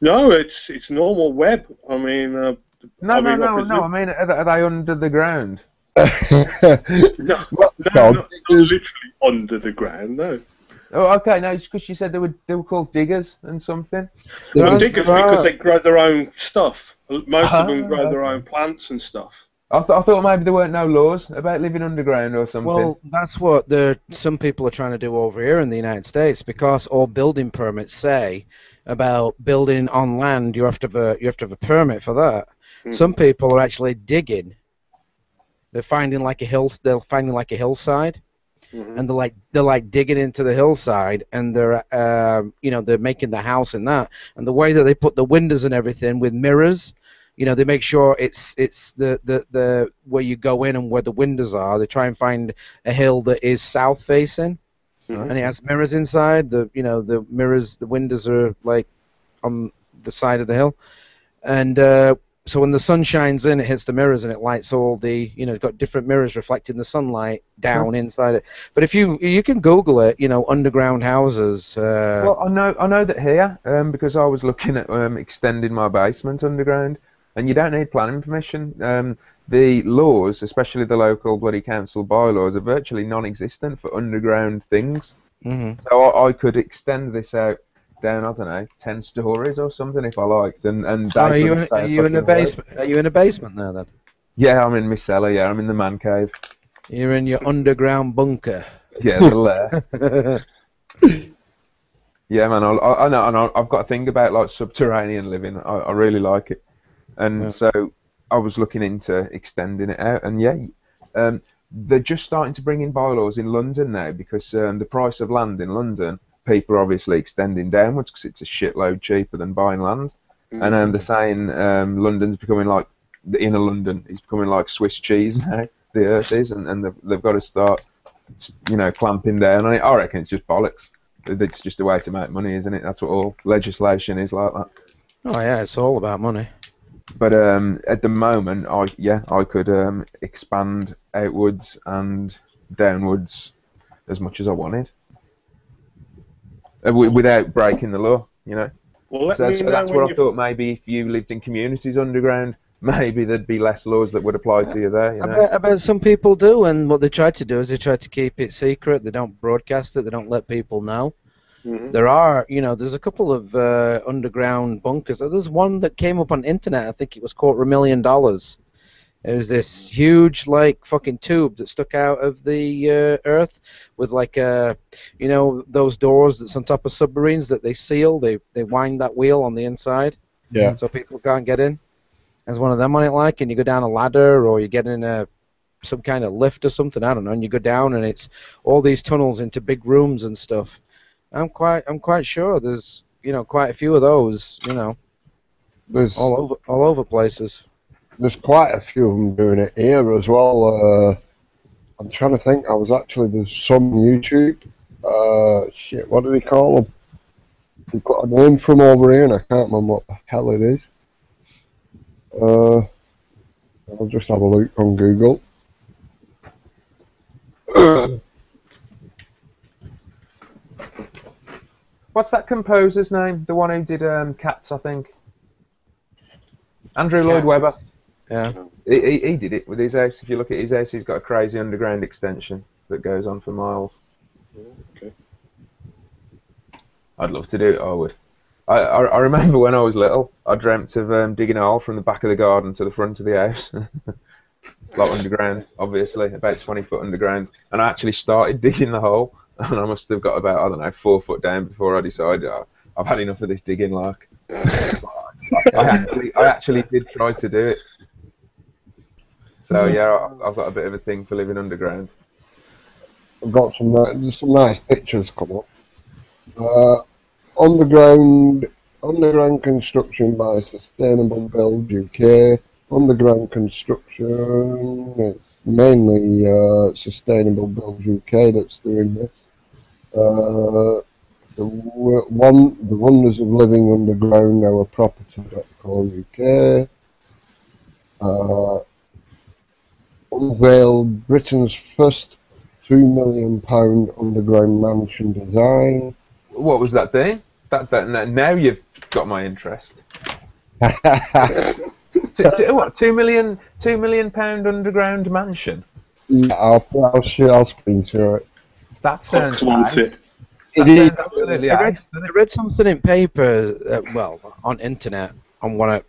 No, it's normal web. I mean, no. I mean, are they under the ground? No, not literally under the ground. No. Oh, okay. No, it's because you said they were called diggers and something. Well, diggers because they grow their own stuff. Most of them grow their own plants and stuff. I thought maybe there weren't no laws about living underground or something. Well, that's what some people are trying to do over here in the United States, because all building permits say about building on land. You have to have a permit for that. Some people are actually digging. They're finding like a hillside. And they're like digging into the hillside, and they're they're making the house in that. And the way that they put the windows and everything with mirrors, they make sure it's the where you go in and where the windows are. They try and find a hill that is south facing, and it has mirrors inside. The mirrors, the windows are like on the side of the hill, and so when the sun shines in, it hits the mirrors and it lights all the, it's got different mirrors reflecting the sunlight down inside it. But if you can Google it, underground houses. Well, I know that here, because I was looking at extending my basement underground, and you don't need planning permission. The laws, especially the local bloody council bylaws, are virtually non-existent for underground things. So I could extend this out down, I don't know, 10 stories or something if I liked, and are you in a basement? Are you in a basement now then? Yeah, I'm in my cellar. Yeah, I'm in the man cave. You're in your underground bunker. Yeah, the lair. Yeah, man, I know. I've got a thing about like subterranean living. I really like it, and so I was looking into extending it out, and they're just starting to bring in bylaws in London now because the price of land in London. People are obviously extending downwards because it's a shitload cheaper than buying land. And they're saying London's becoming like, the inner London is becoming like Swiss cheese now, the earth is, and they've got to start, clamping down on it. I reckon it's just bollocks. It's just a way to make money, isn't it? That's what all legislation is like that. Oh yeah, it's all about money. But at the moment, I could expand outwards and downwards as much as I wanted. Without breaking the law, Well, so that's what I thought. Maybe if you lived in communities underground, maybe there'd be less laws that would apply to you there. I bet some people do, and what they try to do is they try to keep it secret. They don't broadcast it. They don't let people know. There are, there's a couple of underground bunkers. There's one that came up on the internet. I think it was $250,000. It was this huge, like, fucking tube that stuck out of the earth with, like, you know, those doors that's on top of submarines that they seal. They wind that wheel on the inside, Yeah. so people can't get in. There's one of them on it, like, and you go down a ladder or you get in some kind of lift or something. I don't know. And you go down, and it's all these tunnels into big rooms and stuff. I'm quite sure there's, you know, quite a few of those, you know, There's all over places. there's quite a few of them doing it here as well. I'm trying to think. There's some on YouTube. Shit, what do they call them? They've got a name from over here, and I can't remember what the hell it is. I'll just have a look on Google. What's that composer's name? The one who did Cats, I think. Andrew Lloyd Webber. Yeah. He did it with his house. If you look at his house, he's got a crazy underground extension that goes on for miles. Okay. I'd love to do it. I would. I remember when I was little, I dreamt of digging a hole from the back of the garden to the front of the house. Like underground, obviously, about 20 foot underground. And I actually started digging the hole, and I must have got about, I don't know, 4 foot down before I decided, I've had enough of this digging, like. I actually did try to do it. So yeah, I've got a bit of a thing for living underground. I've got some nice pictures come up. Underground construction by Sustainable Build UK. Underground construction. It's mainly Sustainable Build UK that's doing this. The Wonders of Living Underground, our property.co.uk. Unveiled Britain's first £2 million underground mansion design. What was that thing? Now you've got my interest. What? £2 million underground mansion? Yeah, I'll screen share it. That sounds Fox wants it. Absolutely. I read something in paper, on internet, on one of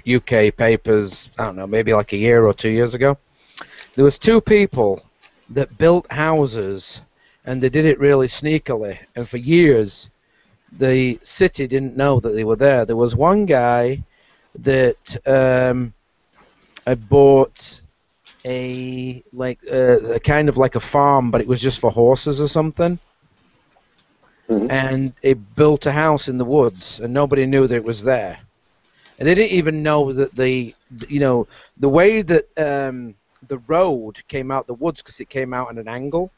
UK papers, I don't know, maybe like a year or 2 years ago. There was two people that built houses, and they did it really sneakily, and for years the city didn't know that they were there. There was one guy that had bought a kind of like a farm, but it was just for horses or something. Mm-hmm. And it built a house in the woods, and nobody knew that it was there. And they didn't even know that the way that the road came out the woods, because it came out at an angle.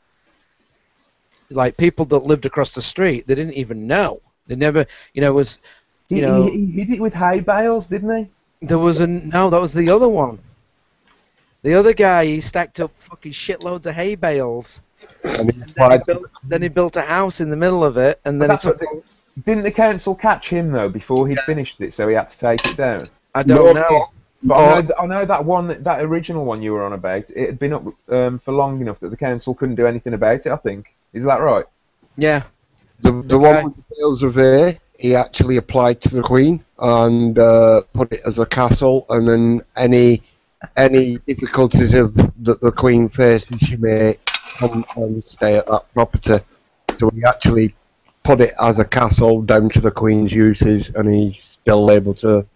Like people that lived across the street, they didn't even know. They never, it was, He hid it with hay bales, didn't he? There was that was the other one. The other guy, he stacked up fucking shitloads of hay bales. And then he built a house in the middle of it, and then didn't the council catch him though before he'd finished it, so he had to take it down? I don't know. But I know that original one you were on about. It had been up for long enough that the council couldn't do anything about it. I think, is that right? Yeah. The one with the Bales of Ayr, he actually applied to the Queen and put it as a castle, and then any difficulties that the Queen faces, she may come and stay at that property. So he actually put it as a castle down to the Queen's uses, and he's still able to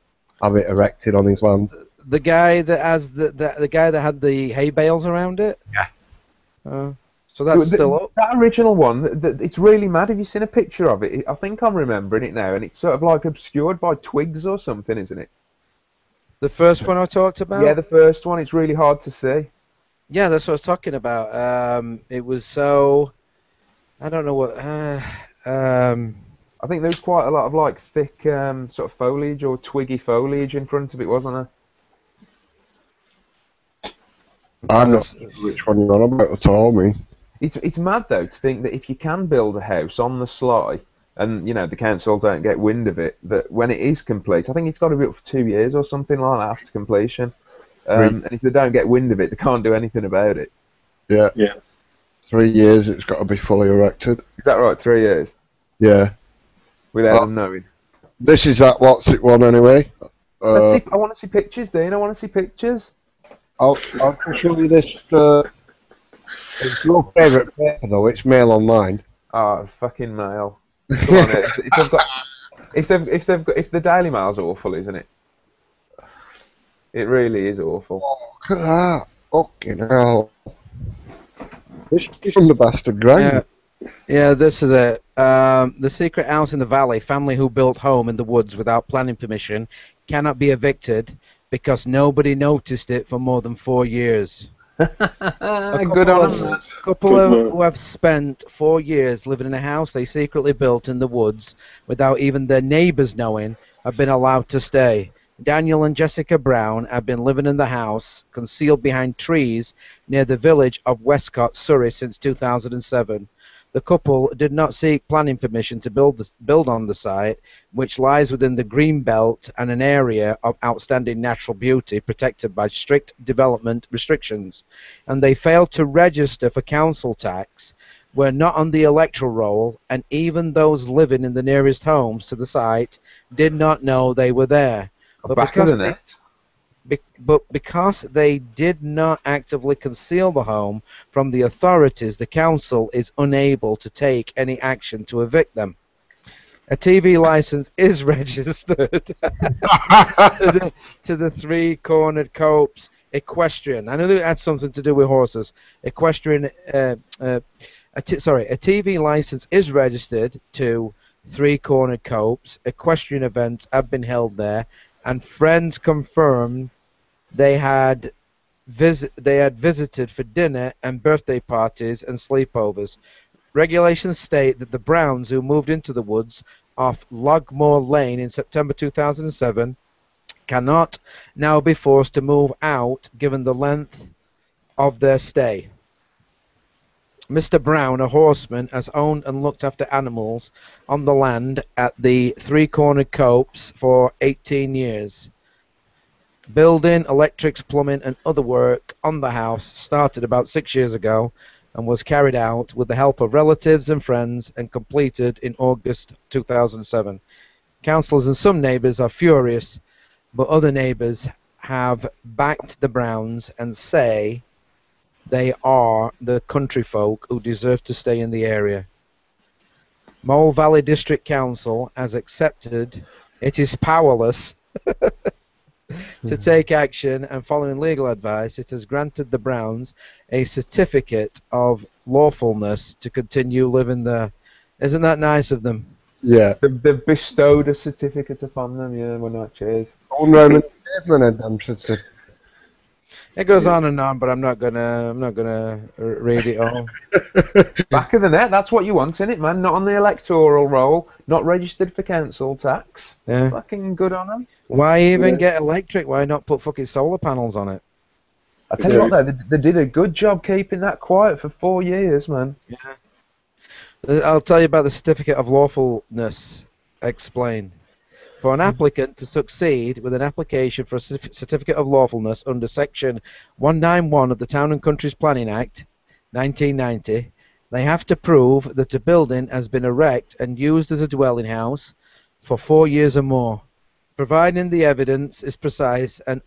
have it erected on his land. The guy that has the guy that had the hay bales around it. Yeah. So that's still up. That original one, it's really mad. Have you seen a picture of it? I think I'm remembering it now, and it's sort of like obscured by twigs or something, isn't it? The first one I talked about? Yeah, the first one. It's really hard to see. Yeah, that's what I was talking about. It was so... I don't know what... I think there was quite a lot of like thick sort of foliage or twiggy foliage in front of it, wasn't there? I'm not sure which one you're on about at all, me. It's mad though to think that if you can build a house on the sly, and the council don't get wind of it, that when it is complete, I think it's got to be up for 2 years or something like that after completion. And if they don't get wind of it, they can't do anything about it. Yeah. 3 years, it's got to be fully erected. Is that right? 3 years? Yeah. Without them knowing. This is that what's it one anyway. I want to see pictures, Dean. I want to see pictures. I'll show you this. It's your favourite paper though. It's Mail Online. Oh, fucking Mail. Come on, if they've got, if the Daily Mail's awful, isn't it? It really is awful. Look at that. Fucking hell. This is from the bastard grind. Yeah, this is it. The secret house in the valley, family who built home in the woods without planning permission, cannot be evicted because nobody noticed it for more than 4 years. Good on them. A couple who have spent 4 years living in a house they secretly built in the woods without even their neighbours knowing have been allowed to stay. Daniel and Jessica Brown have been living in the house, concealed behind trees near the village of Westcott, Surrey, since 2007. The couple did not seek planning permission to build on the site, which lies within the green belt and an area of outstanding natural beauty protected by strict development restrictions. And they failed to register for council tax, were not on the electoral roll, and even those living in the nearest homes to the site did not know they were there. But because they did not actively conceal the home from the authorities, the council is unable to take any action to evict them. A TV license is registered to the three-cornered copse equestrian. I know that had something to do with horses. Equestrian. A TV license is registered to three-cornered copse. Equestrian events have been held there, and friends confirmed they had visited for dinner and birthday parties and sleepovers. Regulations state that the Browns, who moved into the woods off Logmore Lane in September 2007, cannot now be forced to move out given the length of their stay. Mr. Brown, a horseman, has owned and looked after animals on the land at the three-cornered copse for 18 years. Building, electrics, plumbing, and other work on the house started about 6 years ago and was carried out with the help of relatives and friends and completed in August 2007. Councillors and some neighbours are furious, but other neighbours have backed the Browns and say they are the country folk who deserve to stay in the area. Mole Valley District Council has accepted it is powerless to take action, and following legal advice, it has granted the Browns a certificate of lawfulness to continue living there. Isn't that nice of them? Yeah. They've bestowed a certificate upon them, yeah, we're not cheers. It goes on and on, but I'm not gonna read it all. Back of the net, that's what you want, innit, man? Not on the electoral roll, not registered for council tax. Yeah. Fucking good on them. Why even get electric? Why not put fucking solar panels on it? I tell you what, though, they did a good job keeping that quiet for 4 years, man. Yeah. I'll tell you about the certificate of lawfulness. Explain. For an applicant to succeed with an application for a certificate of lawfulness under Section 191 of the Town and Countries Planning Act, 1990, they have to prove that a building has been erected and used as a dwelling house for 4 years or more, providing the evidence is precise and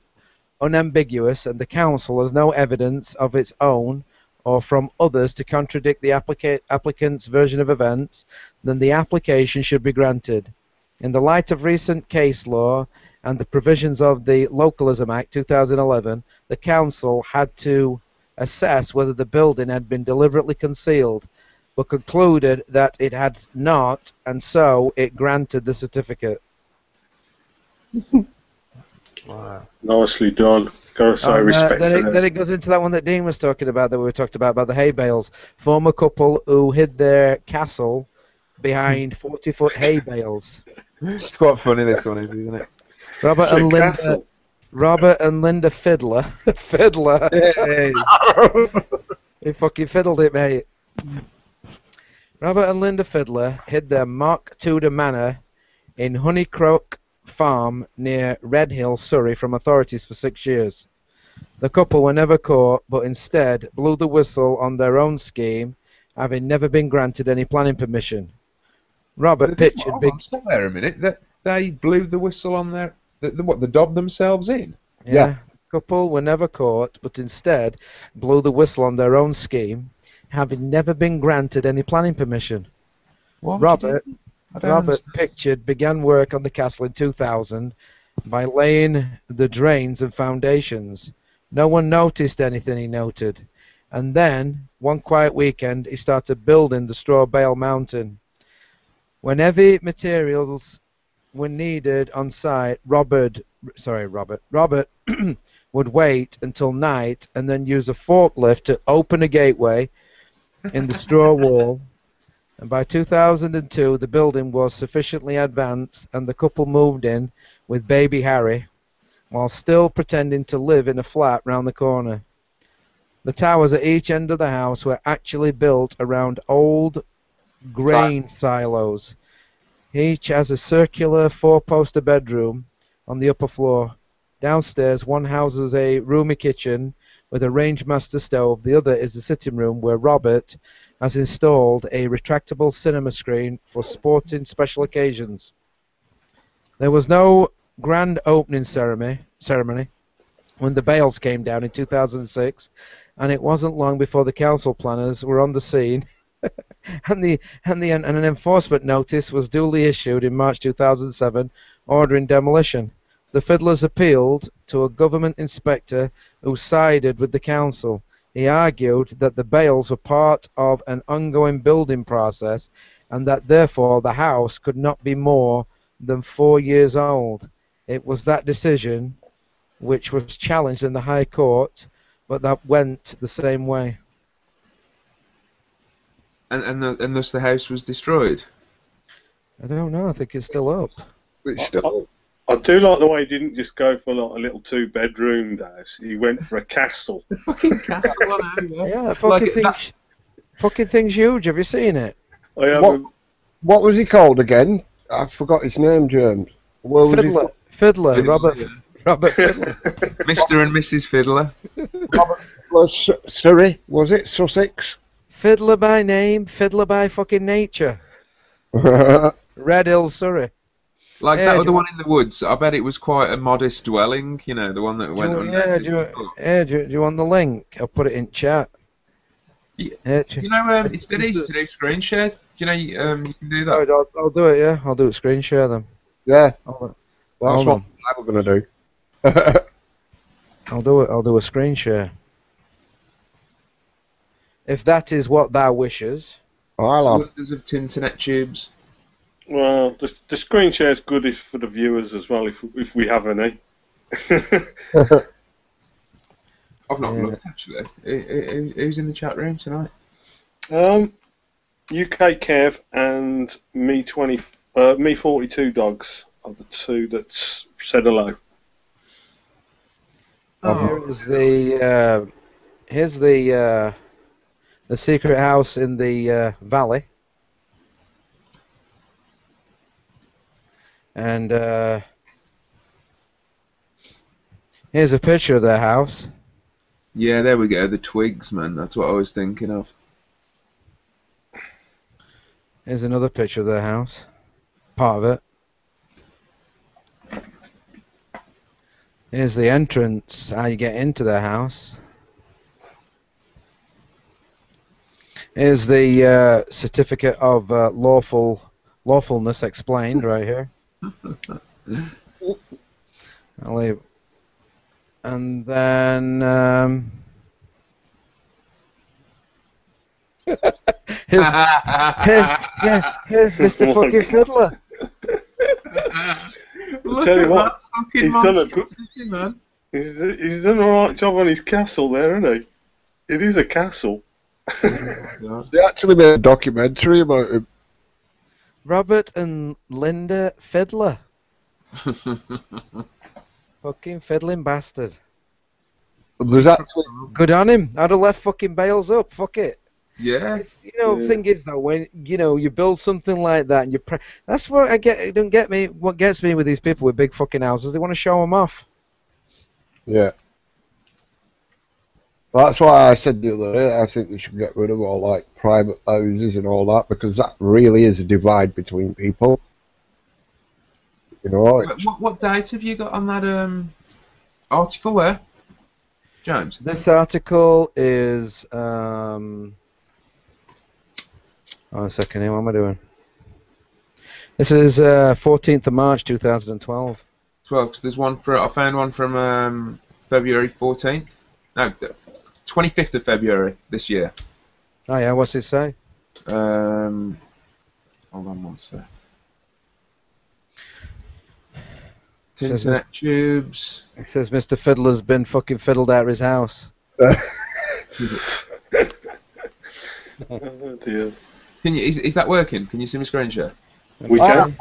unambiguous and the council has no evidence of its own or from others to contradict the applicant's version of events, then the application should be granted. In the light of recent case law and the provisions of the Localism Act 2011, the council had to assess whether the building had been deliberately concealed, but concluded that it had not, and so it granted the certificate. Wow. Nicely done. Gotta say, respect to them. Then it goes into that one that Dean was talking about, that we talked about the hay bales. Former couple who hid their castle behind 40-foot hay bales. It's quite funny, this one, isn't it? Robert and Linda Fiddler. Fiddler. Hey. He fucking fiddled it, mate. Robert and Linda Fiddler hid their mock Tudor manor in Honeycrook Farm near Redhill, Surrey, from authorities for 6 years. The couple were never caught, but instead blew the whistle on their own scheme, having never been granted any planning permission. Robert pictured big. Stop there a minute. They blew the whistle on their. They dobbed themselves in. Yeah. couple were never caught, but instead blew the whistle on their own scheme, having never been granted any planning permission. Why would you do Robert, that? I don't Robert understand. Pictured began work on the castle in 2000 by laying the drains and foundations. No one noticed anything, he noted. And then, one quiet weekend, he started building the straw bale mountain. When heavy materials were needed on site, Robert would wait until night and then use a forklift to open a gateway in the straw wall. And by 2002, the building was sufficiently advanced and the couple moved in with baby Harry, while still pretending to live in a flat round the corner. The towers at each end of the house were actually built around old grain silos. Each has a circular four-poster bedroom on the upper floor. Downstairs, one houses a roomy kitchen with a range master stove. The other is the sitting room where Robert has installed a retractable cinema screen for sporting special occasions. There was no grand opening ceremony when the bales came down in 2006, and it wasn't long before the council planners were on the scene and an enforcement notice was duly issued in March 2007 ordering demolition. The fiddlers appealed to a government inspector who sided with the council. He argued that the bales were part of an ongoing building process and that therefore the house could not be more than 4 years old. It was that decision which was challenged in the High Court, but that went the same way. And thus the house was destroyed? I don't know, I think it's still up. I do like the way he didn't just go for like a little two-bedroom house. He went for a castle. Fucking castle, I know. Yeah, fucking thing's huge. Have you seen it? I haven't. What was he called again? I forgot his name, James. Where was he Fiddler, Robert Fiddler. Mr. and Mrs. Fiddler. Robert Surrey, was it? Sussex? Fiddler by name, fiddler by fucking nature. Red Hills, Surrey. Like that other one in the woods, I bet it was quite a modest dwelling, you know, the one that went on. Do you want the link? I'll put it in chat. Yeah. You know, it's dead easy to do screen share. You know, you can do that. Right, I'll do it, yeah. I'll do it screen share them. Yeah. Well, that's what I was going to do. I'll do a screen share. If that is what thou wishes. Wonders of Tinternet tubes. Well, the screen share is good for the viewers as well, if we have any. I've not looked actually. Who's in the chat room tonight? UK Kev and me 42 dogs are the two that's said hello. Here's the secret house in the valley. And here's a picture of their house. Yeah, there we go. The twigs, man. That's what I was thinking of. Here's another picture of their house. Part of it. Here's the entrance, how you get into their house. Here's the certificate of lawfulness explained right here. I'll leave. And then here's Mr. fucking Fiddler. I tell you what, he's done a good, man. He's done a right job on his castle there, hasn't he? It is a castle. They actually made a documentary about him. Robert and Linda Fiddler. Fucking fiddling bastard. There's actually good on him. I'd have left fucking bales up. Fuck it. Yeah. Thing is though, when you build something like that and that's what I get. Don't get me. What gets me with these people with big fucking houses, they want to show them off. Yeah. That's why I said the other day, I think we should get rid of all like private houses and all that, because that really is a divide between people. You know. What date have you got on that article there? James? This article is. Oh, a second here. What am I doing? This is 14th of March 2012. 12, because there's one for I found one from February 14th. No, 25th of February this year. Oh yeah, what's it say? Hold on one sec. Internet tubes. It says Mr. Fiddler's been fucking fiddled out of his house. Oh dear. Can you? Is that working? Can you see my screen share? We can.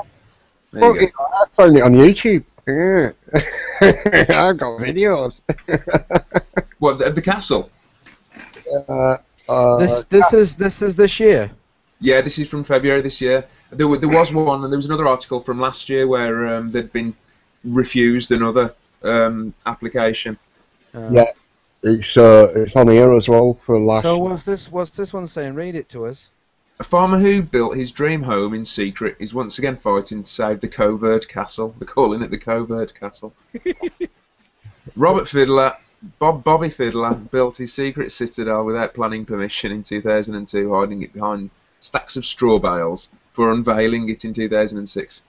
There you go. I found it on YouTube. Yeah. I've got videos. What, the castle? This is this year. Yeah, this is from February this year. There was one, and there was another article from last year where they'd been refused another application. Yeah, it's on here as well for last. So what's this one saying? Read it to us. A farmer who built his dream home in secret is once again fighting to save the covert castle. They're calling it the covert castle. Bobby Fiddler built his secret citadel without planning permission in 2002, hiding it behind stacks of straw bales for unveiling it in 2006.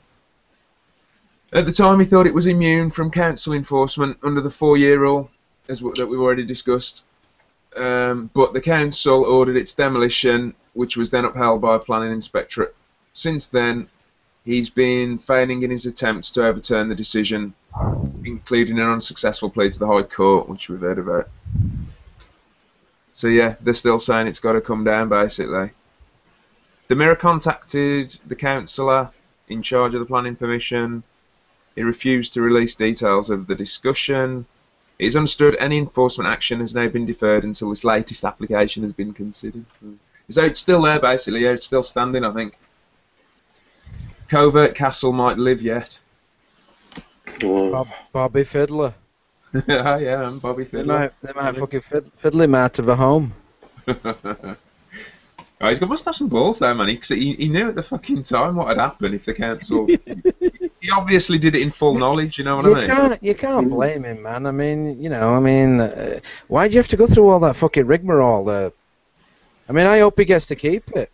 At the time, he thought it was immune from council enforcement under the 4-year rule, that we've already discussed. But the council ordered its demolition, which was then upheld by a planning inspectorate. Since then, he's been failing in his attempts to overturn the decision, including an unsuccessful plea to the High Court, which we've heard about. So yeah, they're still saying it's got to come down, basically. The Mirror contacted the councillor in charge of the planning permission. He refused to release details of the discussion. It is understood any enforcement action has now been deferred until this latest application has been considered. So it's still there, basically. Yeah, it's still standing, I think. Covert Castle might live yet. Bobby Fiddler. Yeah, I'm Bobby Fiddler. They might fucking fiddle him out of a home. Oh, must have some balls there, man. Because he knew at the fucking time what had happened if the council. He obviously did it in full knowledge. You know what I mean? You can't blame him, man. I mean, why do you have to go through all that fucking rigmarole? I mean, I hope he gets to keep it.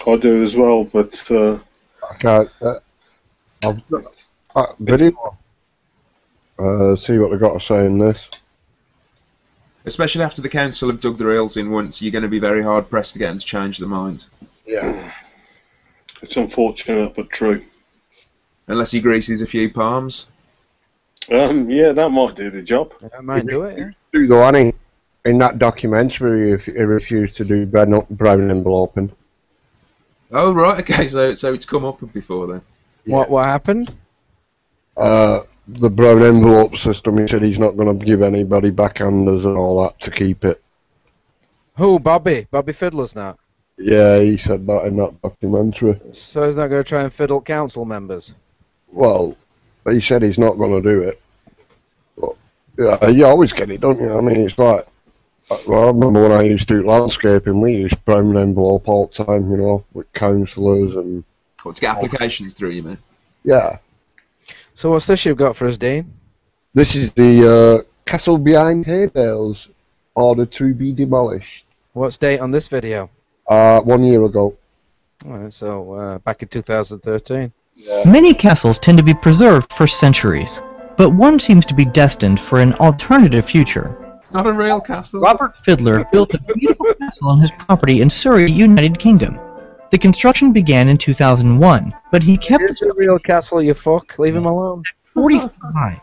I do as well, but I can't. Video. See what they've got to say in this. Especially after the council have dug their heels in once, you're going to be very hard pressed to get them to change their mind. Yeah. It's unfortunate, but true. Unless he greases a few palms. Yeah, that might do the job. That might do it, yeah. Do though, Annie, in that documentary, if he refused to do brown enveloping. Oh right, okay, so it's come up before then. Yeah. What happened? The brown envelope system. He said he's not going to give anybody backhanders and all that to keep it. Who, Bobby? Bobby Fiddler's not? Yeah, he said that in that documentary. So he's not going to try and fiddle council members? Well, he said he's not going to do it. But, yeah, you always get it, don't you? I mean, it's like, well, I remember when I used to do landscaping, we used brown envelope all the time, you know, with councillors and... What, to get applications through, you mean? Yeah. So what's this you've got for us, Dean? This is the castle behind Haybales, ordered to be demolished. What's date on this video? 1 year ago. Alright, so back in 2013. Yeah. Many castles tend to be preserved for centuries, but one seems to be destined for an alternative future. It's not a real castle. Robert Fiddler built a beautiful castle on his property in Surrey, United Kingdom. The construction began in 2001, but he kept It's a real castle, you fuck. Leave him alone. 40 feet high.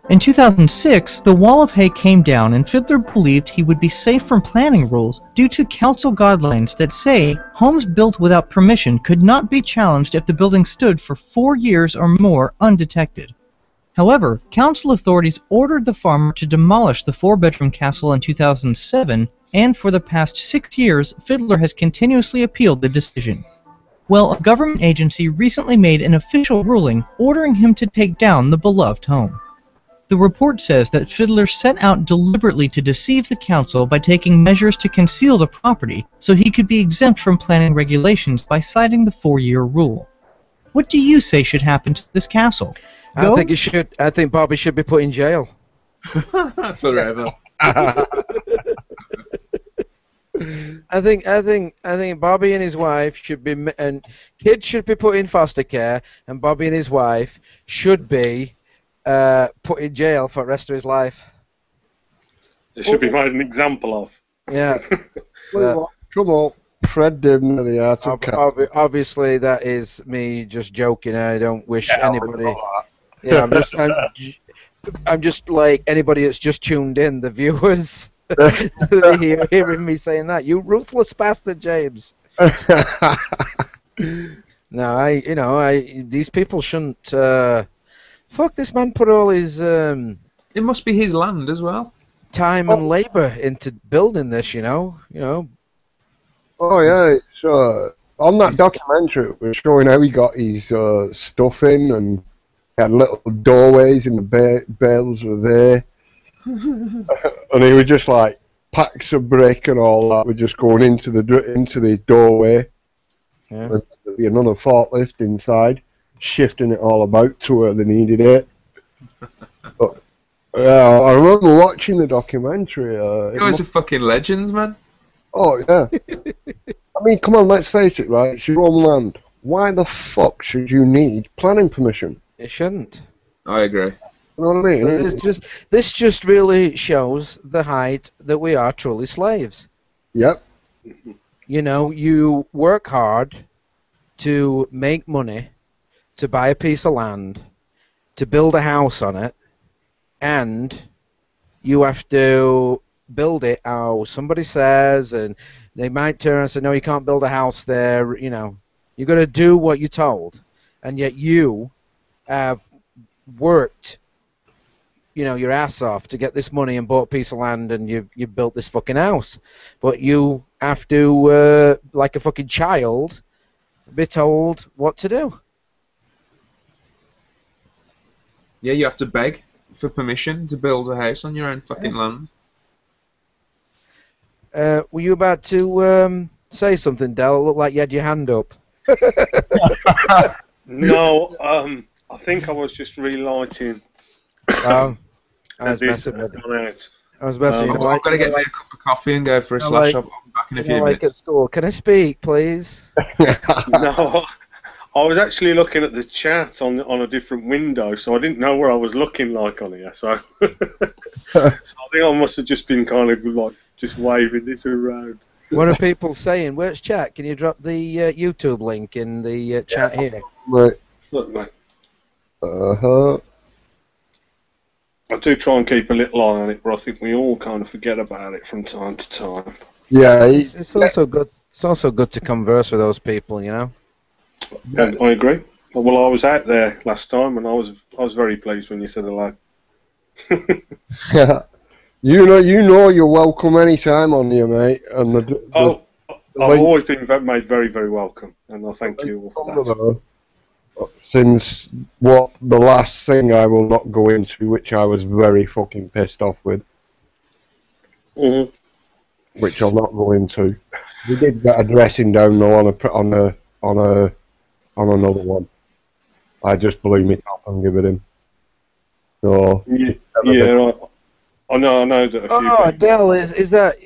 In 2006, the wall of hay came down and Fiddler believed he would be safe from planning rules due to council guidelines that say homes built without permission could not be challenged if the building stood for 4 years or more undetected. However, council authorities ordered the farmer to demolish the 4-bedroom castle in 2007, and for the past 6 years, Fiddler has continuously appealed the decision. Well, a government agency recently made an official ruling ordering him to take down the beloved home. The report says that Fiddler set out deliberately to deceive the council by taking measures to conceal the property so he could be exempt from planning regulations by citing the 4-year rule. What do you say should happen to this castle? I think Bobby should be put in jail. Forever. I think Bobby and his wife should be, and kids should be put in foster care, and Bobby and his wife should be put in jail for the rest of his life. It should be made an example of. Yeah. Come on, Fred Dibner, the art of Obviously, that is me just joking. I don't wish Yeah, anybody. Yeah, I'm just like anybody that's just tuned in, the viewers. Hearing me saying that, you ruthless bastard, James. No, these people shouldn't. Fuck, this man put all his. It must be his land as well. Time and labor into building this, you know. Oh yeah, it's on that documentary. It was showing how he got his stuff in, and he had little doorways, and the bales were there. And he was just like packs of brick and all that were just going into the doorway. Yeah. And there'd be another forklift inside, shifting it all about to where they needed it. But yeah, I remember watching the documentary. You guys are fucking legends, man. Oh yeah. I mean, come on, let's face it, right? It's your own land. Why the fuck should you need planning permission? It shouldn't. I agree. You know what I mean? This just really shows the height that we are truly slaves. Yep. You know, you work hard to make money, to buy a piece of land, to build a house on it, and you have to build it how somebody says, and they might turn and say, no, you can't build a house there, you know. You've got to do what you're told, and yet you have worked, you know, your ass off to get this money and bought a piece of land, and you've built this fucking house. But you have to, like a fucking child, be told what to do. Yeah, you have to beg for permission to build a house on your own fucking land. Were you about to say something, Del? It looked like you had your hand up. No, I think I was just relighting. Oh, I was messing with it. I was messing with it. I've got to get me a cup of coffee and go for a slash up. I'll be back in a few Like minutes. at school. Can I speak, please? No, I was actually looking at the chat on a different window, so I didn't know where I was looking like on here. So, so I think I must have just been kind of like just waving this around. What are people saying? Where's chat? Can you drop the YouTube link in the chat here? Right. Look, mate. Uh-huh. I do try and keep a little eye on it, but I think we all kind of forget about it from time to time. Yeah, it's also good. It's also good to converse with those people, you know. And I agree. Well, I was out there last time, and I was very pleased when you said hello. Yeah. You know you're welcome anytime on here, mate. And I've always been made very, very welcome, and I thank you all for that. Since the last thing I will not go into, which I was very fucking pissed off with, which I'll not go into. We did get a dressing down though on another one. I just blew me top and give it him. So yeah, I know that a few people. Del, is that?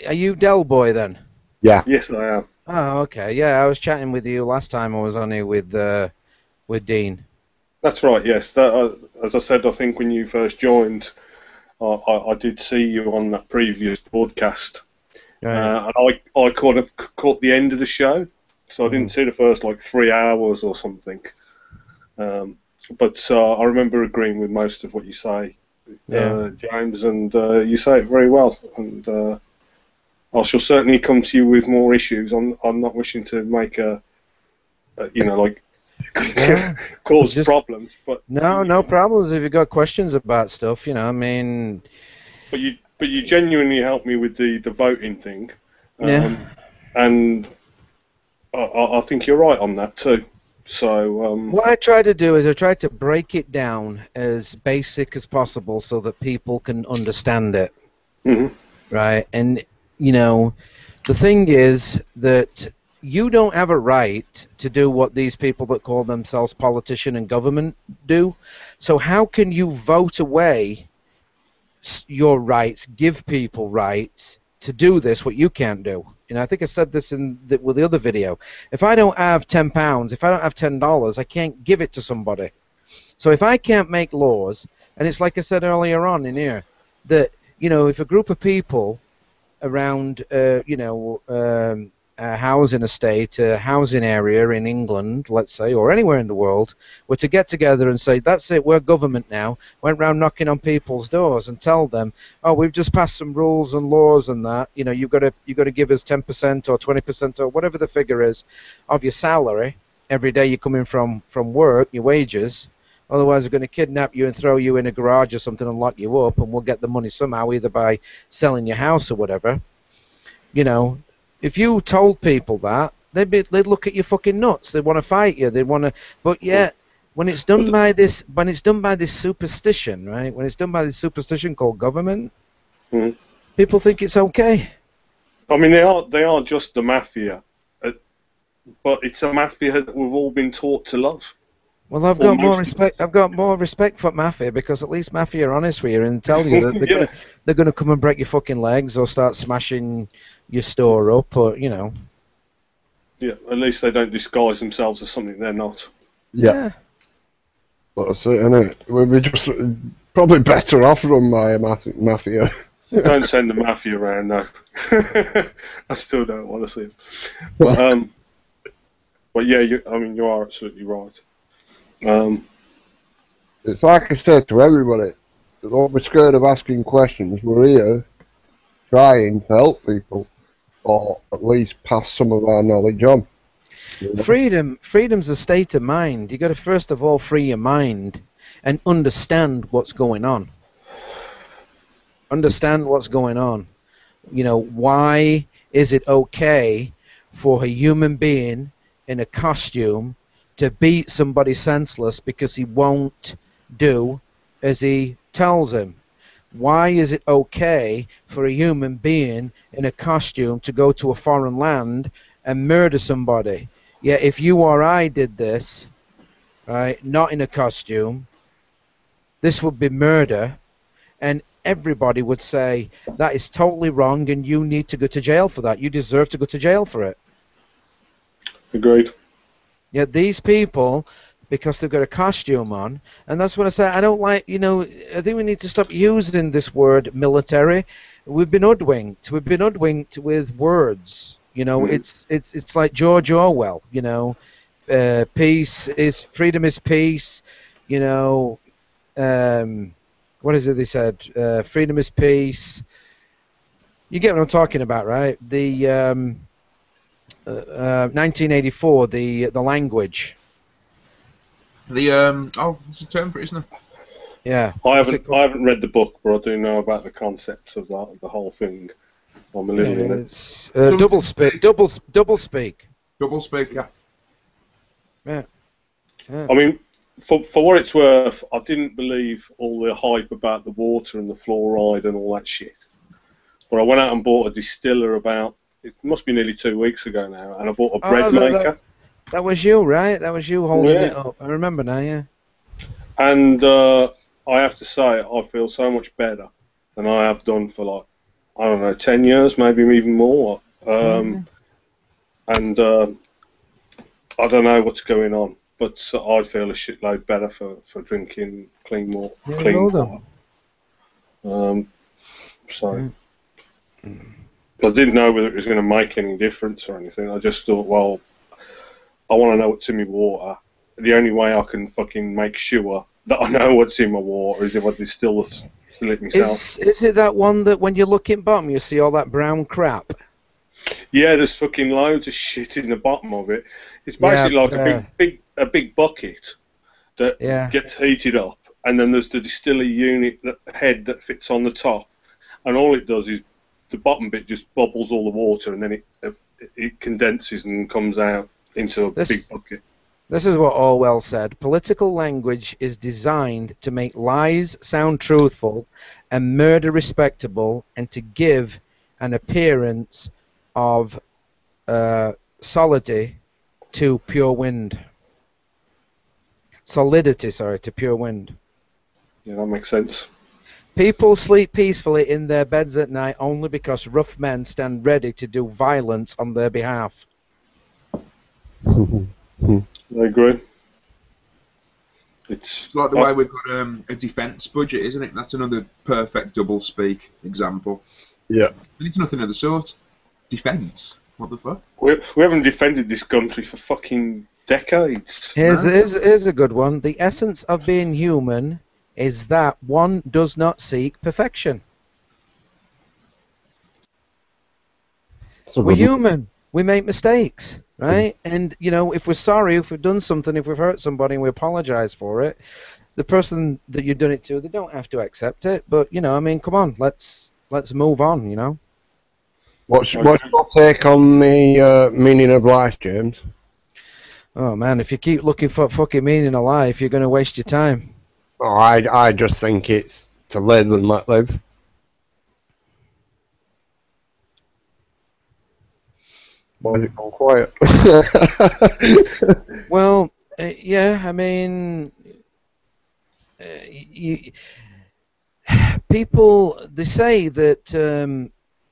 Are you Del boy then? Yeah. Yes, I am. Oh, okay. Yeah, I was chatting with you last time I was on here with Dean. That's right. Yes. As I said, I think when you first joined, I did see you on that previous broadcast, and I kind of caught the end of the show, so I didn't see the first like 3 hours or something. But I remember agreeing with most of what you say, James, and you say it very well. And I shall certainly come to you with more issues. I'm not wishing to make cause problems, but no problems if you've got questions about stuff, you know. I mean, but you genuinely helped me with the voting thing, and I think you're right on that too. So what I try to do is I try to break it down as basic as possible so that people can understand it, right? And you know, the thing is that you don't have a right to do what these people that call themselves politician and government do. So how can you vote away your rights, give people rights to do this, what you can't do. You know, I think I said this with the other video. If I don't have £10, if I don't have $10, I can't give it to somebody. So if I can't make laws, and it's like I said earlier on in here, that, you know, if a group of people around, a housing estate, a housing area in England, let's say, or anywhere in the world, were to get together and say, that's it, we're government now, went round knocking on people's doors and tell them, oh, we've just passed some rules and laws and that, you know, you've got to give us 10% or 20% or whatever the figure is of your salary every day you're coming from work, your wages. Otherwise, they're going to kidnap you and throw you in a garage or something and lock you up, and we'll get the money somehow, either by selling your house or whatever. You know, if you told people that, they'd look at you fucking nuts. They'd want to fight you. They'd want to. But yet, when it's done by this superstition, right? When it's done by this superstition called government, people think it's okay. I mean, they are just the mafia, but it's a mafia that we've all been taught to love. Well, I've got more respect. I've got more respect for mafia, because at least mafia are honest with you and tell you that they're gonna come and break your fucking legs or start smashing your store up, or you know. Yeah, at least they don't disguise themselves as something they're not. Yeah. But that's it, innit? We'd be just probably better off run by a mafia. Don't send the mafia around, no. I still don't want to see it. But yeah, you are absolutely right. It's like I said to everybody, don't be scared of asking questions. We're here trying to help people, or at least pass some of our knowledge on. You know? Freedom's a state of mind. You got to first of all free your mind and understand what's going on. Understand what's going on. You know, why is it okay for a human being in a costume to beat somebody senseless because he won't do as he tells him? Why is it okay for a human being in a costume to go to a foreign land and murder somebody? Yeah, if you or I did this, right, not in a costume, this would be murder, and everybody would say, that is totally wrong and you need to go to jail for that. You deserve to go to jail for it. Agreed. Yet these people, because they've got a costume on, and that's what I say, I don't like, you know, I think we need to stop using this word military. We've been hoodwinked. We've been hoodwinked with words. You know, it's like George Orwell, you know, freedom is peace, you know, what is it they said? Freedom is peace. You get what I'm talking about, right? The 1984, the language. It's a term for it, isn't it? Yeah. I haven't read the book, but I do know about the concepts of that, the whole thing. I'm a little in it. Double speak. Double speak. Double speak, yeah. Yeah. I mean, for what it's worth, I didn't believe all the hype about the water and the fluoride and all that shit. But I went out and bought a distiller it must be nearly 2 weeks ago now, and I bought a bread maker. That was you, right? That was you holding it up. I remember now, yeah. And I have to say, I feel so much better than I have done for, like, I don't know, 10 years, maybe even more. And I don't know what's going on, but I feel a shitload better for drinking clean water. I didn't know whether it was going to make any difference or anything. I just thought, well, I want to know what's in my water. The only way I can fucking make sure that I know what's in my water is if I distill it myself. Is it that one that when you look in bottom you see all that brown crap? Yeah, there's fucking loads of shit in the bottom of it. It's basically like a big bucket that gets heated up, and then there's the distiller unit head that fits on the top, and all it does is the bottom bit just bubbles all the water, and then it condenses and comes out into a big bucket. This is what Orwell said. Political language is designed to make lies sound truthful and murder respectable, and to give an appearance of solidity to pure wind. Solidity, sorry, to pure wind. Yeah, that makes sense. People sleep peacefully in their beds at night only because rough men stand ready to do violence on their behalf. I agree. It's like the way we've got a defence budget, isn't it? That's another perfect double speak example. Yeah. And it's nothing of the sort. Defence? What the fuck? We haven't defended this country for fucking decades. Here's a good one. The essence of being human is that one does not seek perfection. We're human. We make mistakes, right? And, you know, if we're sorry, if we've done something, if we've hurt somebody and we apologise for it, the person that you've done it to, they don't have to accept it. But, you know, I mean, come on, let's move on, you know? What's your take on the meaning of life, James? Oh, man, if you keep looking for fucking meaning of life, you're going to waste your time. Oh, I just think it's to live and let live. Why is it gone quiet? Well, yeah, I mean, people, they say that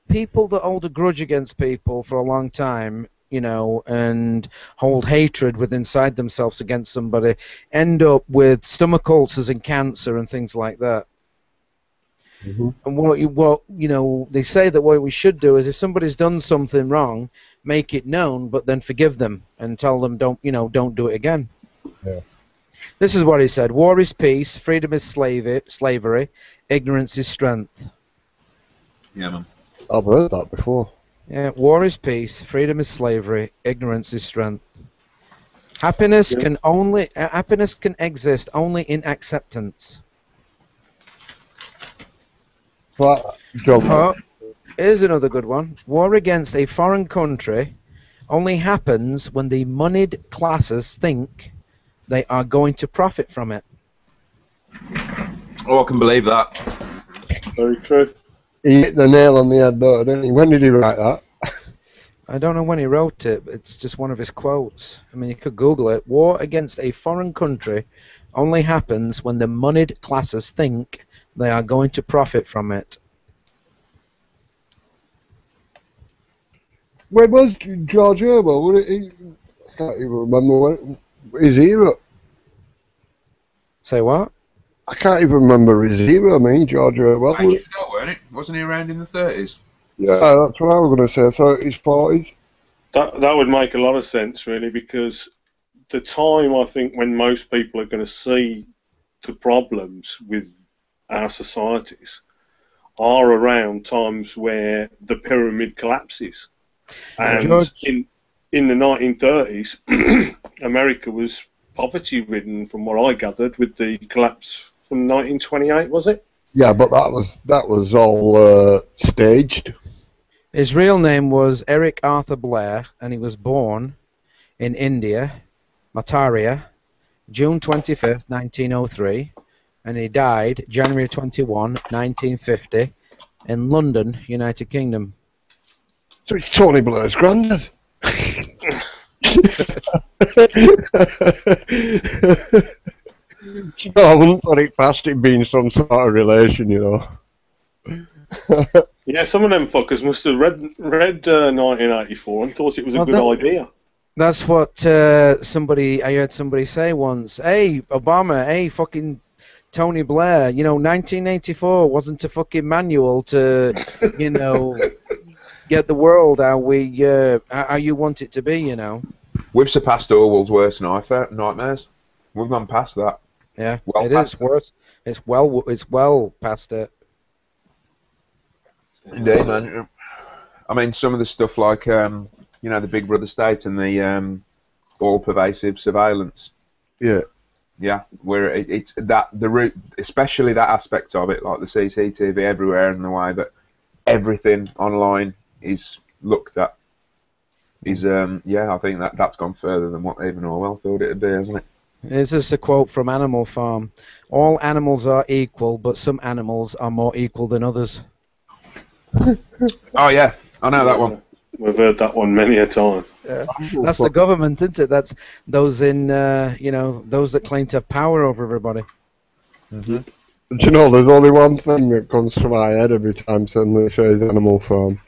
people that hold a grudge against people for a long time, you know, and hold hatred within inside themselves against somebody, end up with stomach ulcers and cancer and things like that. And what you know, they say that what we should do is if somebody's done something wrong, make it known, but then forgive them and tell them don't do it again. Yeah. This is what he said: war is peace, freedom is slavery, ignorance is strength. Yeah, man. I've heard that before. Yeah, war is peace, freedom is slavery, ignorance is strength. Happiness can exist only in acceptance. Here's another good one. War against a foreign country only happens when the moneyed classes think they are going to profit from it. Oh, I can believe that. Very true. He hit the nail on the head, though, didn't he? When did he write that? I don't know when he wrote it, but it's just one of his quotes. I mean, you could Google it. War against a foreign country only happens when the moneyed classes think they are going to profit from it. When was George Orwell? I can't even remember his era. Say what? I can't even remember his era. I mean, George Orwell. Ages ago, weren't it? Wasn't he around in the 30s? Yeah, that's what I was going to say. So his 40s. That would make a lot of sense, really, because the time I think when most people are going to see the problems with our societies are around times where the pyramid collapses. And in the 1930s, America was poverty-ridden, from what I gathered, with the collapse from 1928, was it? Yeah, but that was all staged. His real name was Eric Arthur Blair, and he was born in India, Mataria, June 25th, 1903, and he died January 21, 1950, in London, United Kingdom. So it's Tony Blair's granddad. No, I wouldn't put it past it being some sort of relation, you know. Yeah, some of them fuckers must have read 1984 and thought it was a good idea. That's what I heard somebody say once. Hey, Obama, hey, fucking Tony Blair, you know, 1984 wasn't a fucking manual to, you know, get the world how you want it to be, you know. We've surpassed Orwell's worst nightmares. We've gone past that. Yeah, it is worse. It's well past it. Indeed, man. I mean, some of the stuff like, you know, the Big Brother state and the all-pervasive surveillance. Yeah. Yeah, where it's that the root, especially that aspect of it, like the CCTV everywhere, and the way that everything online is looked at. Is yeah, I think that's gone further than what even Orwell thought it'd be, hasn't it? This is a quote from Animal Farm. All animals are equal, but some animals are more equal than others. Oh yeah, I know that one. We've heard that one many a time. Yeah. That's the government, isn't it? That's those in, you know, those that claim to have power over everybody. Mm-hmm. Do you know, there's only one thing that comes to my head every time somebody says Animal Farm.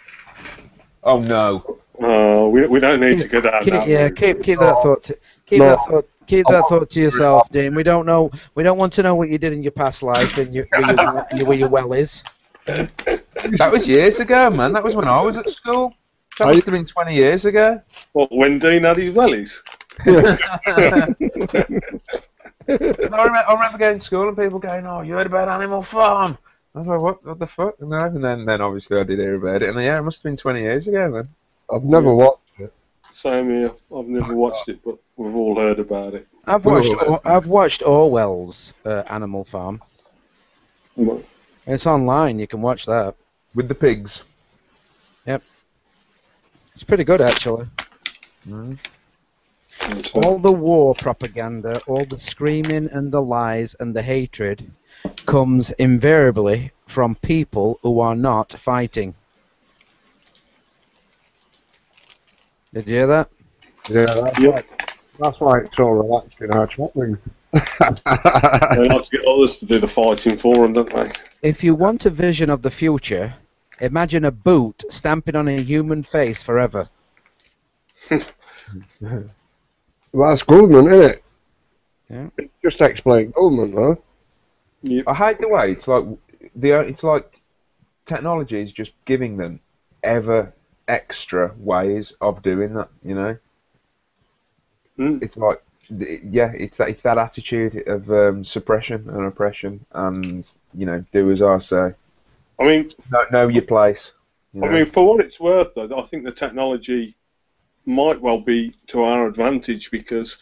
Oh no. We don't need to go down that route. Keep that thought. Keep that thought to yourself, Dean. We don't know. We don't want to know what you did in your past life and where your well is. That was years ago, man. That was when I was at school. That must have been 20 years ago. What, when Dean had his wellies? I remember going to school and people going, "Oh, you heard about Animal Farm?" I was like, "What the fuck?" And then obviously I did hear about it, and yeah, it must have been 20 years ago, man. I've never watched it. Same here. I've never watched it, but we've all heard about it. I've watched Orwell's Animal Farm. What? It's online. You can watch that with the pigs. Yep, it's pretty good actually. Mm. All the war propaganda, all the screaming and the lies and the hatred comes invariably from people who are not fighting. Did you hear that? Yeah, that's why it's so relaxing our chatting. They like to get others to do the fighting for them, don't they? If you want a vision of the future, imagine a boot stamping on a human face forever. Well, that's government, isn't it? Yeah. Just explain government, though. Yep. I hate the way it's like technology is just giving them ever extra ways of doing that. You know, it's like it's that attitude of suppression and oppression, and do as I say. I mean, know your place. I mean, for what it's worth, though, I think the technology might well be to our advantage because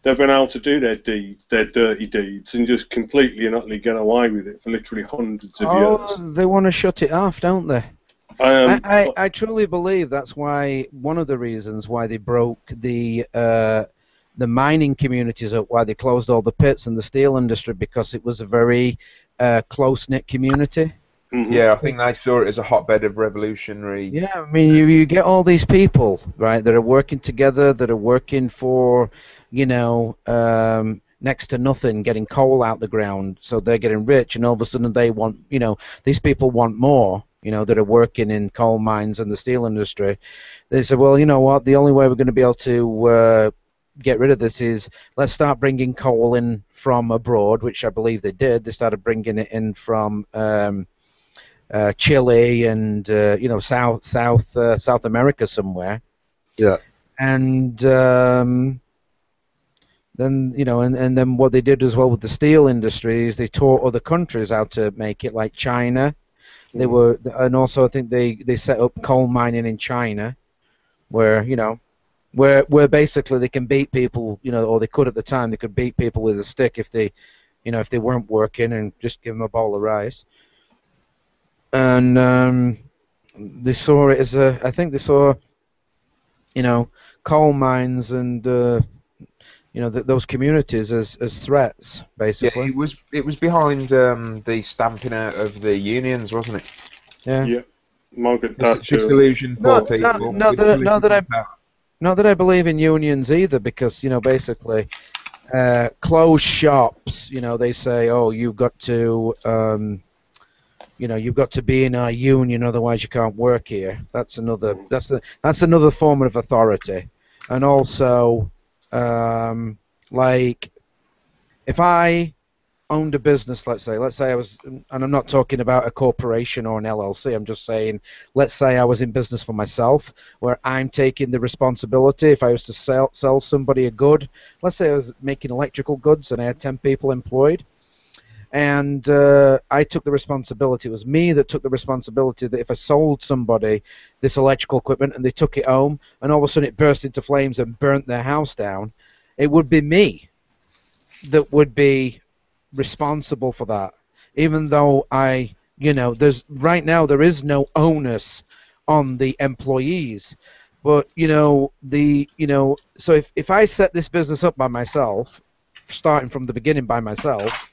they've been able to do their deeds, their dirty deeds, and just completely and utterly get away with it for literally hundreds of years. They want to shut it off, don't they? I truly believe that's why one of the reasons why they broke the mining communities up, why they closed all the pits and the steel industry, because it was a very close-knit community. Mm-hmm. Yeah, I think they saw it as a hotbed of revolutionary. Yeah, I mean, you get all these people, right, that are working together, that are working for, next to nothing, getting coal out the ground, so they're getting rich, and all of a sudden they want, these people want more, that are working in coal mines and the steel industry. They said, well, you know what, the only way we're going to be able to get rid of this is let's start bringing coal in from abroad, which I believe they did. They started bringing it in from Chile and South America somewhere. Yeah. And then and then what they did as well with the steel industry is they taught other countries how to make it, like China. They were, and also I think they set up coal mining in China, where where basically they can beat people, or they could at the time, they could beat people with a stick if they weren't working, and just give them a bowl of rice. And they saw it as I think they saw, coal mines and those communities as threats, basically. Yeah, it was behind the stamping out of the unions, wasn't it? Yeah. Yeah. Margaret Thatcher. Disillusioned poor people. Not that I believe in unions either, because basically, closed shops. They say, oh, you've got to. You've got to be in our union, otherwise you can't work here. That's another form of authority. And also, like, if I owned a business, let's say I was, and I'm not talking about a corporation or an LLC. I'm just saying, let's say I was in business for myself, where I'm taking the responsibility. If I was to sell somebody a good, let's say I was making electrical goods and I had 10 people employed. And I took the responsibility. It was me that took the responsibility that if I sold somebody this electrical equipment and they took it home and all of a sudden it burst into flames and burnt their house down, it would be me that would be responsible for that. Even though right now there is no onus on the employees. But, so if I set this business up by myself, starting from the beginning by myself,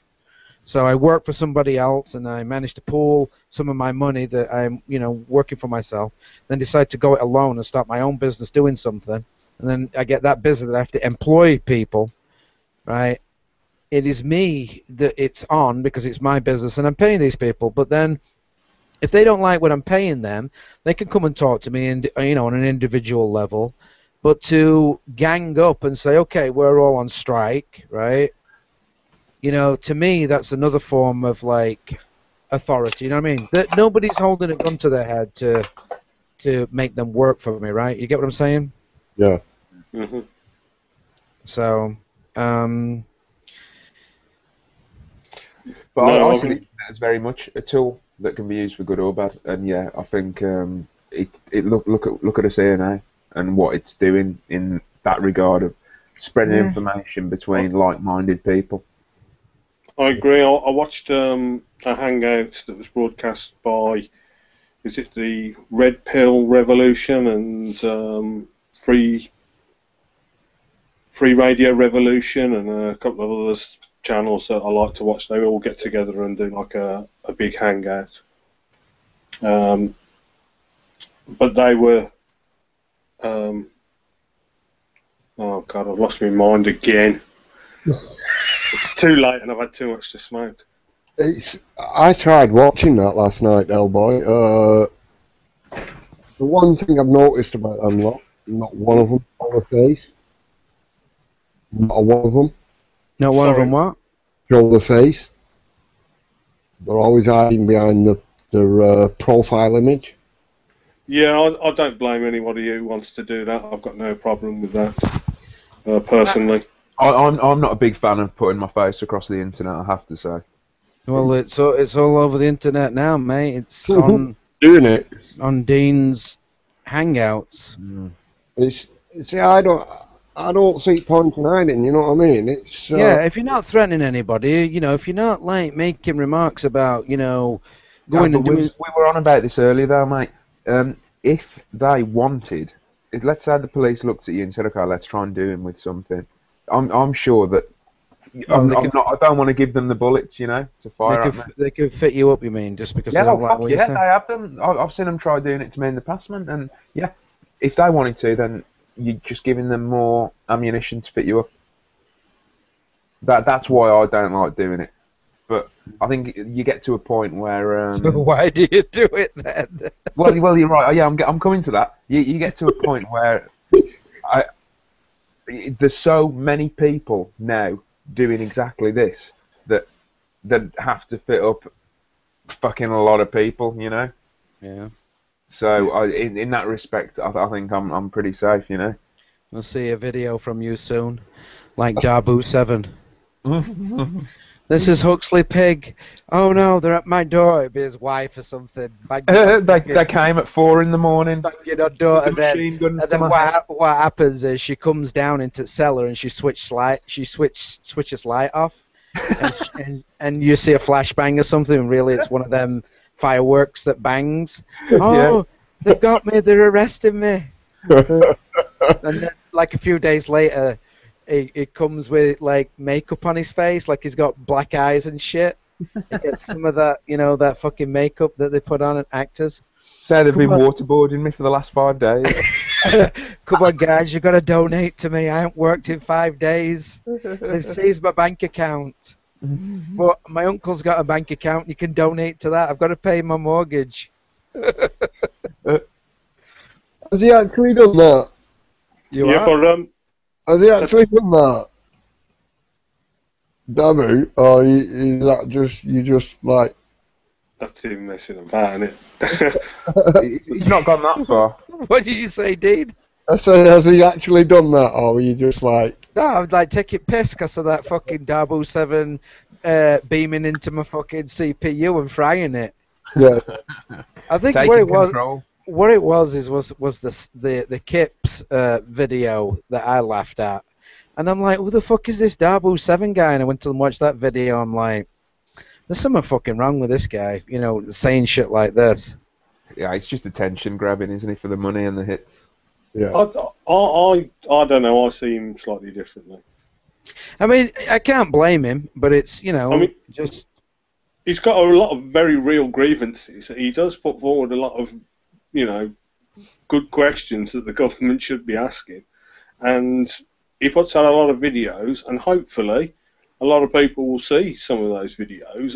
so I work for somebody else, and I manage to pool some of my money that I'm, working for myself. Then decide to go it alone and start my own business doing something, and then I get that business that I have to employ people, right? it is me that it's on because it's my business and I'm paying these people. But then, if they don't like what I'm paying them, they can come and talk to me, and on an individual level. But to gang up and say, okay, we're all on strike, right? To me, that's another form of like authority. You know what I mean? That nobody's holding a gun to their head to make them work for me, right? You get what I'm saying? Yeah. Mm-hmm. So, But No, I I see the think- internet as very much a tool that can be used for good or bad. And yeah, I think look at us here now and what it's doing in that regard of spreading Yeah. information between like-minded people. I agree. I watched a hangout that was broadcast by, is it the Red Pill Revolution and Free Radio Revolution and a couple of other channels that I like to watch. They all get together and do like a big hangout. But they were, oh God, I've lost my mind again. It's too late and I've had too much to smoke. I tried watching that last night, Hellboy. The one thing I've noticed about them lot, not one of them on the face. Not one of them. not one of them what? Show the face. They're always hiding behind their profile image. Yeah, I don't blame anybody who wants to do that. I've got no problem with that, personally. I'm not a big fan of putting my face across the internet, I have to say. Well, it's all over the internet now, mate. It's on Doing it. on Dean's Hangouts. See, I don't see point in hiding. You know what I mean? It's Yeah, if you're not threatening anybody, if you're not like making remarks about, going and we doing. were on about this earlier, though, mate. If they wanted, let's say the police looked at you and said, "Okay, let's try and do him with something." I'm sure that I don't want to give them the bullets, to fire at me. They could fit you up, you mean, just because Yeah, they don't like what you yeah, say? they have done. I've seen them try doing it to me in the past, man. And yeah, if they wanted to, then you're just giving them more ammunition to fit you up. That's why I don't like doing it. But I think you get to a point where. So why do you do it then? well, you're right. Yeah, I'm coming to that. You get to a point where there's so many people now doing exactly this that have to fit up fucking a lot of people, Yeah. So in that respect, I think I'm pretty safe, We'll see a video from you soon, like Dabu7. This is Huxley Pig. Oh no, they're at my door. It'd be his wife or something. They came at 4 in the morning. Banging on door, and then, machine guns and to then my head. what happens is she comes down into the cellar and she switches light off, and you see a flashbang or something. And really, it's one of them fireworks that bangs. Oh, they've got me. They're arresting me. And then, like a few days later, it comes with like makeup on his face, like he's got black eyes and shit. He gets some of that, that fucking makeup that they put on actors. So they've been waterboarding me for the last 5 days. Come on, guys, you got to donate to me. I haven't worked in 5 days. They've seized my bank account. But my uncle's got a bank account. You can donate to that. I've got to pay my mortgage. Has he actually done that? Has he actually done that? Dabu? Or is that you just like... That's him messing about, isn't it? He's not gone that far. What did you say, Dean? I said, has he actually done that, or were you just like... No, I would like take it piss because of that fucking Dabu 7 beaming into my fucking CPU and frying it. Yeah. I think Taking control. What it was the Kips video that I laughed at, and I'm like, who the fuck is this Dabu 7 guy? And I went to watch that video. I'm like, there's something fucking wrong with this guy, saying shit like this. Yeah, it's just attention grabbing, isn't he, for the money and the hits? Yeah. I don't know. I see him slightly differently. I mean, I can't blame him, but it's just he's got a lot of very real grievances. He does put forward a lot of good questions that the government should be asking, and he puts out a lot of videos, and hopefully a lot of people will see some of those videos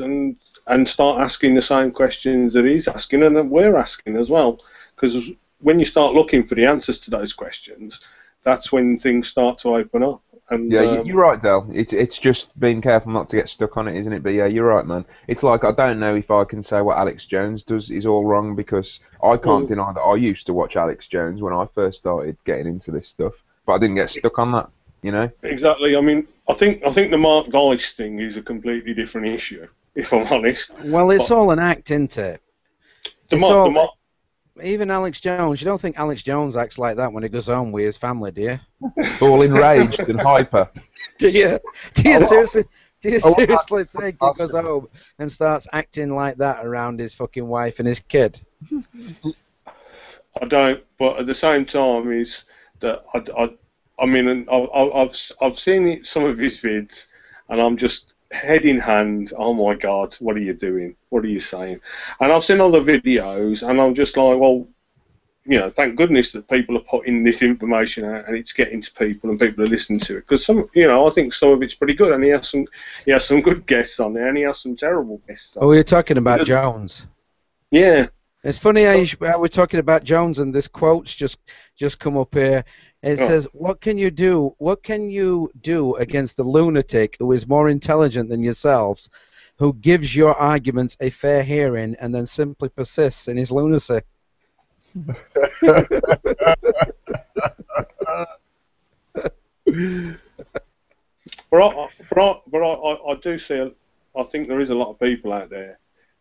and start asking the same questions that he's asking and that we're asking as well. Because when you start looking for the answers to those questions, that's when things start to open up. And Yeah, you're right, Del. It's just being careful not to get stuck on it, isn't it? But yeah, you're right, man. It's like I don't know if I can say what Alex Jones does is all wrong, because I can't deny that I used to watch Alex Jones when I first started getting into this stuff, but I didn't get stuck on that, you know? Exactly. I mean, I think the Mark Dice thing is a completely different issue, if I'm honest. Well, it's all an act, isn't it? Even Alex Jones, you don't think Alex Jones acts like that when he goes home with his family, do you? All enraged and hyper. Do you seriously think he goes home and starts acting like that around his fucking wife and his kid? I don't, but at the same time, is that I mean, I've seen some of his vids, and I'm just head in hand. Oh my God, what are you doing? What are you saying? And I've seen other videos, and I'm just like, well, you know, thank goodness that people are putting this information out and it's getting to people and people are listening to it. Because some, you know, I think some of it's pretty good, and he has some good guests on there, and he has some terrible guests on. Oh, you're talking about Jones. Yeah. It's funny how we're talking about Jones and this quote's just come up here. It says, "What can you do? What can you do against the lunatic who is more intelligent than yourselves, who gives your arguments a fair hearing and then simply persists in his lunacy?" But I do see. I think there is a lot of people out there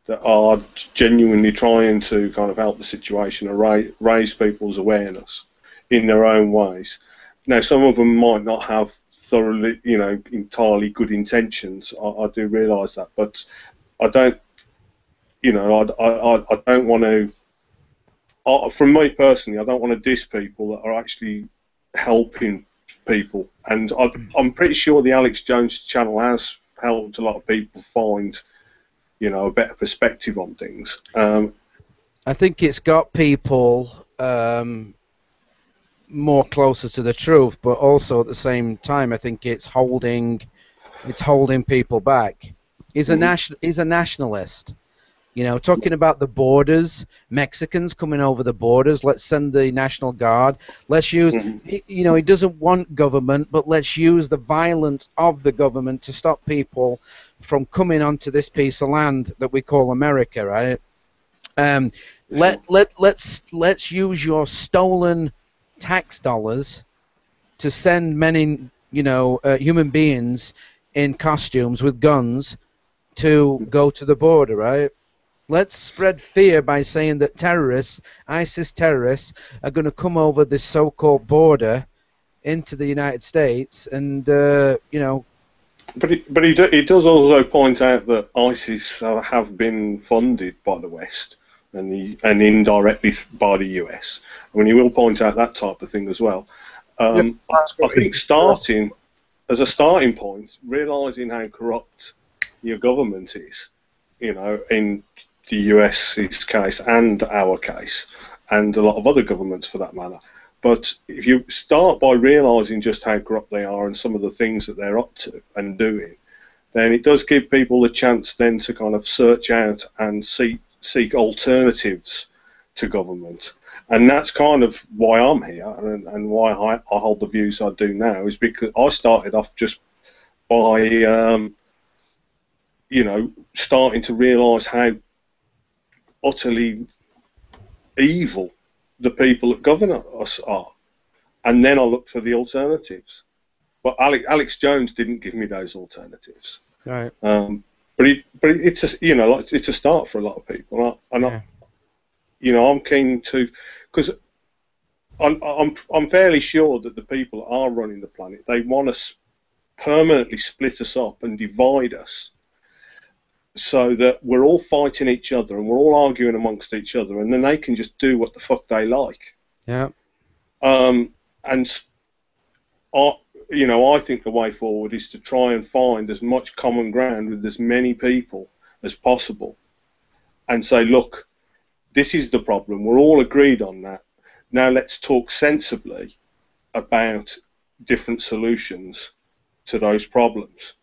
that are genuinely trying to kind of help the situation and raise people's awareness in their own ways. Now, some of them might not have thoroughly, you know, entirely good intentions. I do realise that, but I don't, you know, I don't want to. From me personally, I don't want to diss people that are actually helping people, and I'm pretty sure the Alex Jones channel has helped a lot of people find, you know, a better perspective on things. I think it's got people more closer to the truth, but also at the same time, I think it's holding people back. He's a nationalist. You know, talking about the borders, Mexicans coming over the borders, let's send the National Guard. Let's use, you know, he doesn't want government, but let's use the violence of the government to stop people from coming onto this piece of land that we call America, right? Let's use your stolen tax dollars to send many, you know, human beings in costumes with guns to go to the border, right? Let's spread fear by saying that terrorists, ISIS terrorists, are going to come over this so-called border into the United States, and you know. But he does also point out that ISIS have been funded by the West and indirectly by the US. I mean, he will point out that type of thing as well. I think as a starting point, realising how corrupt your government is, you know, in the US's case and our case, and a lot of other governments for that matter. But if you start by realising just how corrupt they are and some of the things that they're up to and doing, then it does give people a chance then to kind of search out and seek alternatives to government. And that's kind of why I'm here, and why I hold the views I do now, is because I started off just by, you know, starting to realise how utterly evil the people that govern us are, and then I looked for the alternatives. But Alex Jones didn't give me those alternatives. Right. But it's a, you know, like, it's a start for a lot of people, and you know, I'm keen to, because I'm fairly sure that the people that are running the planet, they want to permanently split us up and divide us, so that we're all fighting each other and we're all arguing amongst each other, and then they can just do what the fuck they like. Yeah. And you know, I think the way forward is to try and find as much common ground with as many people as possible, and say, look, this is the problem. We're all agreed on that. Now let's talk sensibly about different solutions to those problems.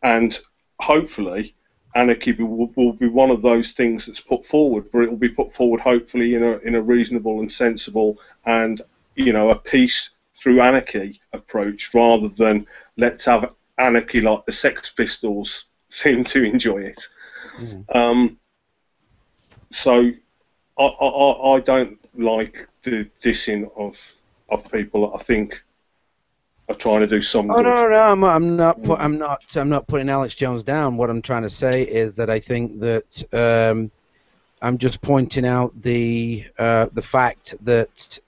and hopefully anarchy will be one of those things that's put forward, but it will be put forward hopefully in a reasonable and sensible and a peace through anarchy approach, rather than let's have anarchy like the Sex Pistols seem to enjoy it. So I don't like the dissing of people that I think are trying to do some good. No, I'm not putting Alex Jones down. What I'm trying to say is that I think that I'm just pointing out the fact that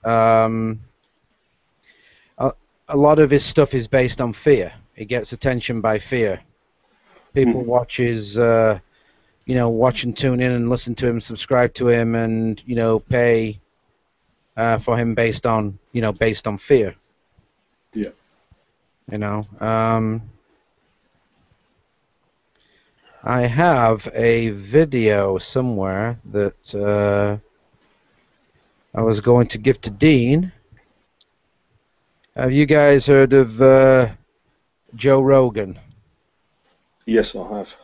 a lot of his stuff is based on fear. He gets attention by fear. People watch his, watch and tune in and listen to him, subscribe to him, and pay for him based on fear. Yeah. I have a video somewhere that I was going to give to Dean. Have you guys heard of Joe Rogan? Yes, I have.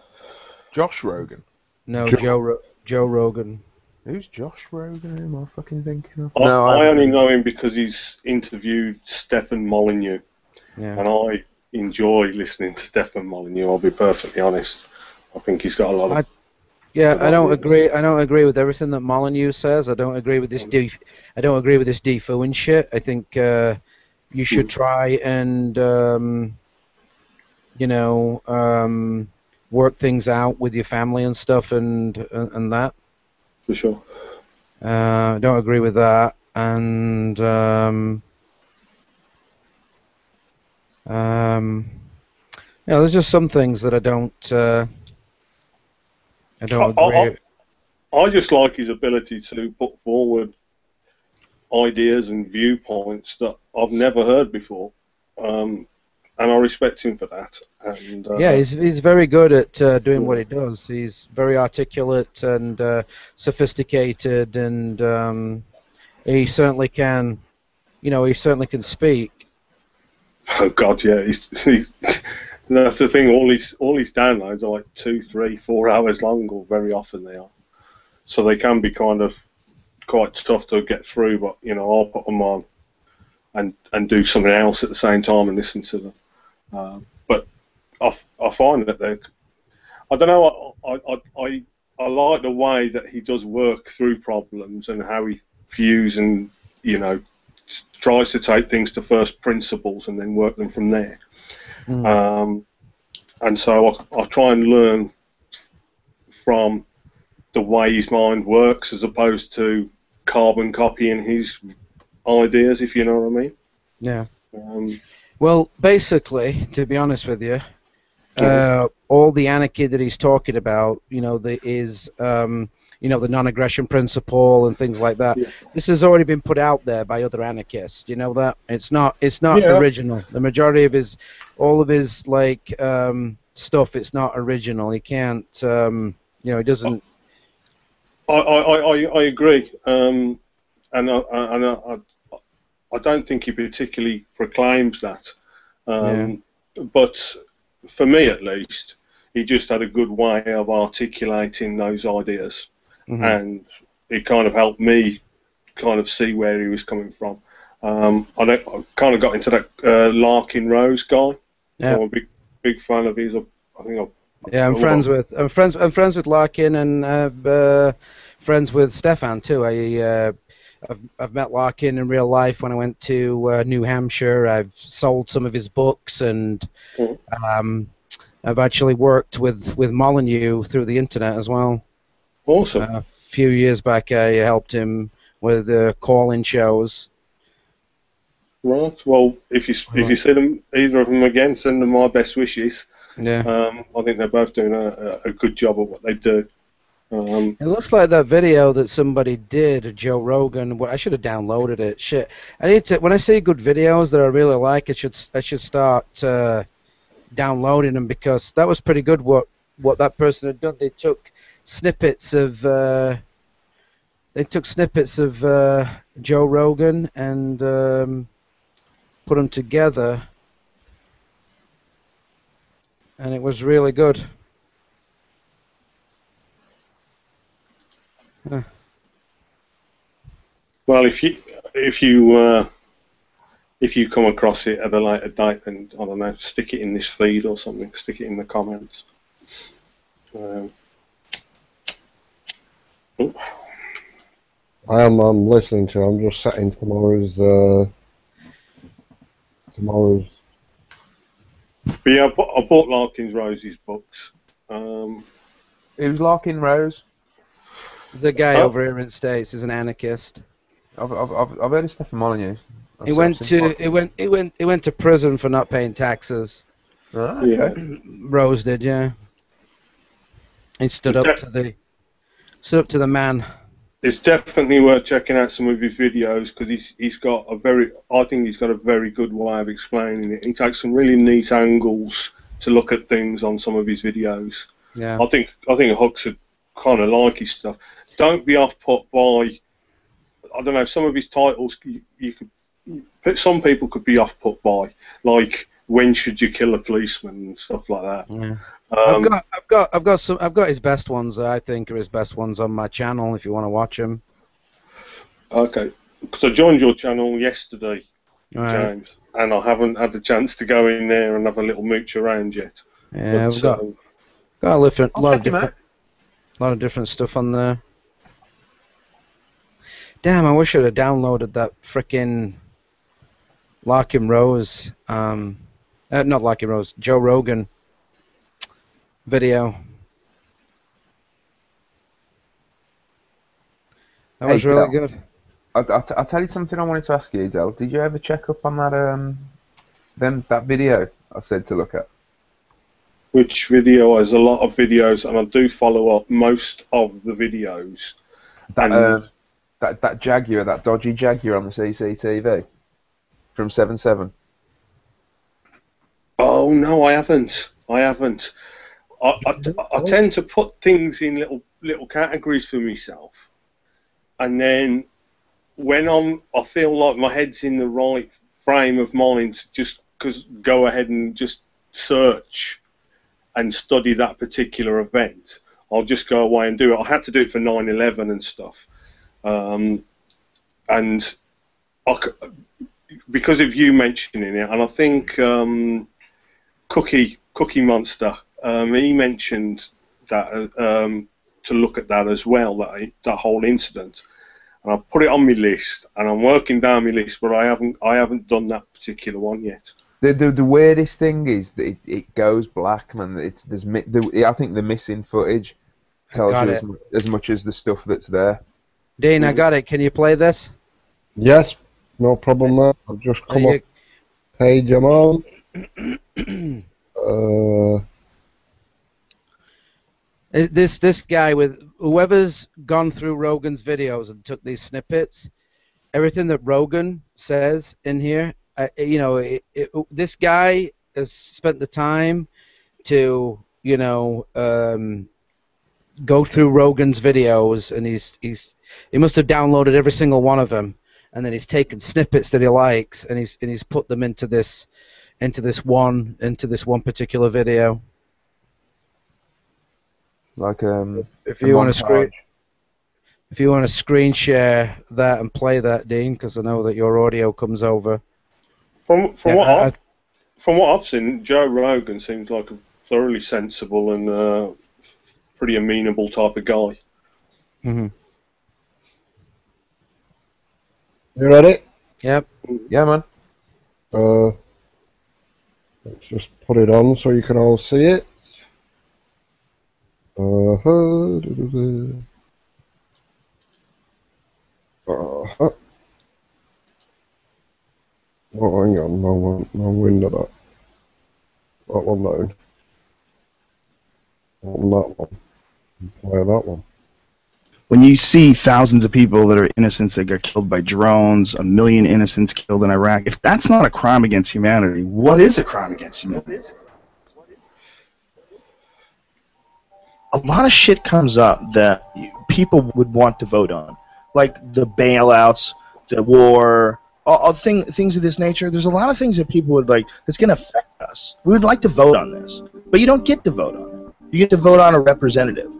Josh Rogan? No, Joe Rogan. Who's Josh Rogan? Who am I fucking thinking of? I only know him because he's interviewed Stefan Molyneux, Yeah. and I enjoy listening to Stefan Molyneux. I'll be perfectly honest. I think he's got a lot of. I don't agree. I don't agree with everything that Molyneux says. I don't agree with this I don't agree with this defooing shit. I think you should try and work things out with your family and stuff and that. For sure. I don't agree with that, and there's just some things that I don't agree. I just like his ability to put forward ideas and viewpoints that I've never heard before, and I respect him for that. And he's very good at doing what he does. He's very articulate and sophisticated, and he certainly can, he certainly can speak. Oh God, yeah, that's the thing. All his downloads are like 2, 3, 4 hours long, or very often they are. So they can be kind of quite tough to get through. But I'll put them on and do something else at the same time and listen to them. But I find that I don't know. I like the way that he does work through problems and how he views and tries to take things to first principles and then work them from there. And so I try and learn from the way his mind works as opposed to carbon copying his ideas, if you know what I mean. Yeah. Well, basically, to be honest with you, all the anarchy that he's talking about, the non-aggression principle and things like that. Yeah. This has already been put out there by other anarchists. You know that it's not original. The majority of all of his stuff, it's not original. He can't, he doesn't. I agree, and I don't think he particularly proclaims that. But for me, at least, he just had a good way of articulating those ideas. And it kind of helped me kind of see where he was coming from. I kind of got into that Larkin Rose guy. Yeah. I'm a big fan of his. I'm friends with Larkin and friends with Stefan too. I've met Larkin in real life when I went to New Hampshire. I've sold some of his books, and I've actually worked with Molyneux through the internet as well. Awesome. A few years back, I helped him with call-in shows. Right. Well, if you see them, either of them again, send them my best wishes. Yeah. I think they're both doing a good job at what they do. It looks like that video that somebody did, Joe Rogan. Well, I should have downloaded it. Shit. I need to. When I see good videos that I really like, I should start downloading them, because that was pretty good. What that person had done, they took snippets of Joe Rogan and put them together and it was really good. Huh. Well, if you come across it at a later date, then I don't know, stick it in this feed or something. Stick it in the comments. I'm listening to. I'm just setting tomorrow's. But yeah, I bought Larkins Rose's books. Who's Larkin Rose? The guy over here in the States is an anarchist. I've heard of Stefan Molyneux. He went to prison for not paying taxes. Oh, okay. Rose did, yeah. He stood up to the man. It's definitely worth checking out some of his videos because he's got a very good way of explaining it. He takes some really neat angles to look at things on some of his videos. Yeah. I think Hooks would kind of like his stuff. Don't be off put by, I don't know, some of his titles some people could be off put by, like When Should You Kill a Policeman and stuff like that. Yeah. I've got his best ones. I think are his best ones on my channel. If you want to watch them. Okay, because I joined your channel yesterday, Right. James, and I haven't had the chance to go in there and have a little mooch around yet. Yeah, But, we've got a lot of different stuff on there. Damn, I wish I'd have downloaded that frickin' Larkin Rose, not Larkin Rose, Joe Rogan video. That was really good. I'll tell you something I wanted to ask you, Del. Did you ever check up on that video I said to look at? Which video? There's a lot of videos, and I do follow up most of the videos. That Jaguar, that dodgy Jaguar on the CCTV from 7/7. Oh no, I haven't. I tend to put things in little categories for myself, and then when I feel like my head's in the right frame of mind to just go ahead and just search and study that particular event, I'll just go away and do it. I had to do it for 9/11 and stuff, and because of you mentioning it, and I think Cookie Monster, he mentioned that to look at that as well, that whole incident, and I put it on my list, and I'm working down my list, but I haven't done that particular one yet. The weirdest thing is that it goes black, man. I think the missing footage tells you as much as the stuff that's there. Dean, I got it. Can you play this? Yes, no problem, mate. I've just come up page I'm on. This guy with whoever's gone through Rogan's videos and took these snippets, everything that Rogan says in here, this guy has spent the time to go through Rogan's videos, and he must have downloaded every single one of them, and then he's taken snippets that he likes, and he's put them into this one particular video. Like if you want to screen share that and play that, Dean, because I know that your audio comes over. From what I've seen, Joe Rogan seems like a thoroughly sensible and pretty amenable type of guy. Mm-hmm. You ready? Yep. Yeah, man. Let's just put it on so you can all see it. Oh, hang on, no window that. That one down. Open that one. Play that one. When you see thousands of people that are innocents that got killed by drones, 1 million innocents killed in Iraq, if that's not a crime against humanity, what is a crime against humanity? A lot of shit comes up that people would want to vote on, like the bailouts, the war, all things of this nature. There's a lot of things that people would like that's going to affect us. We would like to vote on this. But you don't get to vote on it. You get to vote on a representative.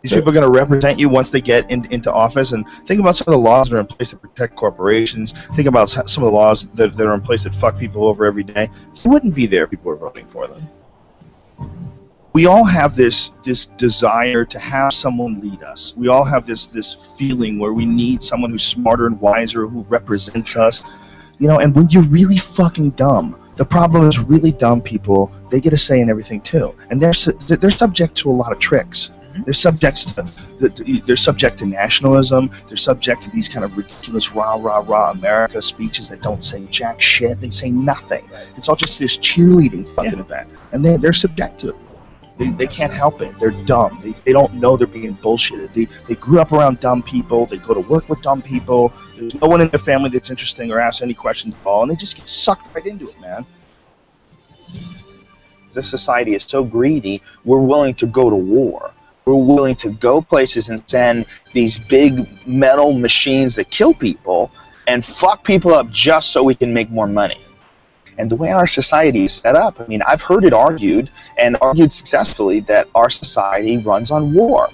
These people are going to represent you once they get into office. And think about some of the laws that are in place that protect corporations. Think about some of the laws that are in place that fuck people over every day. They wouldn't be there if people were voting for them. We all have this desire to have someone lead us. We all have this feeling where we need someone who's smarter and wiser, who represents us. You know, and when you're really fucking dumb, the problem is really dumb people, they get a say in everything too. And they're subject to a lot of tricks. They're subject to nationalism. They're subject to these kind of ridiculous rah rah rah America speeches that don't say jack shit. They say nothing. It's all just this cheerleading fucking event, and they're subject to it. They can't help it. They're dumb. They don't know they're being bullshitted. They grew up around dumb people. They go to work with dumb people. There's no one in their family that's interesting or asks any questions at all, and they just get sucked right into it, man. This society is so greedy, we're willing to go to war. We're willing to go places and send these big metal machines that kill people and fuck people up just so we can make more money. And the way our society is set up, I mean, I've heard it argued, and argued successfully, that our society runs on war.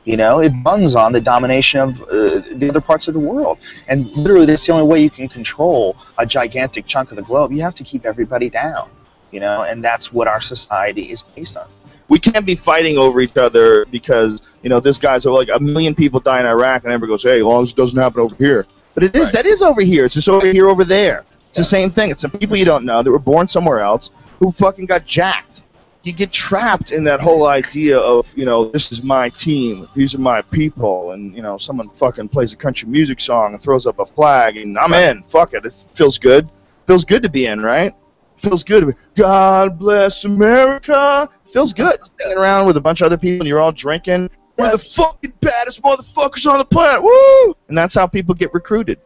You know, it runs on the domination of the other parts of the world. And literally, that's the only way you can control a gigantic chunk of the globe. You have to keep everybody down, you know, and that's what our society is based on. We can't be fighting over each other because, you know, this guy's like 1 million people die in Iraq, and everybody goes, hey, as long as it doesn't happen over here. But it is, that is over here. It's just over here, over there. It's the same thing. It's some people you don't know that were born somewhere else who fucking got jacked. You get trapped in that whole idea of, you know, this is my team, these are my people, and, you know, someone fucking plays a country music song and throws up a flag, and I'm in. Fuck it. It feels good. Feels good to be in, right? Feels good to be, God bless America. Feels good. Hanging around with a bunch of other people and you're all drinking. We're the fucking baddest motherfuckers on the planet. Woo! And that's how people get recruited.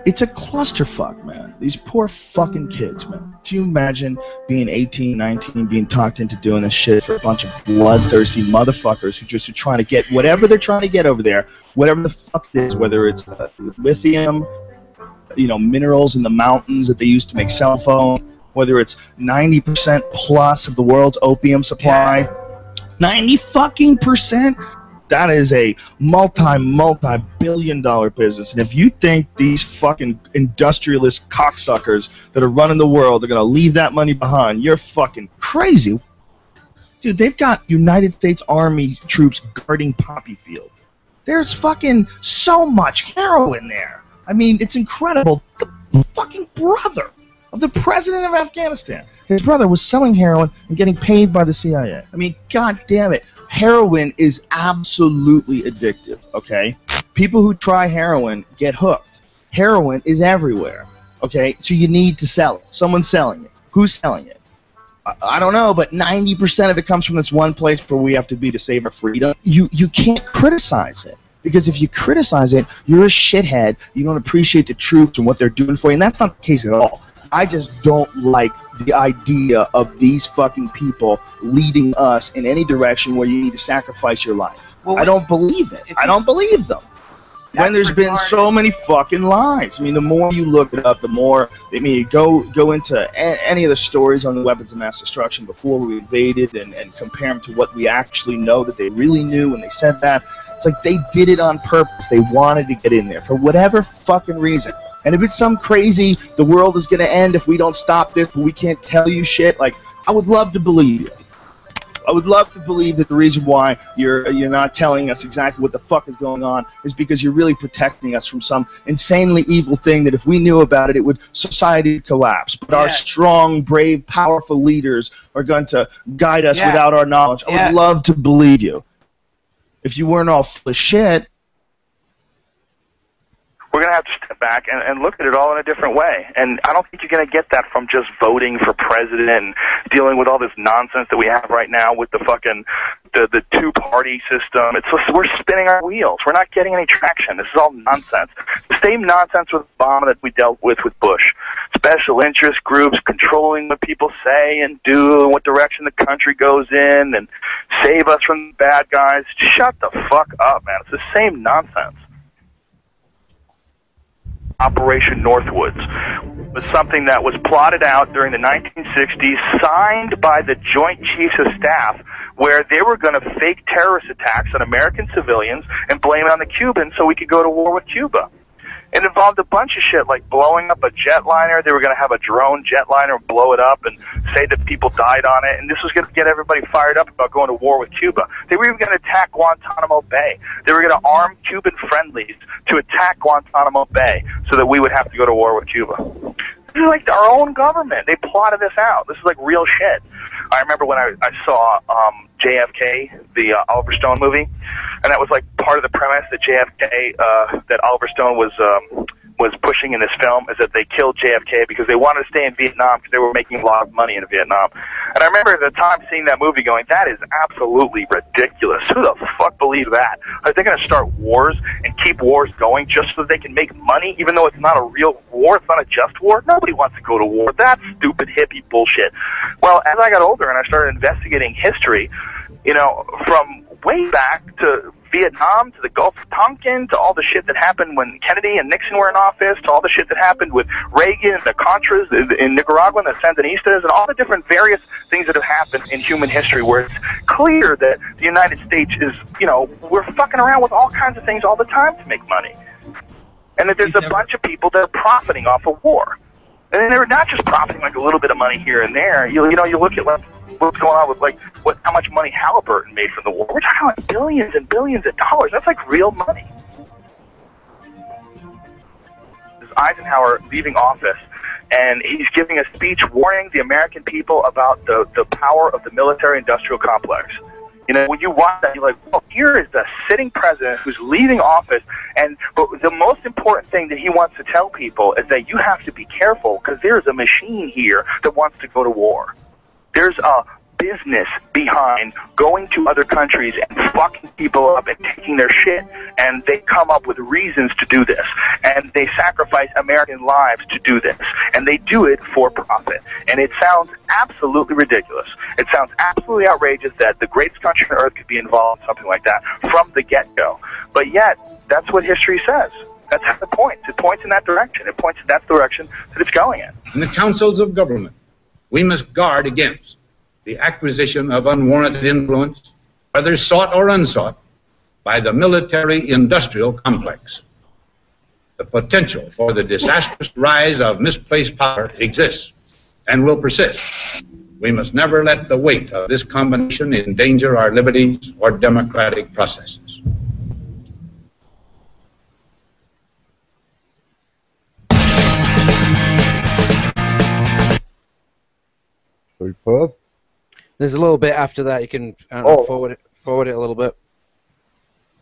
It's a clusterfuck, man. These poor fucking kids, man. Can you imagine being 18, 19, being talked into doing this shit for a bunch of bloodthirsty motherfuckers who just are trying to get whatever they're trying to get over there, whatever the fuck it is, whether it's lithium, you know, minerals in the mountains that they use to make cell phone, whether it's 90% plus of the world's opium supply, 90% that is a multi-billion-dollar business. And if you think these fucking industrialist cocksuckers that are running the world are going to leave that money behind, you're fucking crazy. Dude, they've got United States Army troops guarding Poppy Field. There's fucking so much heroin there. I mean, it's incredible. The fucking brother of the president of Afghanistan, his brother was selling heroin and getting paid by the CIA. I mean, god damn it. Heroin is absolutely addictive, okay? People who try heroin get hooked. Heroin is everywhere, okay? So you need to sell it. Someone's selling it. Who's selling it? I don't know, but 90% of it comes from this one place where we have to be to save our freedom. You can't criticize it. Because if you criticize it, you're a shithead. You don't appreciate the troops and what they're doing for you, and that's not the case at all. I just don't like the idea of these fucking people leading us in any direction where you need to sacrifice your life. Well, I don't believe it. I don't believe them. When there's been so many fucking lies. I mean, the more you look it up, the more, I mean, go into any of the stories on the weapons of mass destruction before we invaded and compare them to what we actually know that they really knew when they said that. It's like they did it on purpose. They wanted to get in there for whatever fucking reason. And if it's some crazy, the world is going to end if we don't stop this, but we can't tell you shit, like, I would love to believe you. I would love to believe that the reason why you're not telling us exactly what the fuck is going on is because you're really protecting us from some insanely evil thing that if we knew about it, society would collapse. But our strong, brave, powerful leaders are going to guide us without our knowledge. I would love to believe you. If you weren't all full of shit. We're going to have to step back and look at it all in a different way. And I don't think you're going to get that from just voting for president and dealing with all this nonsense that we have right now with the fucking the two-party system. It's just, we're spinning our wheels. We're not getting any traction. This is all nonsense. The same nonsense with Obama that we dealt with Bush. Special interest groups controlling what people say and do and what direction the country goes in and save us from the bad guys. Shut the fuck up, man. It's the same nonsense. Operation Northwoods. was something that was plotted out during the 1960s, signed by the Joint Chiefs of Staff, where they were going to fake terrorist attacks on American civilians and blame it on the Cubans so we could go to war with Cuba. It involved a bunch of shit, like blowing up a jetliner. They were going to have a drone jetliner blow it up and say that people died on it, and this was going to get everybody fired up about going to war with Cuba. They were even going to attack Guantanamo Bay. They were going to arm Cuban friendlies to attack Guantanamo Bay so that we would have to go to war with Cuba. This is like our own government. They plotted this out. This is like real shit. I remember when I saw JFK, the Oliver Stone movie, and that was like part of the premise that JFK, that Oliver Stone was pushing in this film, is that they killed JFK because they wanted to stay in Vietnam because they were making a lot of money in Vietnam. And I remember at the time seeing that movie going, that is absolutely ridiculous. Who the fuck believes that? Are they going to start wars and keep wars going just so they can make money, even though it's not a real war, it's not a just war? Nobody wants to go to war. That's stupid hippie bullshit. Well, as I got older and I started investigating history, you know, from way back to Vietnam, to the Gulf of Tonkin, to all the shit that happened when Kennedy and Nixon were in office, to all the shit that happened with Reagan and the Contras in Nicaragua and the Sandinistas, and all the different various things that have happened in human history where it's clear that the United States is, you know, we're fucking around with all kinds of things all the time to make money. And that there's a bunch of people that are profiting off of war. And they're not just profiting like a little bit of money here and there. You know, you look at like what's going on with like how much money Halliburton made from the war. We're talking about billions and billions of dollars. That's like real money. Eisenhower leaving office, and he's giving a speech warning the American people about the power of the military-industrial complex. You know, when you watch that, you're like, well, here is the sitting president who's leaving office, but the most important thing that he wants to tell people is that you have to be careful because there's a machine here that wants to go to war. There's a business behind going to other countries and fucking people up and taking their shit, and they come up with reasons to do this, and they sacrifice American lives to do this, and they do it for profit. And it sounds absolutely ridiculous. It sounds absolutely outrageous that the greatest country on earth could be involved in something like that from the get-go. But yet, that's what history says. That's how it points. It points in that direction. It points in that direction that it's going in. In the councils of government, we must guard against the acquisition of unwarranted influence, whether sought or unsought, by the military-industrial complex. The potential for the disastrous rise of misplaced power exists and will persist. We must never let the weight of this combination endanger our liberties or democratic processes. Superb. There's a little bit after that. You can forward it a little bit.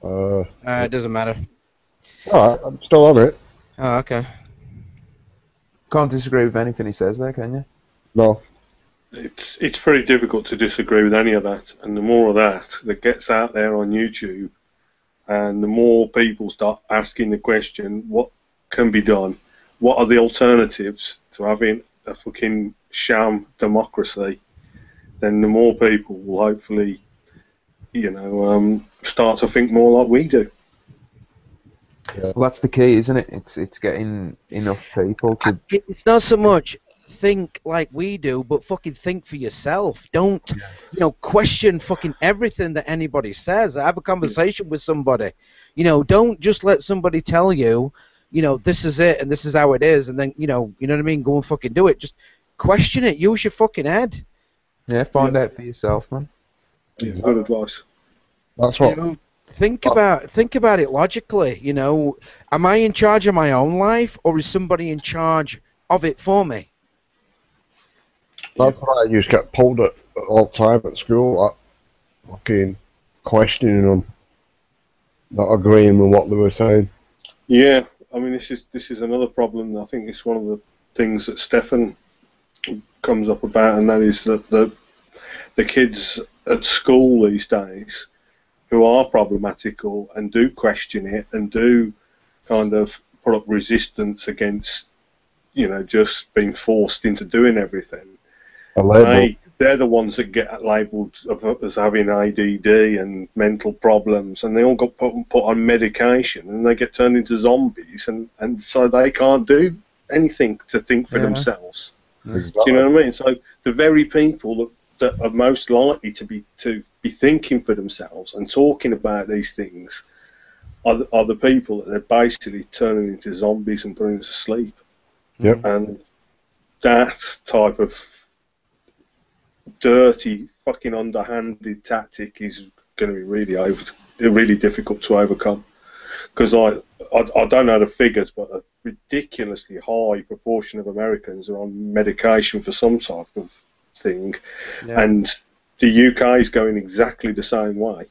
It doesn't matter. Alright, I'm still on it. Oh, okay. Can't disagree with anything he says there, can you? No. It's pretty difficult to disagree with any of that, and the more of that gets out there on YouTube, and the more people start asking the question, what can be done? What are the alternatives to having a fucking sham democracy? Then the more people will hopefully, you know, start to think more like we do. Well, that's the key, isn't it? It's getting enough people to. It's not so much think like we do, but fucking think for yourself. Don't, you know, question fucking everything that anybody says. Have a conversation with somebody. You know, don't just let somebody tell you, you know, this is it and this is how it is, and then you know what I mean. Go and fucking do it. Just question it. Use your fucking head. Yeah, find out for yourself, man. Yeah, good advice. That's what. You know, think about it logically. You know, am I in charge of my own life, or is somebody in charge of it for me? That's what I used to get pulled at all the time at school. Like, fucking questioning them, not agreeing with what they were saying. Yeah, I mean, this is another problem. I think it's one of the things that Stefan comes up about, and that is that the kids at school these days who are problematical and do question it and do kind of put up resistance against, you know, just being forced into doing everything. They're the ones that get labelled as having ADD and mental problems, and they all got put on medication, and they get turned into zombies, and so they can't do anything to think for Yeah. themselves. Yeah. Do you know what I mean? So the very people that are most likely to be thinking for themselves and talking about these things are the people that they're basically turning into zombies and putting to sleep. Yep. And that type of dirty, fucking underhanded tactic is going to be really difficult to overcome. Because I don't know the figures, but a ridiculously high proportion of Americans are on medication for some type of thing, Yeah. and the UK is going exactly the same way.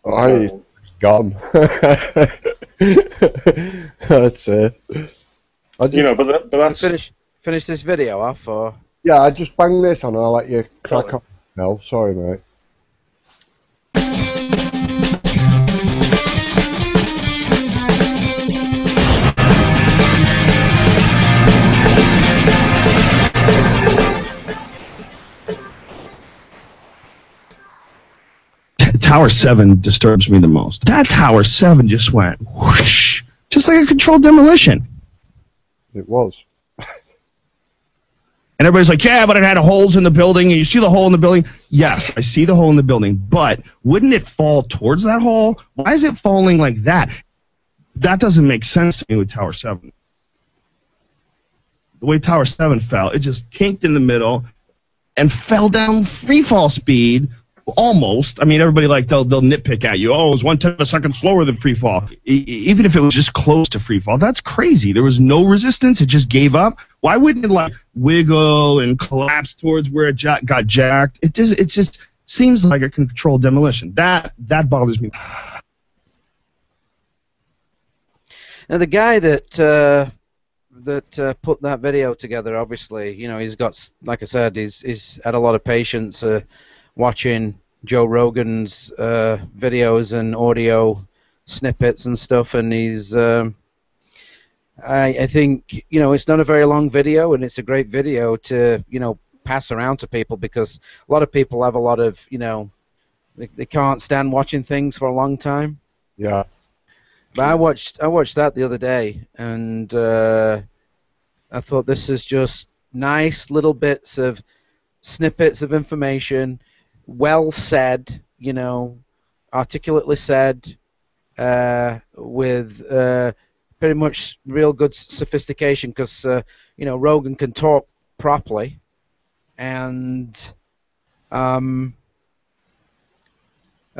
Gone. That's it. But that's finish this video off, or yeah. I just bang this on. I'll let you crack on. No, sorry, mate. Tower 7 disturbs me the most. That Tower 7 just went whoosh, just like a controlled demolition. It was. And everybody's like, yeah, but it had holes in the building, and you see the hole in the building. Yes, I see the hole in the building, but wouldn't it fall towards that hole? Why is it falling like that? That doesn't make sense to me with Tower 7. The way Tower 7 fell, it just kinked in the middle and fell down free fall speed. Almost. I mean, everybody they'll nitpick at you. Oh, it was 1/10 of a second slower than free fall. Even if it was just close to free fall, that's crazy. There was no resistance. It just gave up. Why wouldn't it wiggle and collapse towards where it got jacked? It just seems like a controlled demolition. That bothers me. Now the guy that put that video together, obviously, he's got, like I said, he's had a lot of patience watching Joe Rogan's videos and audio snippets and stuff, and he's I think it's not a very long video, and it's a great video to pass around to people, because a lot of people have a lot of they can't stand watching things for a long time. Yeah. But I watched that the other day, and I thought this is just nice little bits of snippets of information, well said, articulately said, with pretty much real good sophistication, because Rogan can talk properly, and I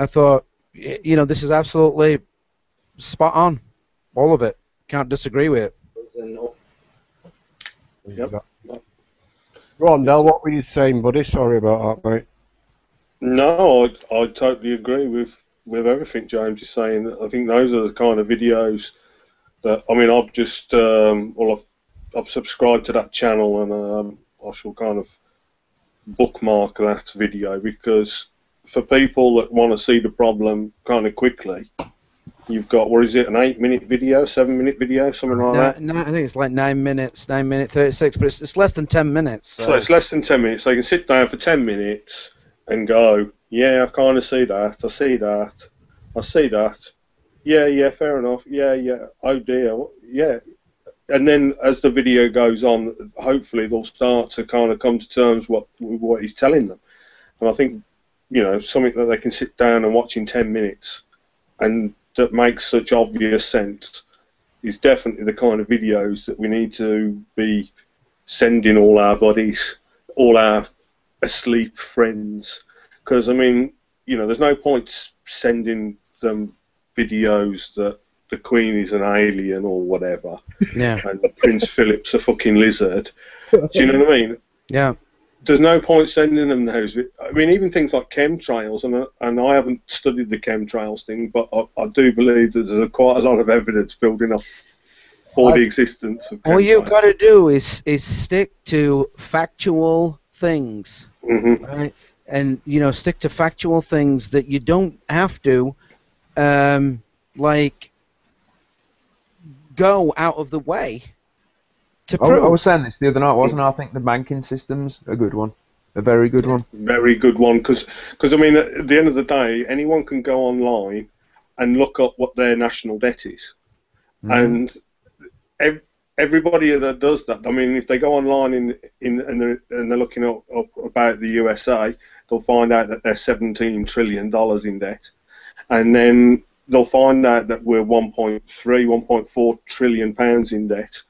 thought this is absolutely spot on, all of it. Can't disagree with it. Yep. Go on, Del. What were you saying, buddy? Sorry about that, mate. No, I totally agree with everything James is saying. I think those are the kind of videos that I've just I've subscribed to that channel, and I shall kind of bookmark that video, because for people that want to see the problem kind of quickly, you've got, what is it, an 8-minute video, 7-minute video, something like that? No, I think it's like 9 minutes, 9 minute 36, but it's less than 10 minutes. So it's less than 10 minutes. So you can sit down for 10 minutes and go, yeah, I kind of see that, I see that, I see that, yeah, fair enough, yeah, oh dear, yeah. And then as the video goes on, hopefully they'll start to kind of come to terms with what he's telling them. And I think, something that they can sit down and watch in 10 minutes and that makes such obvious sense is definitely the kind of videos that we need to be sending all our buddies, all our asleep friends. Because, there's no point sending them videos that the Queen is an alien or whatever, yeah, and Prince Philip's a fucking lizard. Do you know what I mean? Yeah. There's no point sending them those. Even things like chemtrails, and I haven't studied the chemtrails thing, but I do believe that there's quite a lot of evidence building up for the existence of chemtrails. All you've got to do is stick to factual things, right? And stick to factual things that you don't have to, go out of the way to prove. I was saying this the other night, wasn't I? I think the banking system's a good one, a very good one. Very good one, because at the end of the day, anyone can go online and look up what their national debt is, and everybody that does that, I mean, if they go online and they're looking up about the USA, they'll find out that they're $17 trillion in debt, and then they'll find out that we're 1.4 trillion pounds in debt.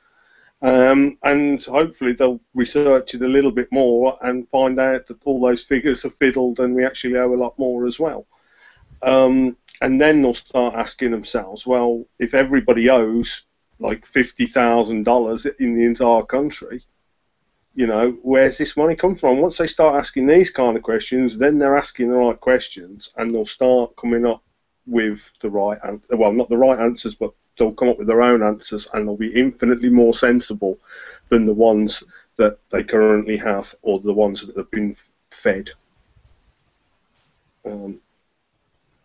And hopefully they'll research it a little bit more and find out that all those figures are fiddled and we actually owe a lot more as well. And then they'll start asking themselves, well, if everybody owes like $50,000 in the entire country, you know, where's this money come from? Once they start asking these kind of questions, then they're asking the right questions, and they'll start coming up with the right, well, not the right answers, but they'll come up with their own answers, and they'll be infinitely more sensible than the ones that they currently have, or the ones that have been fed.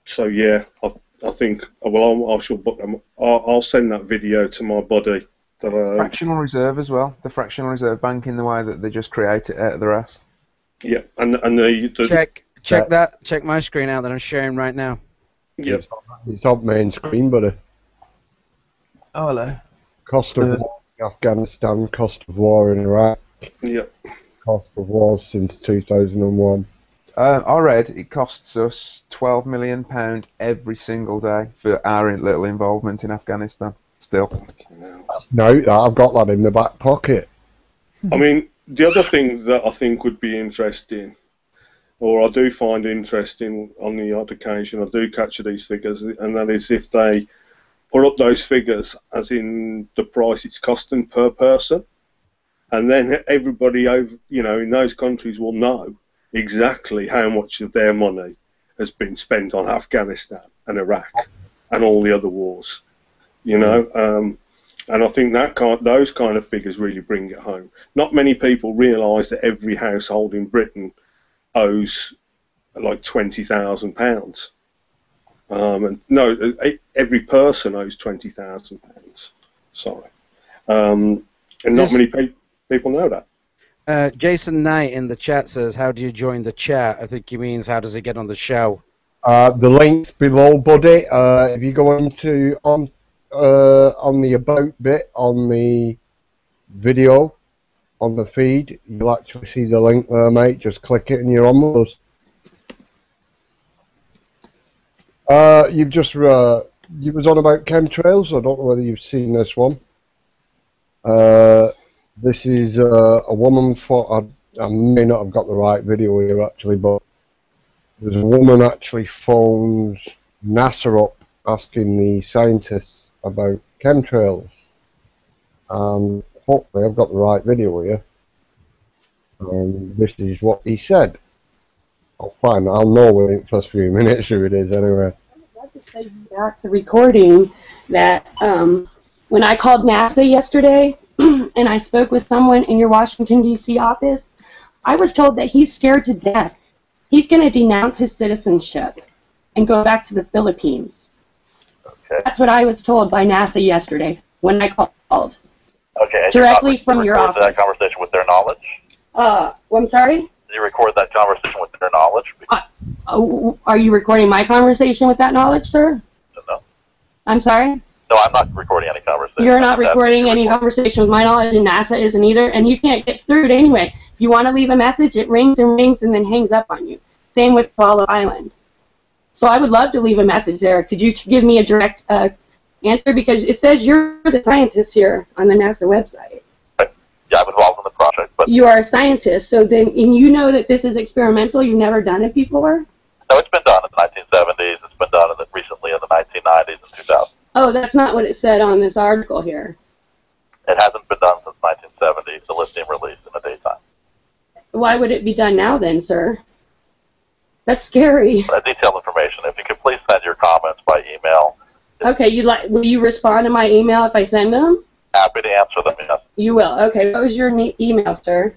So yeah, I think, well, I shall book them. I'll send that video to my buddy. Fractional reserve as well. The fractional reserve bank, in the way that they just create it out of their ass. Yeah, and the check my screen out that I'm sharing right now. Yeah, it's on main screen, buddy. Oh, hello. Cost of war in Afghanistan, cost of war in Iraq. Yeah. Cost of wars since 2001. I read it costs us £12 million every single day for our little involvement in Afghanistan. Still. No, I've got that in my back pocket. I mean, the other thing that I think would be interesting, or I do find interesting on the odd occasion, I do capture these figures, and that is if they put up those figures as in the price it's costing per person, and then everybody over, you know, in those countries will know exactly how much of their money has been spent on Afghanistan and Iraq and all the other wars, you know. And I think that those kind of figures really bring it home. Not many people realise that every household in Britain owes like £20,000. And no, every person owes £20,000. Sorry, and not many people know that. Jason Knight in the chat says, "How do you join the chat?" I think he means, "How does it get on the show?" The link's below, buddy. If you go into on the about bit on the video on the feed, you'll actually see the link there, mate. Just click it and you're on with us. You've just you was on about chemtrails. I don't know whether you've seen this one. This is a woman I may not have got the right video here actually, but there's a woman actually phones NASA up asking the scientists about chemtrails, and hopefully I've got the right video here. And this is what he said. I'll know within the first few minutes who it is anyway. I'd like to say back the recording that when I called NASA yesterday and I spoke with someone in your Washington, D.C. office, I was told that he's scared to death. He's going to denounce his citizenship and go back to the Philippines. Okay. That's what I was told by NASA yesterday when I called. Okay. And directly from your office. That conversation with their knowledge? Well, I'm sorry? Did you record that conversation with their knowledge? Are you recording my conversation with that knowledge, sir? No. I'm sorry? No, I'm not recording any conversation. You're not recording any conversation with my knowledge, and NASA isn't either, and you can't get through it anyway. If you want to leave a message, it rings and rings and then hangs up on you. Same with Follow Island. So I would love to leave a message there. Could you give me a direct answer? Because it says you're the scientist here on the NASA website. Yeah, I'm involved in the project. But you are a scientist, so then, and you know that this is experimental, you've never done it before? No, it's been done in the 1970s, it's been done recently in the 1990s and 2000s. Oh, that's not what it said on this article here. It hasn't been done since 1970, the lithium release in the daytime. Why would it be done now then, sir? That's scary. Detailed information. If you could please send your comments by email. Okay, will you respond to my email if I send them? Happy to answer them, yes. You will. Okay, what was your email, sir?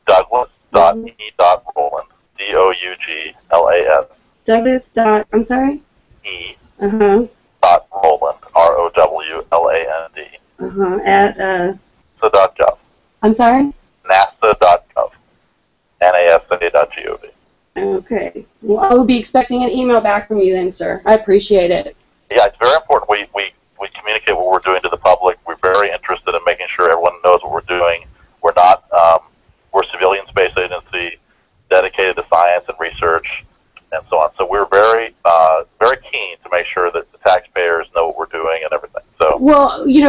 Douglas.e.Roland, D-O-U-G-L-A-S. Douglas. I'm sorry? E. Dot Roland, R-O-W-L-A-N-D. At, NASA.gov. I'm sorry? NASA.gov. NASA.gov. Okay. Well, I will be expecting an email back from you then, sir. I appreciate it. Yeah, it's very important. We communicate what we're doing to the public. We're very interested in making sure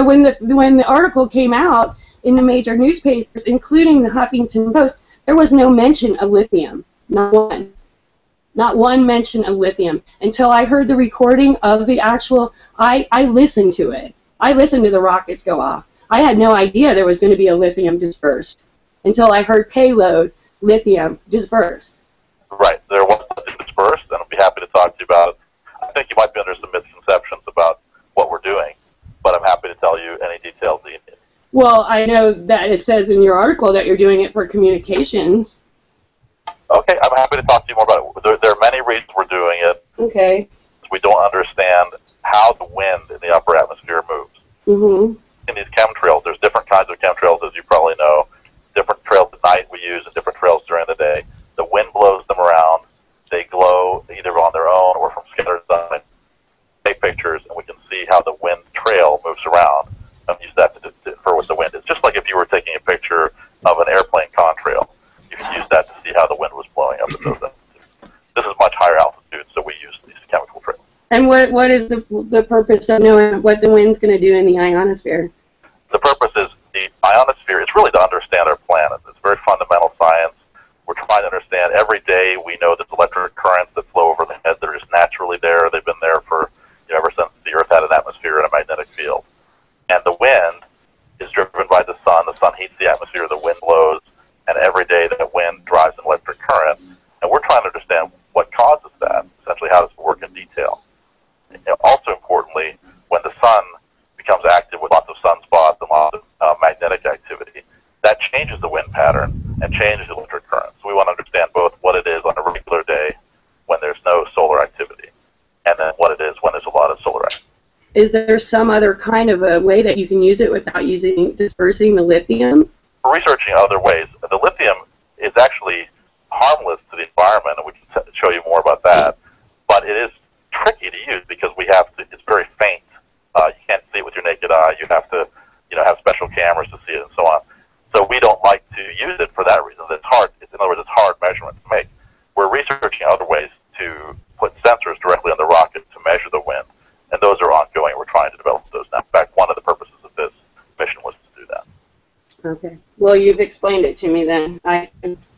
know, when the article came out in the major newspapers, including the Huffington Post, there was no mention of lithium. Not one. Not one mention of lithium until I heard the recording of the actual. I listened to it. I listened to the rockets go off. I had no idea there was going to be a lithium dispersed until I heard payload lithium dispersed. Right. There was something dispersed, and I'll be happy to talk to you about it. I think you might be under some misconceptions about what we're doing, but I'm happy to tell you any details that you need. Well, I know that it says in your article that you're doing it for communications. Okay, I'm happy to talk to you more about it. There are many reasons we're doing it. Okay. We don't understand how the wind in the upper atmosphere moves. Mm-hmm. In these chemtrails, there's different kinds of chemtrails, as you probably know. Different trails at night we use and different trails during the day. The wind blows them around. They glow either on their own or from scattered sunlight. Take pictures, and we can see how the wind trail moves around and use that to infer what the wind is. Just like if you were taking a picture of an airplane contrail, you can use that to see how the wind was blowing up at those altitudes. This is much higher altitude, so we use these chemical trails. And what is the purpose of knowing what the wind's going to do in the ionosphere? The purpose is the ionosphere. It's really to understand our planet. It's very fundamental science. We're trying to understand. Every day we know there's electric currents that flow over the head. They're just naturally there. They've been there for ever since the Earth had an atmosphere and a magnetic field. And the wind is driven by the sun. The sun heats the atmosphere. The wind blows, and every day that wind drives an electric current. And we're trying to understand what causes that. Essentially, how does it work in detail? And also importantly, when the sun becomes active with lots of sunspots and lots of magnetic activity, that changes the wind pattern and changes the electric current. So we want to understand both what it is on a regular day when there's no solar activity, and then what it is when there's a lot of solar activity. Is there some other kind of a way that you can use it without dispersing the lithium? We're researching other ways. The lithium is actually harmless to the environment, and we can show you more about that. But it is tricky to use because it's very faint. You can't see it with your naked eye. You have to, have special cameras to see it and so on. So we don't like to use it for that reason. It's hard. In other words, it's hard measurements to make. We're researching other ways to put sensors directly on the rocket to measure the wind, and those are ongoing. We're trying to develop those now. In fact, one of the purposes of this mission was to do that. Okay. Well, you've explained it to me then. I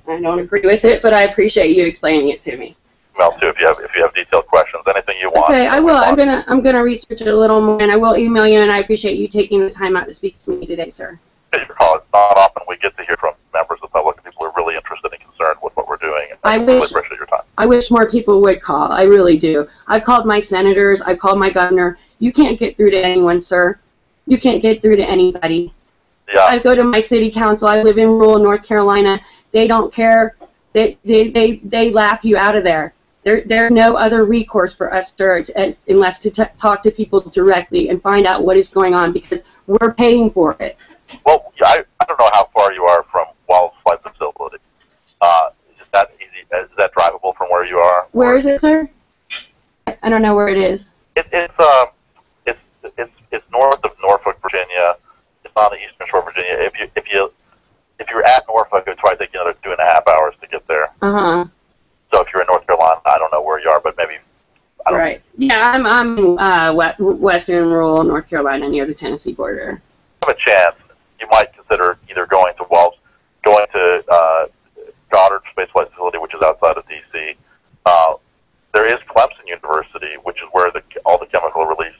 don't agree with it, but I appreciate you explaining it to me. Mel, too, if you have detailed questions, anything you want. Okay, I will. I'm gonna research it a little more, and I will email you. And I appreciate you taking the time out to speak to me today, sir. Your call. It's not often we get to hear from members of the public and people who are really interested and concerned with what we're doing. And I really appreciate your time. I wish more people would call. I really do. I've called my senators. I've called my governor. You can't get through to anyone, sir. You can't get through to anybody. Yeah. I go to my city council. I live in rural North Carolina. They don't care. They laugh you out of there. There's no other recourse for us, sir, unless to talk to people directly and find out what is going on, because we're paying for it. Well, I don't know how far you are from Wallace Flight Facility. Is that easy? Is that drivable from where you are? Where is it, sir? I don't know where it is. It's north of Norfolk, Virginia. It's on the eastern shore of Virginia. If you're at Norfolk, it would probably take you another 2.5 hours to get there. Uh-huh. So if you're in North Carolina, I don't know where you are, but maybe. Right. Yeah, I'm in western rural North Carolina near the Tennessee border. If you have a chance, you might consider either going to Goddard Space Flight Facility, which is outside of D.C. There is Clemson University, which is where all the chemical release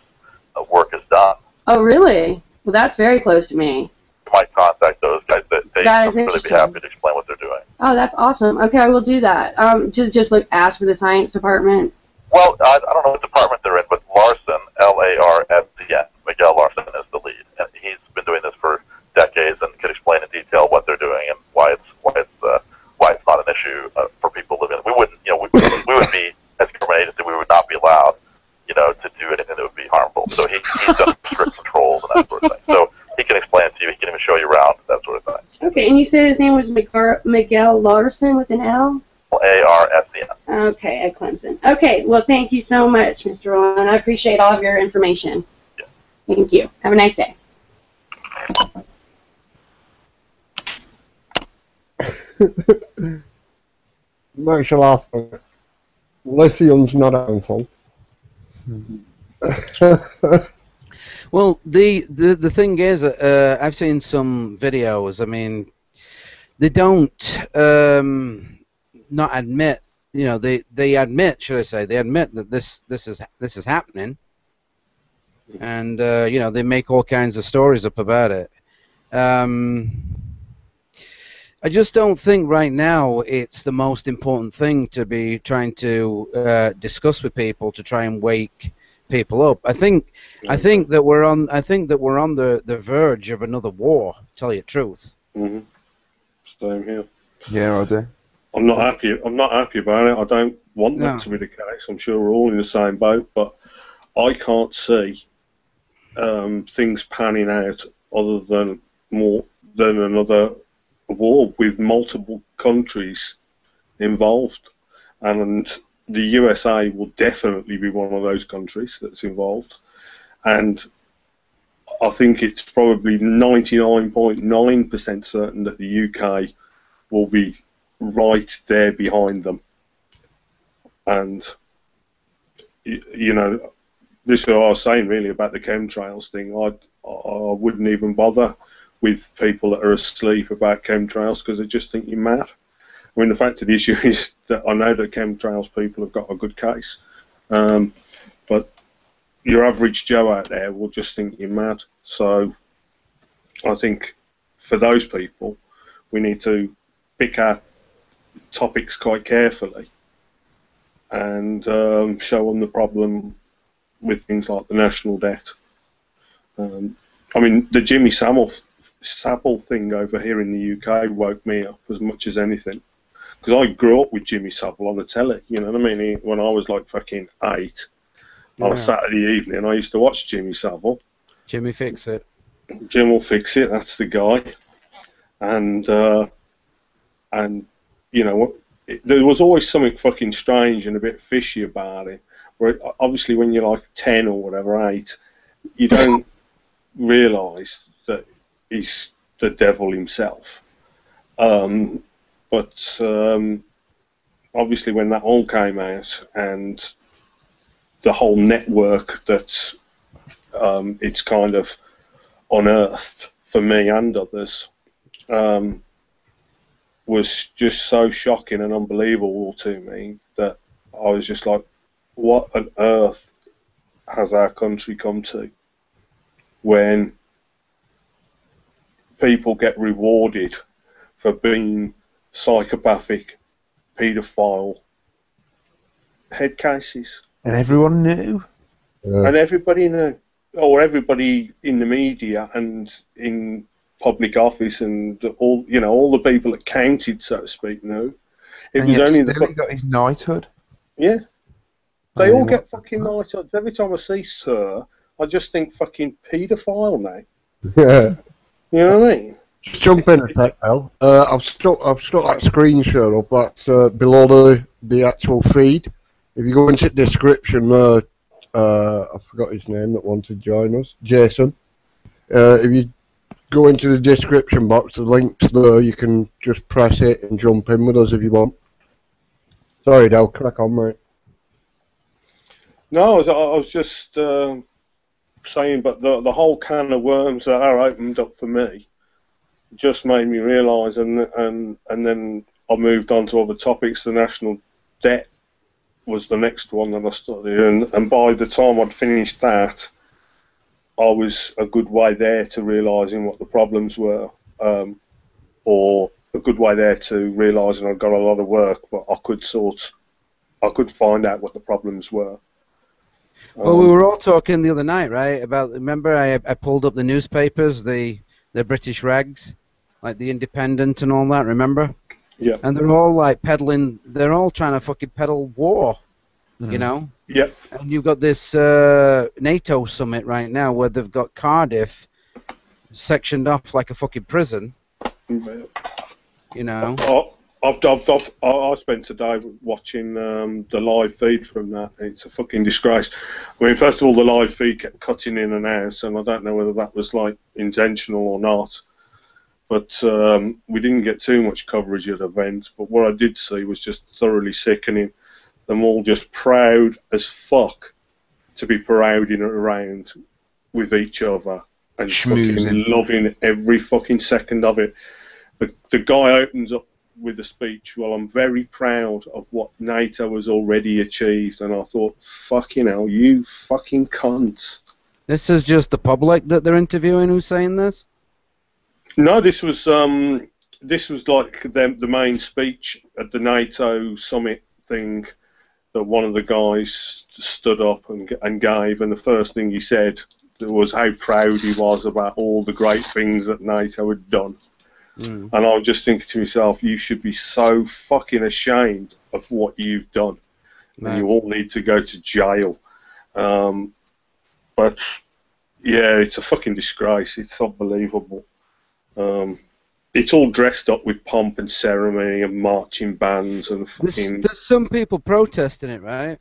work is done. Oh, really? Well, that's very close to me. You might contact those guys. They would really be happy to explain what they're doing. Oh, that's awesome. Okay, I will do that. Just ask for the science department. Well, I don't know what department they're in, but Larson, L-A-R-S-E-N, Miguel Larson is the lead, and he's been doing this for decades and can explain in detail what they're doing and why it's not an issue for people living. We wouldn't, we would be, as a government agency, we would not be allowed, to do anything that would be harmful. So he's done strict controls and that sort of thing. So he can explain it to you. He can even show you around, that sort of thing. Okay, and you said his name was Miguel Larson with an L? L-A-R-S-E-N. Okay, at Clemson. Okay, well, thank you so much, Mr. Rowan. I appreciate all of your information. Yeah. Thank you. Have a nice day. Makes you laugh. Lithium's not harmful. Well, the thing is, I've seen some videos. I mean, they don't not admit. You know, they admit, should I say, they admit that this is happening, and you know, they make all kinds of stories up about it. I just don't think right now it's the most important thing to be trying to discuss with people to try and wake people up. I think that we're on the verge of another war. To tell you the truth. Mhm. Same here. Yeah, I do. I'm not happy. I'm not happy about it. I don't want No. that to be the case. I'm sure we're all in the same boat, but I can't see things panning out other than more than another war with multiple countries involved, and the USA will definitely be one of those countries that's involved, and I think it's probably 99.9% certain that the UK will be right there behind them. And, you know, this is what I was saying really about the chemtrails thing. I wouldn't even bother with people that are asleep about chemtrails because they just think you're mad. I mean, the fact of the issue is that I know that chemtrails people have got a good case, but your average Joe out there will just think you're mad. So I think for those people, we need to pick our topics quite carefully and show them the problem with things like the national debt. I mean, the Jimmy Savile thing over here in the UK woke me up as much as anything. Because I grew up with Jimmy Savile on the telly, you know what I mean? When I was like fucking 8, on a Saturday evening, I used to watch Jimmy Savile. Jimmy Fix It. Jim will fix it, that's the guy. And you know, there was always something fucking strange and a bit fishy about it. Where obviously when you're like 10 or whatever, 8, you don't realise that he's the devil himself. But obviously when that all came out and the whole network that it's kind of unearthed for me and others was just so shocking and unbelievable to me that I was just like, what on earth has our country come to when people get rewarded for being psychopathic, paedophile head cases? And everyone knew. And everybody knew. Or everybody in the media and in public office and all, you know, all the people that counted, so to speak, knew. It And was yet only still he got his knighthood. Yeah. I They mean, all get fucking knighthoods. Every time I see Sir, I just think fucking paedophile now. Yeah. You know what I mean? Just jump in a sec, Al. I've stuck that screenshot up. That's below the actual feed. If you go into the description, I forgot his name that wanted to join us, Jason. If you go into the description box, the link's there. You can just press it and jump in with us if you want. Sorry, Del. Crack on, mate. No, I was just saying, but the whole can of worms that are opened up for me just made me realise, and then I moved on to other topics. The national debt was the next one that I studied, and by the time I'd finished that, I was a good way there to realising what the problems were, or a good way there to realising I'd got a lot of work, but I could find out what the problems were. Well, we were all talking the other night, right? About, remember I pulled up the newspapers, the British rags, like the Independent and all that. Remember? Yeah. And they're all like peddling. They're all trying to fucking peddle war. You know? Yep. And you've got this NATO summit right now where they've got Cardiff sectioned off like a fucking prison. You know? I spent today watching the live feed from that. It's a fucking disgrace. I mean, first of all, the live feed kept cutting in and out, and I don't know whether that was like intentional or not. But we didn't get too much coverage at events. But what I did see was just thoroughly sickening. Them all just proud as fuck to be parading around with each other and Schmoozing. fucking loving every fucking second of it. The guy opens up with the speech, well, I'm very proud of what NATO has already achieved, and I thought, fucking hell, you fucking cunt. This is just the public that they're interviewing who's saying this? No, this was like the main speech at the NATO summit thing that one of the guys stood up and gave, and the first thing he said was how proud he was about all the great things that NATO had done. And I was just thinking to myself, you should be so fucking ashamed of what you've done. And you all need to go to jail. But, yeah, it's a fucking disgrace. It's unbelievable. It's all dressed up with pomp and ceremony and marching bands and fucking... There's some people protesting it, right?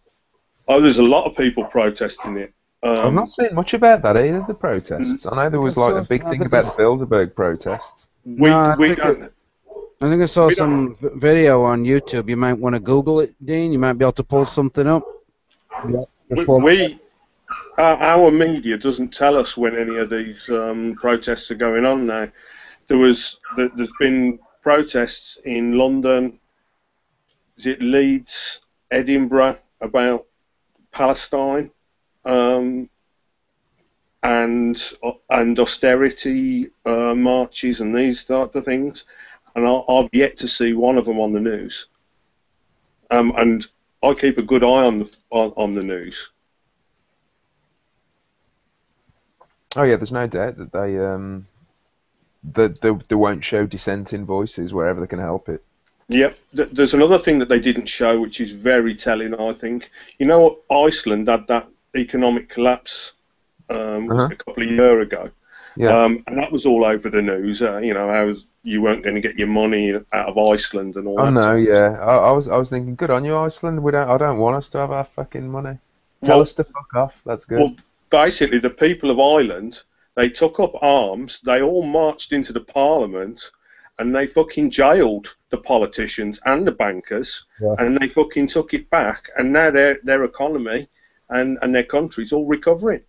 Oh, there's a lot of people protesting it. I've not seen much about that either, the protests. I know there was like a big thing about the Bilderberg protests. I think I saw some video on YouTube. You might want to Google it, Dean. You might be able to pull something up. Our media doesn't tell us when any of these protests are going on now. There's been protests in London, is it Leeds, Edinburgh, about Palestine, and austerity marches and these type of things, and I've yet to see one of them on the news. And I keep a good eye on the news. Oh yeah, there's no doubt that they won't show dissenting voices wherever they can help it. Yep. There's another thing that they didn't show, which is very telling, I think. You know what? Iceland had that economic collapse a couple of years ago. Yeah. And that was all over the news. You know, how you weren't going to get your money out of Iceland and all that. Oh no, yeah. I was thinking, good on you, Iceland. I don't want us to have our fucking money. Tell us to fuck off. That's good. Well, basically, the people of Ireland, they took up arms. They all marched into the Parliament, and they fucking jailed the politicians and the bankers, and they fucking took it back. And now their economy and their country's all recovering.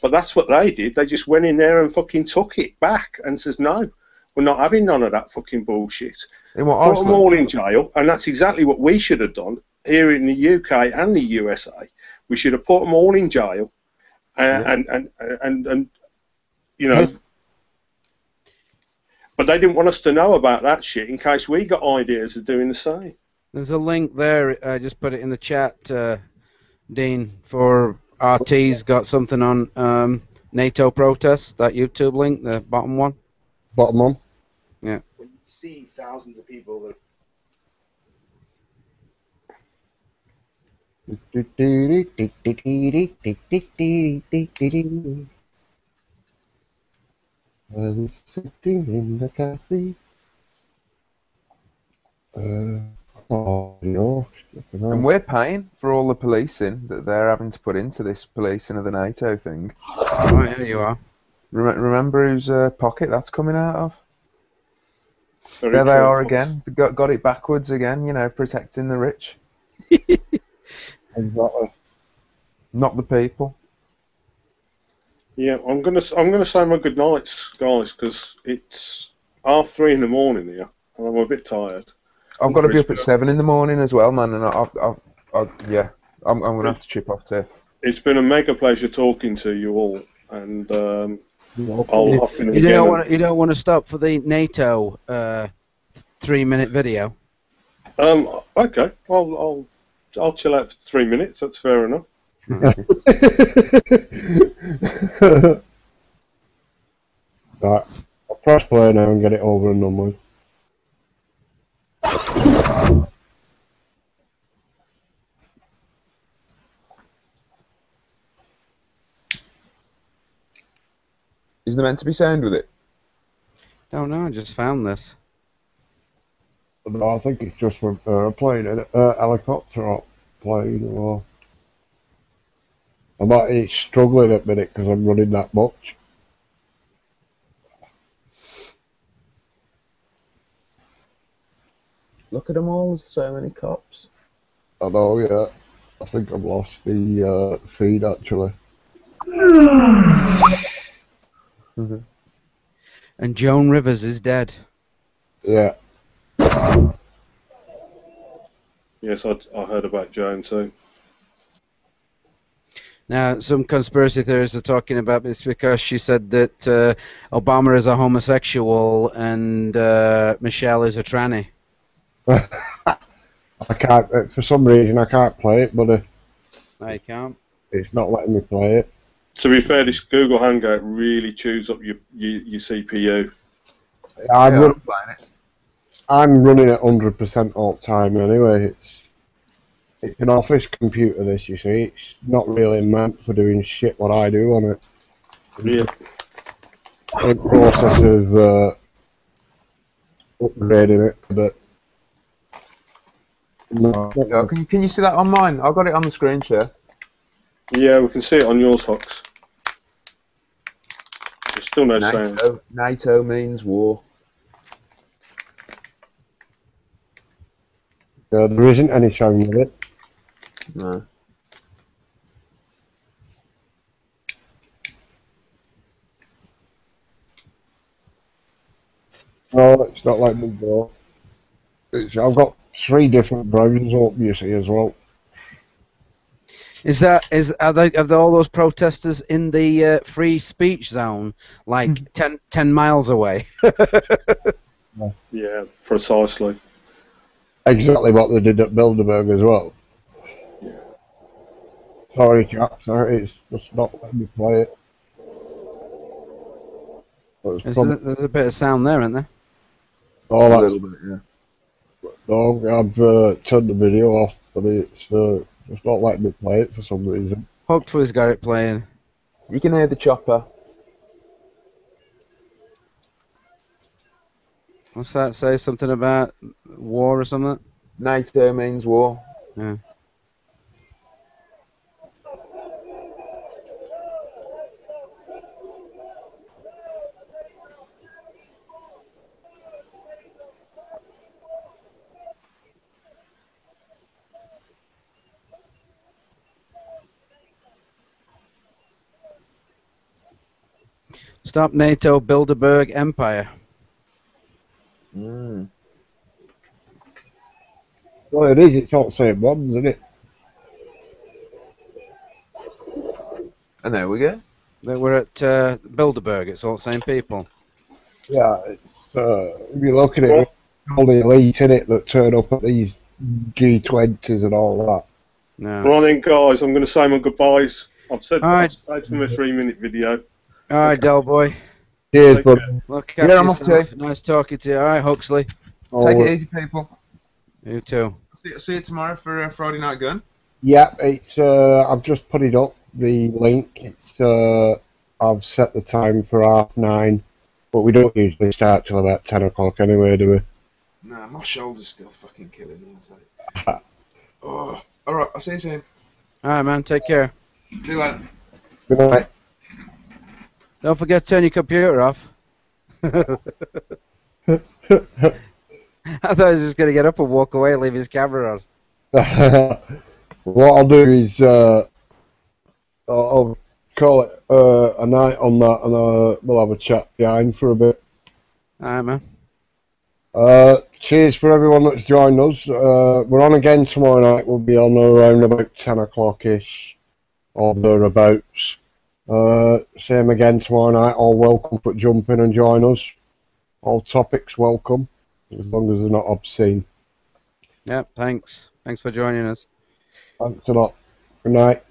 But that's what they did. They just went in there and fucking took it back and says, no, we're not having none of that fucking bullshit. Put them all in jail, and that's exactly what we should have done here in the UK and the USA. We should have put them all in jail, and you know. But they didn't want us to know about that shit in case we got ideas of doing the same. There's a link there. I just put it in the chat, Dean, for RT's got something on NATO protests, that YouTube link, the bottom one. Bottom one? Yeah. When you see thousands of people that I'm sitting in the cafe. And we're paying for all the policing that they're having to put into this policing of the NATO thing. Oh, yeah, you are. Remember whose pocket that's coming out of? Very there they true, are folks. again. Got it backwards again, you know, protecting the rich. Exactly. Not the people. Yeah, I'm gonna say my good nights, guys, because it's 3:30 in the morning here, and I'm a bit tired. I've got to be up at 7 in the morning as well, man, and I'm gonna have to chip off too. It's been a mega pleasure talking to you all, and I'll hop in You again. don't want to stop for the NATO 3-minute video. Okay, I'll chill out for 3 minutes. That's fair enough. Right, I'll press play now and get it over and done with. Is there meant to be sound with it? Don't know, I just found this. No, I think it's just for a plane, helicopter or plane, or... It's struggling at the minute because I'm running that much. Look at them all, there's so many cops. I know, yeah. I think I've lost the feed, actually. And Joan Rivers is dead. Yeah. Yes, I heard about Joan too. Now, some conspiracy theorists are talking about this because she said that Obama is a homosexual and Michelle is a tranny. I can't, for some reason I can't play it, but No, you can't. it's not letting me play it. To be fair, this Google Hangout really chews up your CPU. I'm running at 100% all the time anyway. It's an office computer, this, you see. It's not really meant for doing shit what I do on it. Yeah. In the process of upgrading it, but no. Yeah, can you see that on mine? I've got it on the screen share. Yeah, we can see it on yours, Hux. There's still no sound. NATO means war. There isn't any sound with it. No. No, it's not like me though. I've got 3 different browsers open, you see, as well. Are all those protesters in the free speech zone, like 10 miles away? Yeah, precisely. Exactly what they did at Bilderberg as well. Sorry, chaps, it's just not letting me play it. There's a bit of sound there, isn't there? Oh, that's, a little bit, yeah. No, I've turned the video off, but it's not letting me play it for some reason. Huxley's got it playing. You can hear the chopper. What's that say? Something about war or something? NATO means war. Yeah. Stop NATO Bilderberg Empire. Mm. Well, it is. It's all the same ones, isn't it? And there we go. We're at Bilderberg. It's all the same people. Yeah, it's, if you look at it, all the elite in it that turn up at these G20s and all that. No. Right then, guys, I'm going to say my goodbyes. I've said All right. I've stayed from a 3-minute video. All right, Del Boy. Cheers, bud. Look Yeah, after I'm off yourself. too. Nice talking to you. All right, Huxley. Take it easy, people. You too. See you tomorrow for Friday Night Gun. Yeah, it's. I've just put it up. The link. It's. I've set the time for 9:30, but we don't usually start till about 10 o'clock anyway, do we? Nah, my shoulder's still fucking killing me, I tell you. Oh, alright, I'll see you soon. All right, man. Take care. See you later. Good night. Don't forget to turn your computer off. I thought he was just going to get up and walk away and leave his camera on. What I'll do is I'll call it a night on that, and we'll have a chat behind for a bit. All right, man. Cheers for everyone that's joined us. We're on again tomorrow night. We'll be on around about 10 o'clock-ish or thereabouts. Same again tomorrow night. All welcome to jump in and join us. All topics welcome, as long as they're not obscene. Yep, thanks. Thanks for joining us. Thanks a lot. Good night.